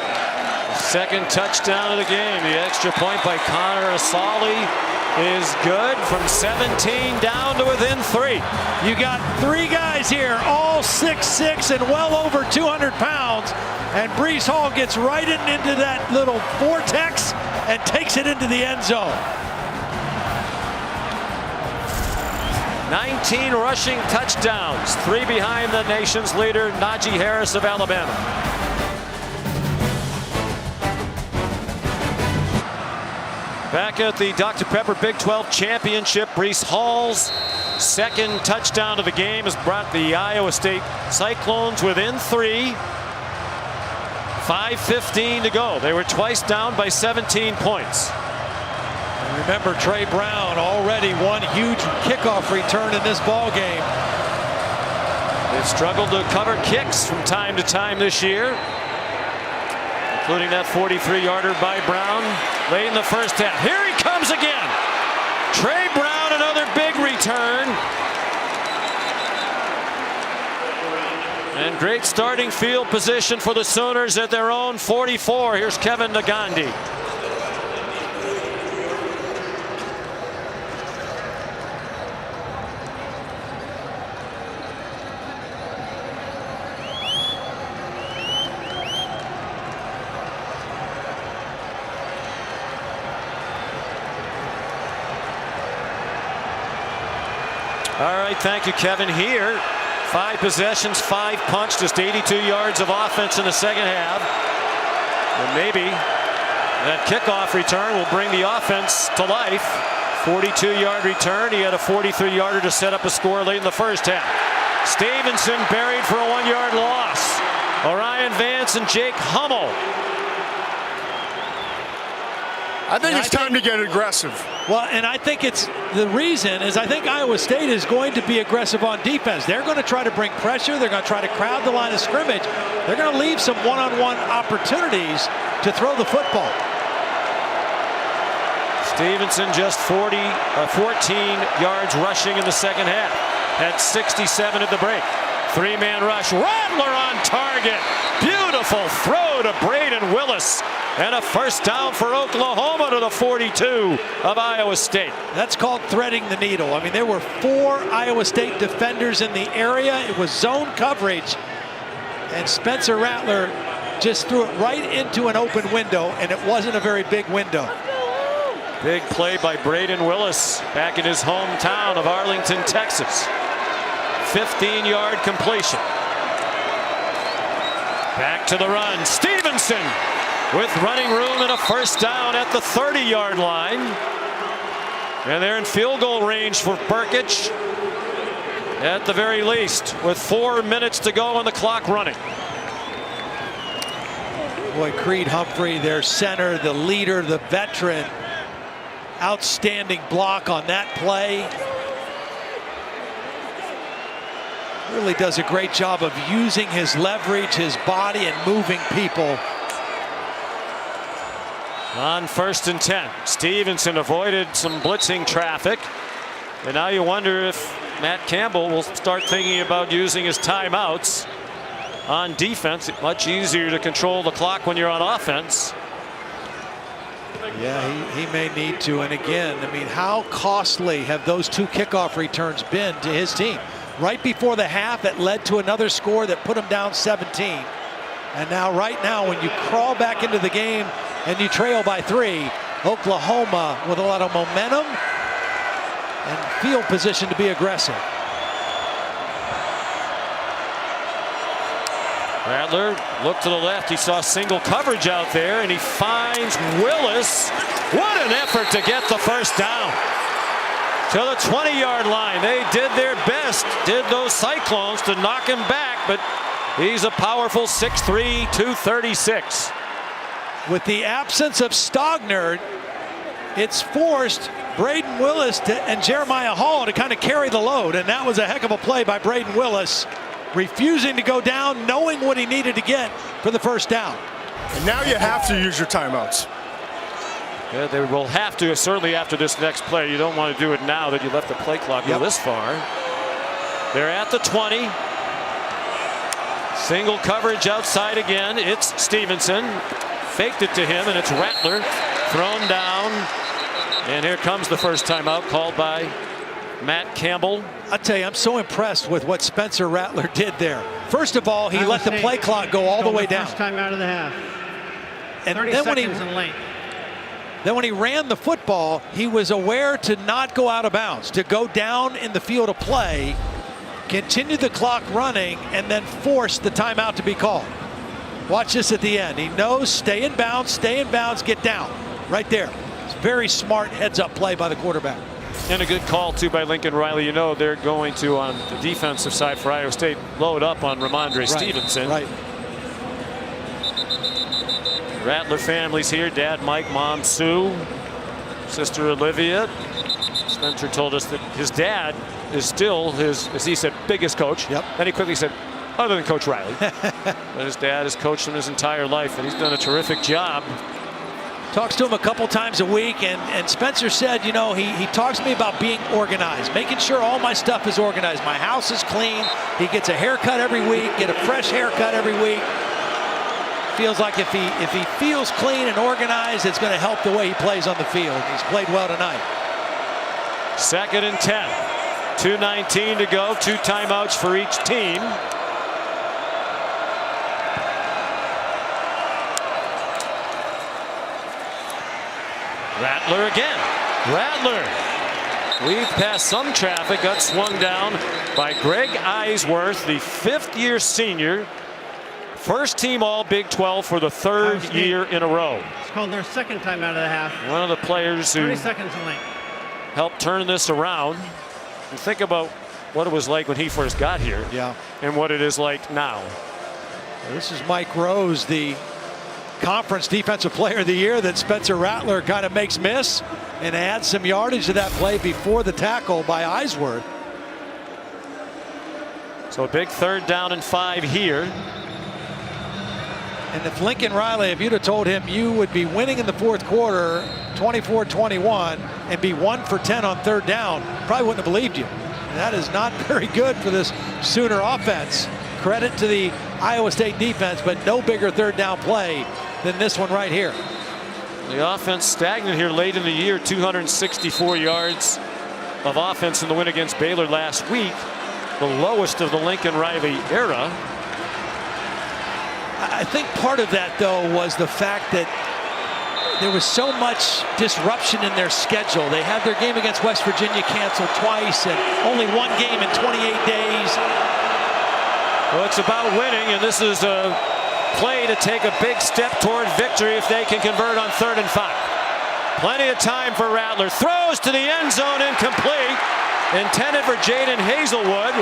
Second touchdown of the game. The extra point by Connor Asali is good from 17 down to within 3. You got 3 guys here, all 6'6" and well over 200 pounds. And Brees Hall gets right into that little vortex and takes it into the end zone. 19 rushing touchdowns, 3 behind the nation's leader, Najee Harris of Alabama. Back at the Dr. Pepper Big 12 Championship, Brees Hall's 2nd touchdown of the game has brought the Iowa State Cyclones within 3. 5:15 to go. They were twice down by 17 points. Remember, Trey Brown already one huge kickoff return in this ball game. They've struggled to cover kicks from time to time this year, including that 43-yarder by Brown late in the first half. Here he comes again. Trey Brown, another big return. And great starting field position for the Sooners at their own 44. Here's Kevin Nagandi. All right, thank you, Kevin. Here, 5 possessions, 5 punts, just 82 yards of offense in the second half. And maybe that kickoff return will bring the offense to life. 42-yard return. He had a 43-yarder to set up a score late in the first half. Stevenson buried for a 1-yard loss. Orion Vance and Jake Hummel. I think it's time to get aggressive. Well, and I think it's the reason is I think Iowa State is going to be aggressive on defense. They're going to try to bring pressure. They're going to try to crowd the line of scrimmage. They're going to leave some one-on-one opportunities to throw the football. Stevenson just 14 yards rushing in the second half. Had 67 at the break. 3-man rush. Rattler on target. Beautiful throw to Braden Willis. And a first down for Oklahoma to the 42 of Iowa State. That's called threading the needle. I mean, there were 4 Iowa State defenders in the area. It was zone coverage. And Spencer Rattler just threw it right into an open window, and it wasn't a very big window. Big play by Braden Willis back in his hometown of Arlington, Texas. 15-yard completion. Back to the run. Stevenson with running room and a first down at the 30-yard line. And they're in field goal range for Burkich at the very least, with 4 minutes to go on the clock running. Boy, Creed Humphrey, their center, the leader, the veteran. Outstanding block on that play. Really does a great job of using his leverage, his body, and moving people. On 1st and 10, Stevenson avoided some blitzing traffic. And now you wonder if Matt Campbell will start thinking about using his timeouts on defense. It's much easier to control the clock when you're on offense. Yeah, he may need to. And again, I mean, how costly have those 2 kickoff returns been to his team? Right before the half, it led to another score that put him down 17. And now, right now, when you crawl back into the game and you trail by 3, Oklahoma with a lot of momentum and field position to be aggressive. Rattler looked to the left. He saw single coverage out there, and he finds Willis. What an effort to get the first down. To the 20-yard line. They did their best, did those Cyclones, to knock him back, but he's a powerful 6'3", 236. With the absence of Stogner, it's forced Braden Willis and Jeremiah Hall to kind of carry the load, and that was a heck of a play by Braden Willis, refusing to go down, knowing what he needed to get for the first down. And now you have to use your timeouts. Yeah, they will have to, certainly after this next play. You don't want to do it now that you left the play clock go this far. They're at the 20. Single coverage outside again. It's Stevenson. Faked it to him, and it's Rattler thrown down. And here comes the first timeout called by Matt Campbell. I tell you, I'm so impressed with what Spencer Rattler did there. First of all, he let the play clock go all the way down. First time out of the half. And 30 then seconds in length. Then when he ran the football, he was aware to not go out of bounds, to go down in the field of play, continue the clock running, and then force the timeout to be called. Watch this at the end. He knows, stay in bounds, get down. Right there. It's very smart heads-up play by the quarterback. And a good call, too, by Lincoln Riley. You know they're going to, on the defensive side for Iowa State, load up on Ramondre Stevenson. Right. Rattler family's here. Dad Mike, Mom Sue, sister Olivia. Spencer told us that his dad is still his, as he said, biggest coach. Yep. Then he quickly said, other than Coach Riley. But his dad has coached him his entire life, and he's done a terrific job. Talks to him a couple times a week, and Spencer said, you know, he talks to me about being organized, making sure all my stuff is organized. My house is clean. He gets a haircut every week, get a fresh haircut every week. Feels like if he feels clean and organized, it's going to help the way he plays on the field. He's played well tonight. 2nd and 10. 2:19 to go. 2 timeouts for each team. Rattler again. Rattler weaved past some traffic, got swung down by Greg Eisworth, the 5th-year senior. First team all Big 12 for the 3rd year in a row. It's called their 2nd time out of the half. One of the players who 30 seconds in length. helped turn this around. And think about what it was like when he first got here. Yeah. And what it is like now. This is Mike Rose, the Conference Defensive Player of the Year that Spencer Rattler kind of makes miss and adds some yardage to that play before the tackle by Eisworth. So a big 3rd down and 5 here. And if Lincoln Riley, if you'd have told him you would be winning in the 4th quarter, 24-21, and be 1 for 10 on 3rd down, probably wouldn't have believed you. And that is not very good for this Sooner offense. Credit to the Iowa State defense, but no bigger 3rd down play than this one right here. The offense stagnant here late in the year. 264 yards of offense in the win against Baylor last week. The lowest of the Lincoln Riley era. I think part of that, though, was the fact that there was so much disruption in their schedule. They had their game against West Virginia canceled twice and only one game in 28 days. Well, it's about winning, and this is a play to take a big step toward victory if they can convert on 3rd and 5. Plenty of time for Rattler. Throws to the end zone, incomplete. Intended for Jaden Hazelwood.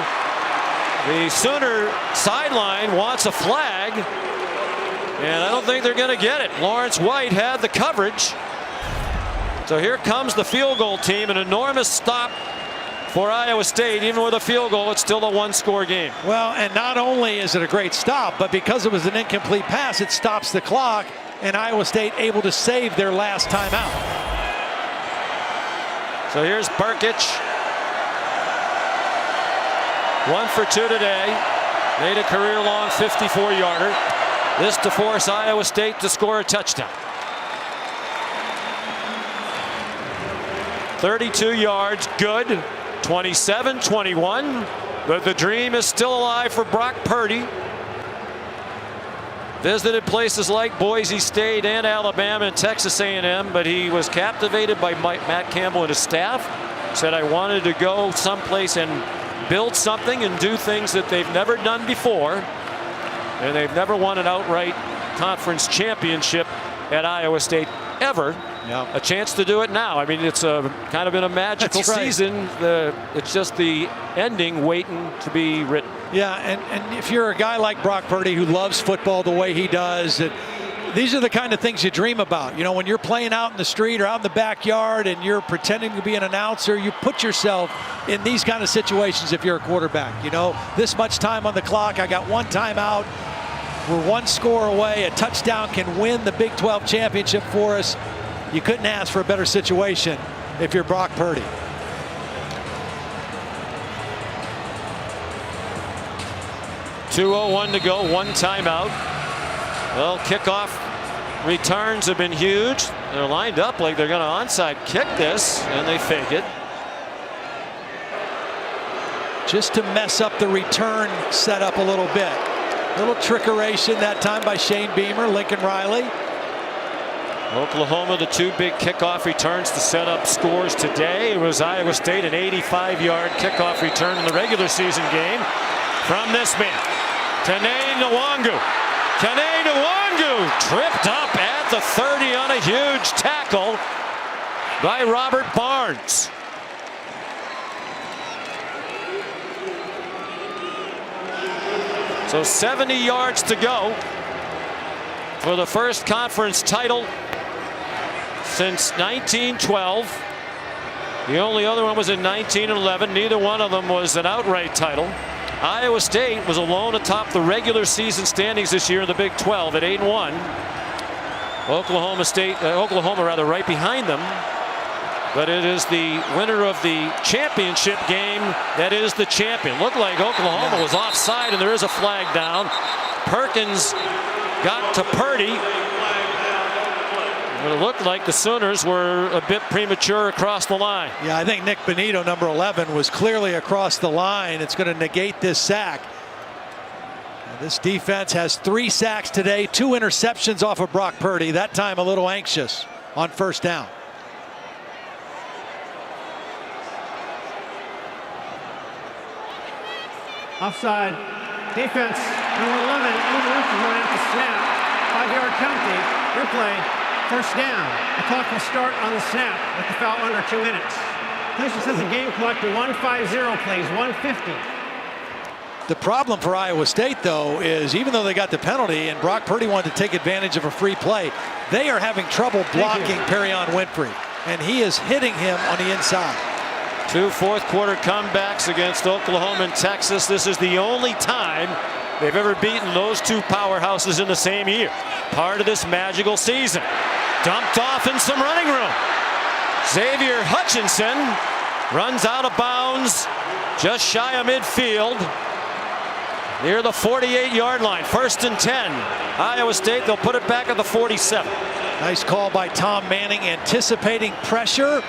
The Sooner sideline wants a flag, and I don't think they're going to get it. Lawrence White had the coverage. So here comes the field goal team. An enormous stop for Iowa State. Even with a field goal, it's still a one-score game. Well, and not only is it a great stop, but because it was an incomplete pass, it stops the clock, and Iowa State able to save their last timeout. So here's Burkich. 1 for 2 today. Made a career-long 54-yarder. This to force Iowa State to score a touchdown. 32 yards, good. 27-21. But the dream is still alive for Brock Purdy. Visited places like Boise State and Alabama and Texas A&M, but he was captivated by Matt Campbell and his staff. Said, I wanted to go someplace and build something and do things that they've never done before. And they've never won an outright conference championship at Iowa State ever. Yep. A chance to do it now. I mean, it's kind of been a magical season. It's just the ending waiting to be written. Yeah, and if you're a guy like Brock Purdy who loves football the way he does, these are the kind of things you dream about. You know, when you're playing out in the street or out in the backyard and you're pretending to be an announcer, you put yourself in these kind of situations if you're a quarterback. You know, this much time on the clock, I got one timeout, we're one score away, a touchdown can win the Big 12 championship for us. You couldn't ask for a better situation if you're Brock Purdy. .201 to go, one timeout. Well, kickoff returns have been huge. They're lined up like they're going to onside kick this, and they fake it. Just to mess up the return setup a little bit. Little trickeration that time by Shane Beamer, Lincoln Riley. Oklahoma, the two big kickoff returns to set up scores today. It was Iowa State, an 85-yard kickoff return in the regular season game from this man, Kene Nwangu. Kene Nwangu tripped up at the 30 on a huge tackle by Robert Barnes. So 70 yards to go for the first conference title since 1912. The only other one was in 1911. Neither one of them was an outright title. Iowa State was alone atop the regular season standings this year in the Big 12 at 8-1. Oklahoma rather right behind them. But it is the winner of the championship game that is the champion. Looked like Oklahoma was offside, and there is a flag down. Perkins got to Purdy. But it looked like the Sooners were a bit premature across the line. Yeah, I think Nick Benito, number 11, was clearly across the line. It's going to negate this sack. And this defense has 3 sacks today, 2 interceptions off of Brock Purdy. That time a little anxious on first down. Offside. Defense, number 11, overlooked right at the snap. 5-yard penalty. Replay. First down. The clock will start on the snap with the foul under 2 minutes. Please set the game clock to 1:50, please. 1:50. The problem for Iowa State, though, is even though they got the penalty and Brock Purdy wanted to take advantage of a free play, they are having trouble blocking Perion Winfrey, and he is hitting him on the inside. 2 fourth-quarter comebacks against Oklahoma and Texas. This is the only time they've ever beaten those 2 powerhouses in the same year. Part of this magical season. Dumped off in some running room. Xavier Hutchinson runs out of bounds just shy of midfield near the 48-yard line. 1st and 10. Iowa State, they'll put it back at the 47. Nice call by Tom Manning, anticipating pressure.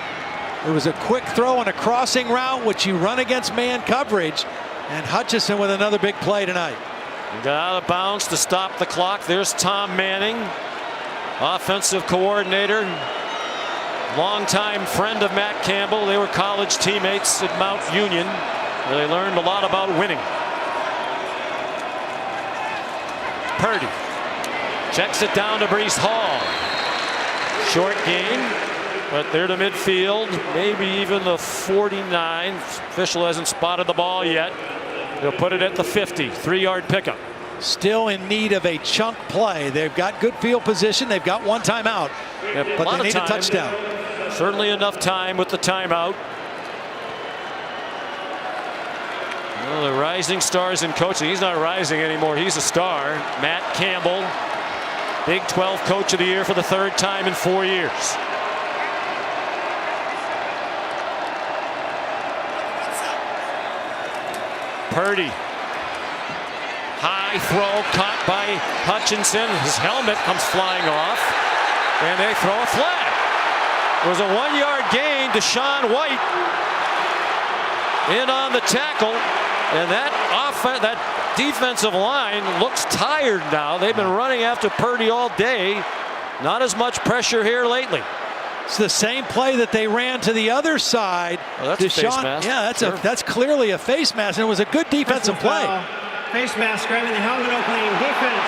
It was a quick throw and a crossing route, which you run against man coverage. And Hutchinson with another big play tonight. He got out of bounds to stop the clock. There's Tom Manning. offensive coordinator, longtime friend of Matt Campbell. They were college teammates at Mount Union, where they learned a lot about winning. Purdy checks it down to Brees Hall. Short gain, but they're to midfield, maybe even the 49. Official hasn't spotted the ball yet. They'll put it at the 50. 3-yard pickup. Still in need of a chunk play. They've got good field position. They've got one timeout, but they need a touchdown. Certainly enough time with the timeout. Well, the rising stars in coaching. He's not rising anymore. He's a star. Matt Campbell, Big 12 Coach of the Year for the 3rd time in 4 years. Purdy. High throw caught by Hutchinson. His helmet comes flying off, and they throw a flag. It was a 1-yard gain. Deshaun White in on the tackle, and that defensive line looks tired now. They've been running after Purdy all day. Not as much pressure here lately. It's the same play that they ran to the other side. Well, that's Deshaun, a face mask. Yeah, that's clearly a face mask, and it was a good defensive play. Face mask grabbing the helmet, Oakland defense.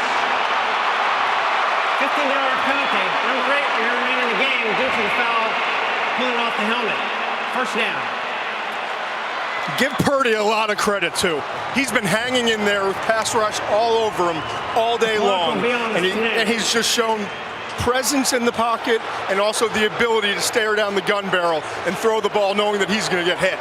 15-yard penalty. Number 8 will remain in the game due to the foul pulling off the helmet. First down. Give Purdy a lot of credit, too. He's been hanging in there with pass rush all over him all day long. And he's just shown presence in the pocket and also the ability to stare down the gun barrel and throw the ball knowing that he's going to get hit.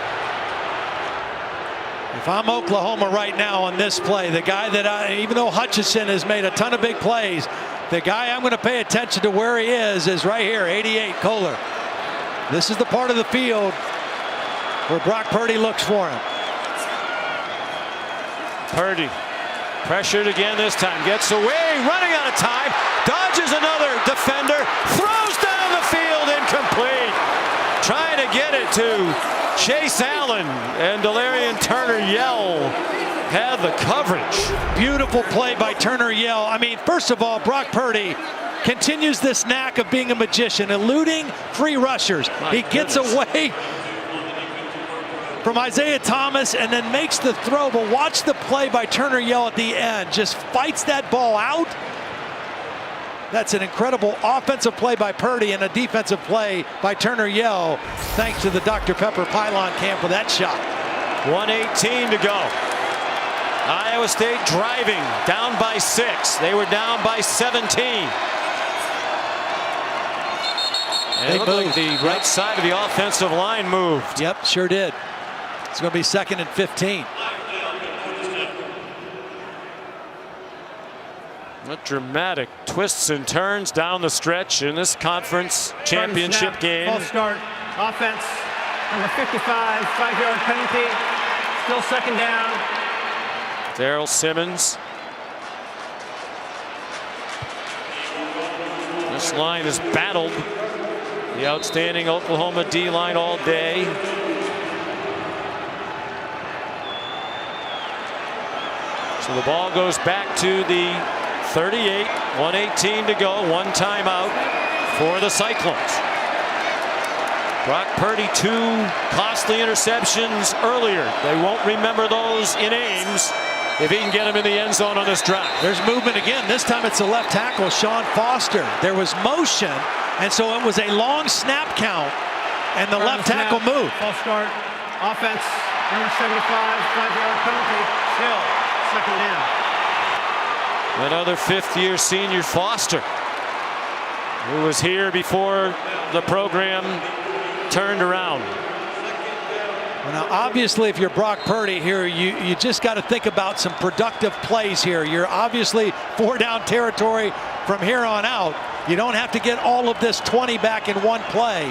If I'm Oklahoma right now on this play, the guy that even though Hutchinson has made a ton of big plays, the guy I'm going to pay attention to where he is right here, 88, Kohler. This is the part of the field where Brock Purdy looks for him. Purdy pressured again this time, gets away, running out of time, dodges another defender, throws down the field, incomplete. Trying to get it to Chase Allen, and Delarian Turner-Yell had the coverage. Beautiful play by Turner-Yell. I mean, first of all, Brock Purdy continues this knack of being a magician, eluding free rushers. He gets away from Isaiah Thomas and then makes the throw, but watch the play by Turner-Yell at the end. Just fights that ball out. That's an incredible offensive play by Purdy and a defensive play by Turner-Yell, thanks to the Dr. Pepper pylon camp with that shot. 1:18 to go. Iowa State driving, down by 6. They were down by 17. And it looked like the right side of the offensive line moved. Yep, sure did. It's going to be 2nd and 15. What dramatic twists and turns down the stretch in this conference championship game. False start. Offense. Number 55. 5-yard penalty. Still 2nd down. Darrell Simmons. This line has battled the outstanding Oklahoma D-line all day. So the ball goes back to the 38, 1:18 to go, 1 timeout for the Cyclones. Brock Purdy, 2 costly interceptions earlier. They won't remember those in Ames if he can get them in the end zone on this drive. There's movement again. This time it's the left tackle, Sean Foster. There was motion, and so it was a long snap count, and the left tackle moved. False start. Offense. Number 75, 5-yard penalty. Still 2nd down. Another 5th-year senior Foster, who was here before the program turned around. Well, now, obviously, if you're Brock Purdy here, you just got to think about some productive plays here. You're obviously 4-down territory from here on out. You don't have to get all of this 20 back in one play.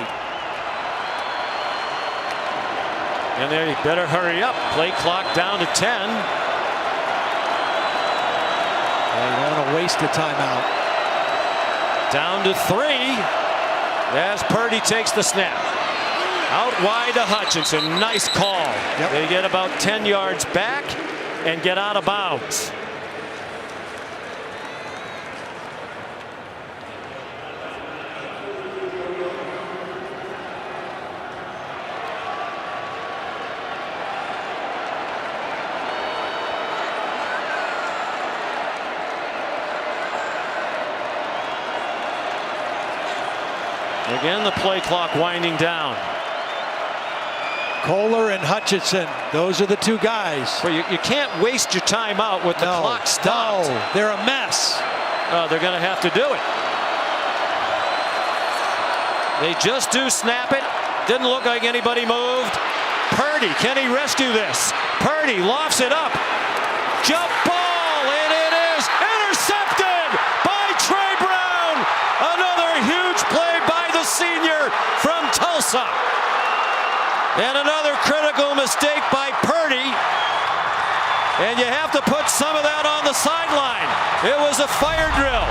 And there, you better hurry up. Play clock down to 10. You don't want to waste a timeout. Down to 3 as Purdy takes the snap. Out wide to Hutchinson. Nice call. Yep. They get about 10 yards back and get out of bounds. Again, the play clock winding down. Kohler and Hutchinson, those are the two guys. Well, you can't waste your time out with the clock stopped. No, they're a mess. They're going to have to do it. They just do snap it. Didn't look like anybody moved. Purdy, can he rescue this? Purdy lofts it up. Jump ball, and it is intercepted by Trey Brown. Another huge play by the senior from Tulsa. And another critical mistake by Purdy. And you have to put some of that on the sideline. It was a fire drill.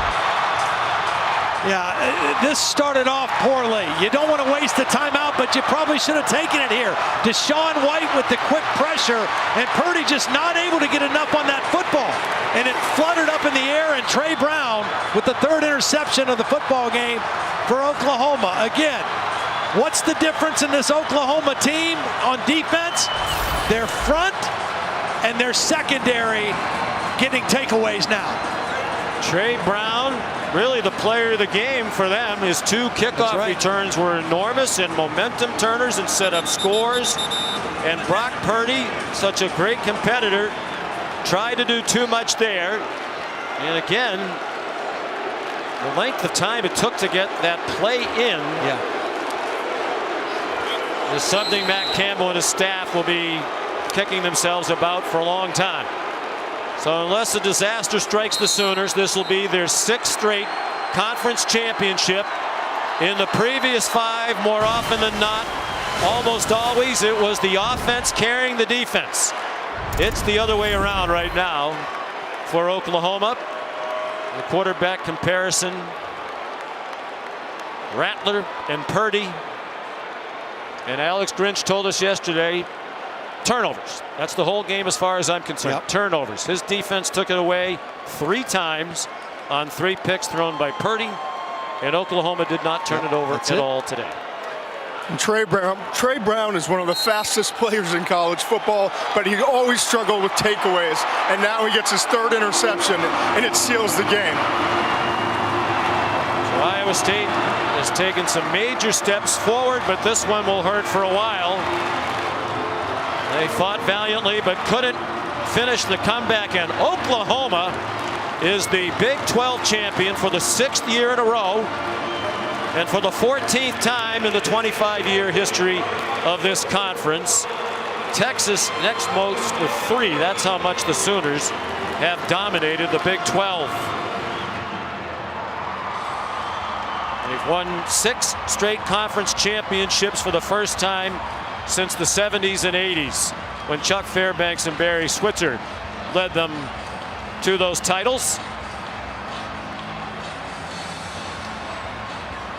Yeah, this started off poorly. You don't want to waste the timeout, but you probably should have taken it here. Deshaun White with the quick pressure, and Purdy just not able to get enough on that football. And it fluttered up in the air, and Trey Brown with the third interception of the football game for Oklahoma. Again, what's the difference in this Oklahoma team on defense? Their front and their secondary getting takeaways now. Trey Brown, really the player of the game for them. His two kickoff returns were enormous and momentum turners and set up scores. And Brock Purdy, such a great competitor, tried to do too much there. And again, the length of time it took to get that play in is something Matt Campbell and his staff will be kicking themselves about for a long time. So unless a disaster strikes the Sooners, this will be their 6th straight conference championship. In the previous 5, more often than not, almost always it was the offense carrying the defense. It's the other way around right now for Oklahoma. The quarterback comparison, Rattler and Purdy. And Alex Grinch told us yesterday, turnovers. That's the whole game as far as I'm concerned. Turnovers. His defense took it away 3 times on 3 picks thrown by Purdy, and Oklahoma did not turn it over at all today. And Trey Brown is one of the fastest players in college football, but he always struggled with takeaways, and now he gets his 3rd interception, and it seals the game. So Iowa State has taken some major steps forward, but this one will hurt for a while. They fought valiantly but couldn't finish the comeback, and Oklahoma is the Big 12 champion for the 6th year in a row and for the 14th time in the 25-year history of this conference. Texas next most with 3. That's how much the Sooners have dominated the Big 12. They've won 6 straight conference championships for the first time since the 70s and 80s, when Chuck Fairbanks and Barry Switzer led them to those titles.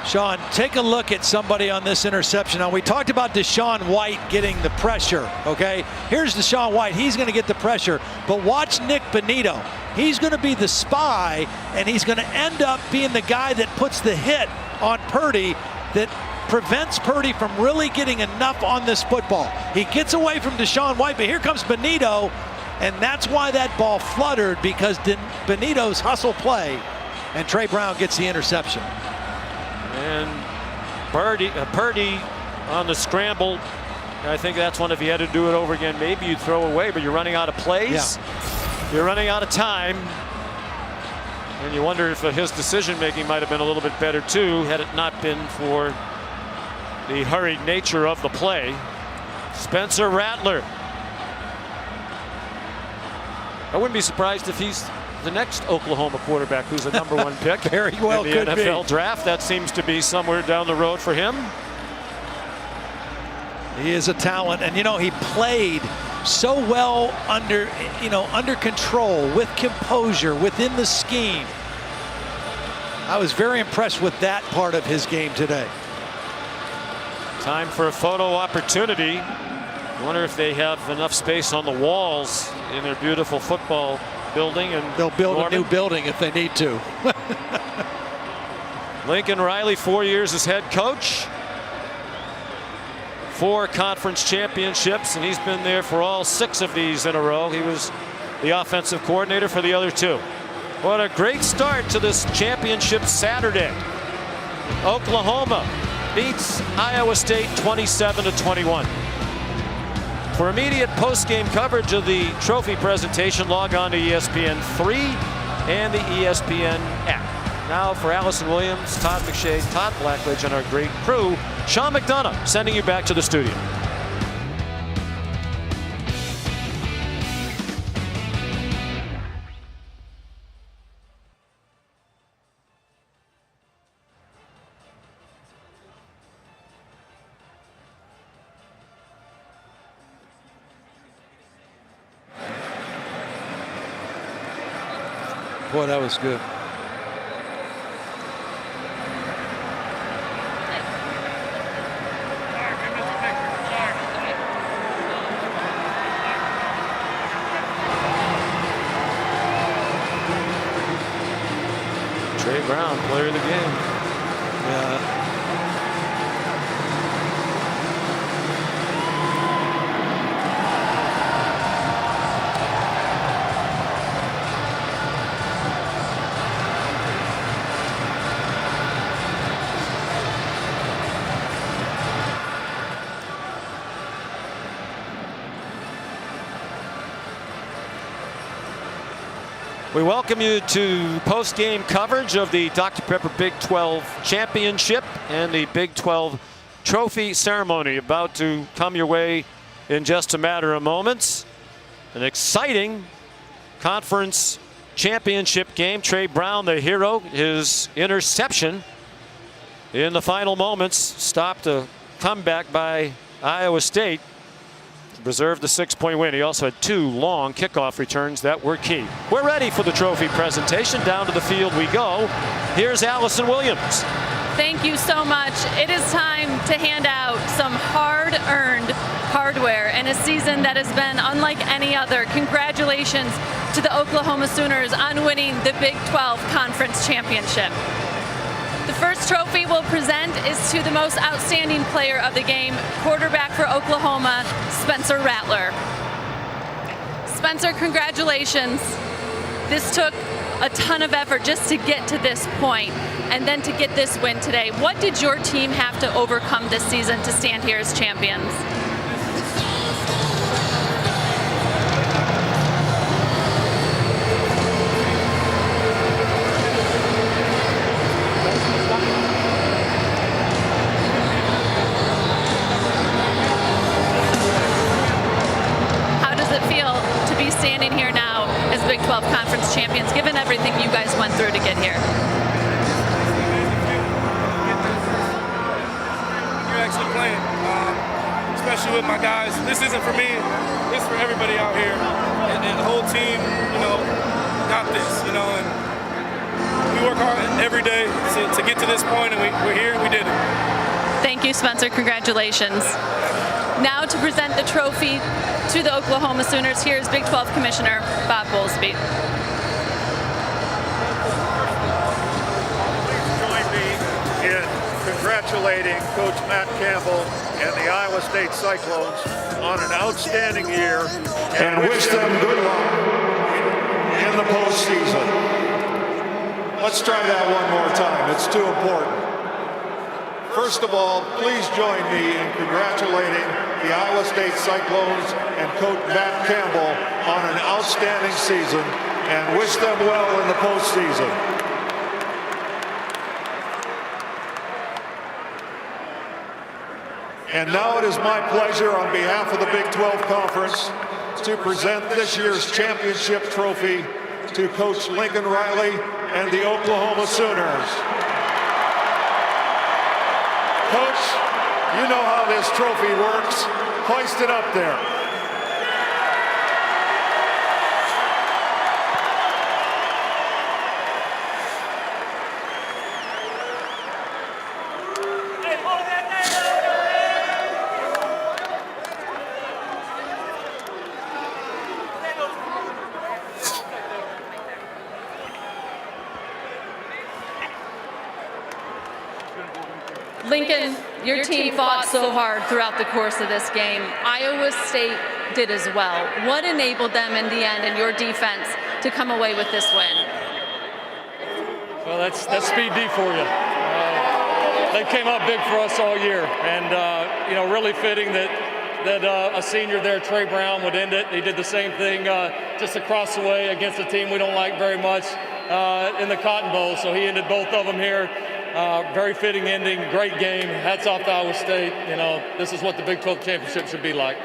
Sean, take a look at somebody on this interception. Now, we talked about Deshaun White getting the pressure, okay? Here's Deshaun White. He's going to get the pressure, but watch Nick Bonito. He's going to be the spy, and he's going to end up being the guy that puts the hit on Purdy that prevents Purdy from really getting enough on this football. He gets away from Deshaun White, but here comes Bonito, and that's why that ball fluttered, because Bonito's hustle play, and Trey Brown gets the interception. And Purdy on the scramble. I think that's one, if you had to do it over again, maybe you'd throw away, but you're running out of plays. You're running out of time. And you wonder if his decision-making might have been a little bit better, too, had it not been for the hurried nature of the play. Spencer Rattler. I wouldn't be surprised if he's the next Oklahoma quarterback who's a #1 pick. Very well in could the NFL be. draft. That seems to be somewhere down the road for him. He is a talent, and you know, he played so well under control, with composure, within the scheme. I was very impressed with that part of his game today. Time for a photo opportunity. I wonder if they have enough space on the walls in their beautiful football building. And they'll build a new building if they need to. Lincoln Riley, 4 years as head coach. 4 conference championships, and he's been there for all 6 of these in a row. He was the offensive coordinator for the other 2. What a great start to this championship Saturday. Oklahoma beats Iowa State 27-21. For immediate post-game coverage of the trophy presentation, log on to ESPN3 and the ESPN app. Now for Allison Williams, Todd McShay, Todd Blackledge, and our great crew, Sean McDonough sending you back to the studio. Boy, that was good. Trey Brown, player of the game. Yeah. We welcome you to post-game coverage of the Dr. Pepper Big 12 Championship and the Big 12 Trophy ceremony about to come your way in just a matter of moments. An exciting conference championship game. Trey Brown, the hero, his interception in the final moments stopped a comeback by Iowa State to preserve the 6-point win. He also had 2 long kickoff returns that were key. We're ready for the trophy presentation. Down to the field we go. Here's Allison Williams. Thank you so much. It is time to hand out some hard-earned hardware in a season that has been unlike any other. Congratulations to the Oklahoma Sooners on winning the Big 12 Conference Championship. The first trophy we'll present is to the most outstanding player of the game, quarterback for Oklahoma, Spencer Rattler. Spencer, congratulations. This took a ton of effort just to get to this point and then to get this win today. What did your team have to overcome this season to stand here as champions? How does it feel to be standing here now as Big 12 Conference champions, given everything you guys went through to get here? You're actually playing, especially with my guys. This isn't for me, this is for everybody out here. And the whole team, got this, and we work hard every day to get to this point, and we're here and we did it. Thank you, Spencer. Congratulations. Now to present the trophy to the Oklahoma Sooners, here's Big 12 Commissioner Bob Bowlesby. Join me in congratulating Coach Matt Campbell and the Iowa State Cyclones on an outstanding year and wish them good luck in the postseason. Let's try that one more time. It's too important. First of all, please join me in congratulating the Iowa State Cyclones and Coach Matt Campbell on an outstanding season and wish them well in the postseason. And now it is my pleasure on behalf of the Big 12 Conference to present this year's championship trophy to Coach Lincoln Riley and the Oklahoma Sooners. Coach, you know how this trophy works. Hoist it up there. Lincoln, your team fought so hard throughout the course of this game. Iowa State did as well. What enabled them in the end and your defense to come away with this win? Well, that's speed D for you. they came out big for us all year, and you know, really fitting that a senior there, Trey Brown, would end it. He did the same thing just across the way against a team we don't like very much in the Cotton Bowl. So he ended both of them here. Very fitting ending, great game. Hats off to Iowa State. You know, this is what the Big 12 championship should be like.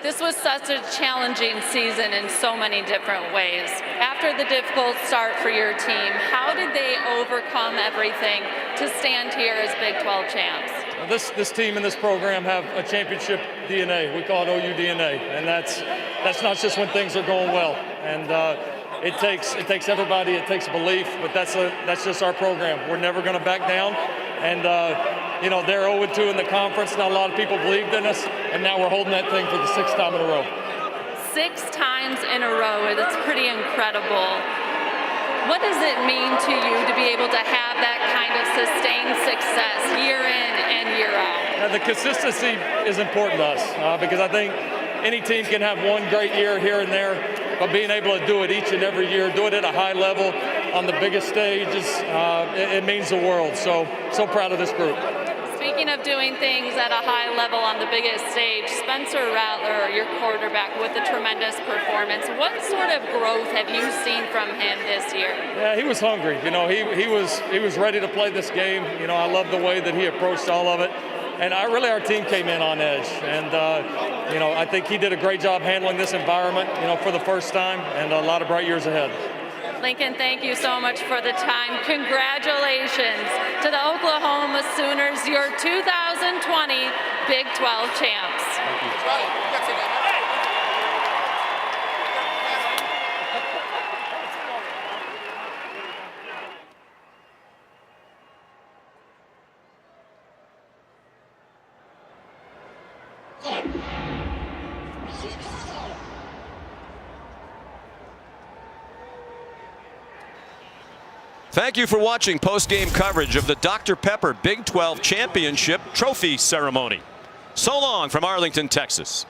This was such a challenging season in so many different ways. After the difficult start for your team, how did they overcome everything to stand here as Big 12 champs? This team and this program have a championship DNA. We call it OU DNA, and that's not just when things are going well. And it takes everybody. It takes belief, but that's just our program. We're never going to back down. And you know, they're 0-2 in the conference. Not a lot of people believed in us, and now we're holding that thing for the 6th time in a row. 6 times in a row. That's pretty incredible. What does it mean to you to be able to have that kind of sustained success year in and year out? Now, the consistency is important to us because I think any team can have one great year here and there, but being able to do it each and every year, do it at a high level on the biggest stages, it means the world. So proud of this group. Speaking of doing things at a high level on the biggest stage, Spencer Rattler, your quarterback, with a tremendous performance. What sort of growth have you seen from him this year? Yeah, he was hungry. You know, he was ready to play this game. You know, I love the way that he approached all of it. And our team came in on edge. And, you know, I think he did a great job handling this environment, you know, for the first time, and a lot of bright years ahead. Lincoln, thank you so much for the time. Congratulations to the Oklahoma Sooners, your 2020 Big 12 champs. Thank you. Thank you for watching post-game coverage of the Dr. Pepper Big 12 Championship Trophy Ceremony. So long from Arlington, Texas.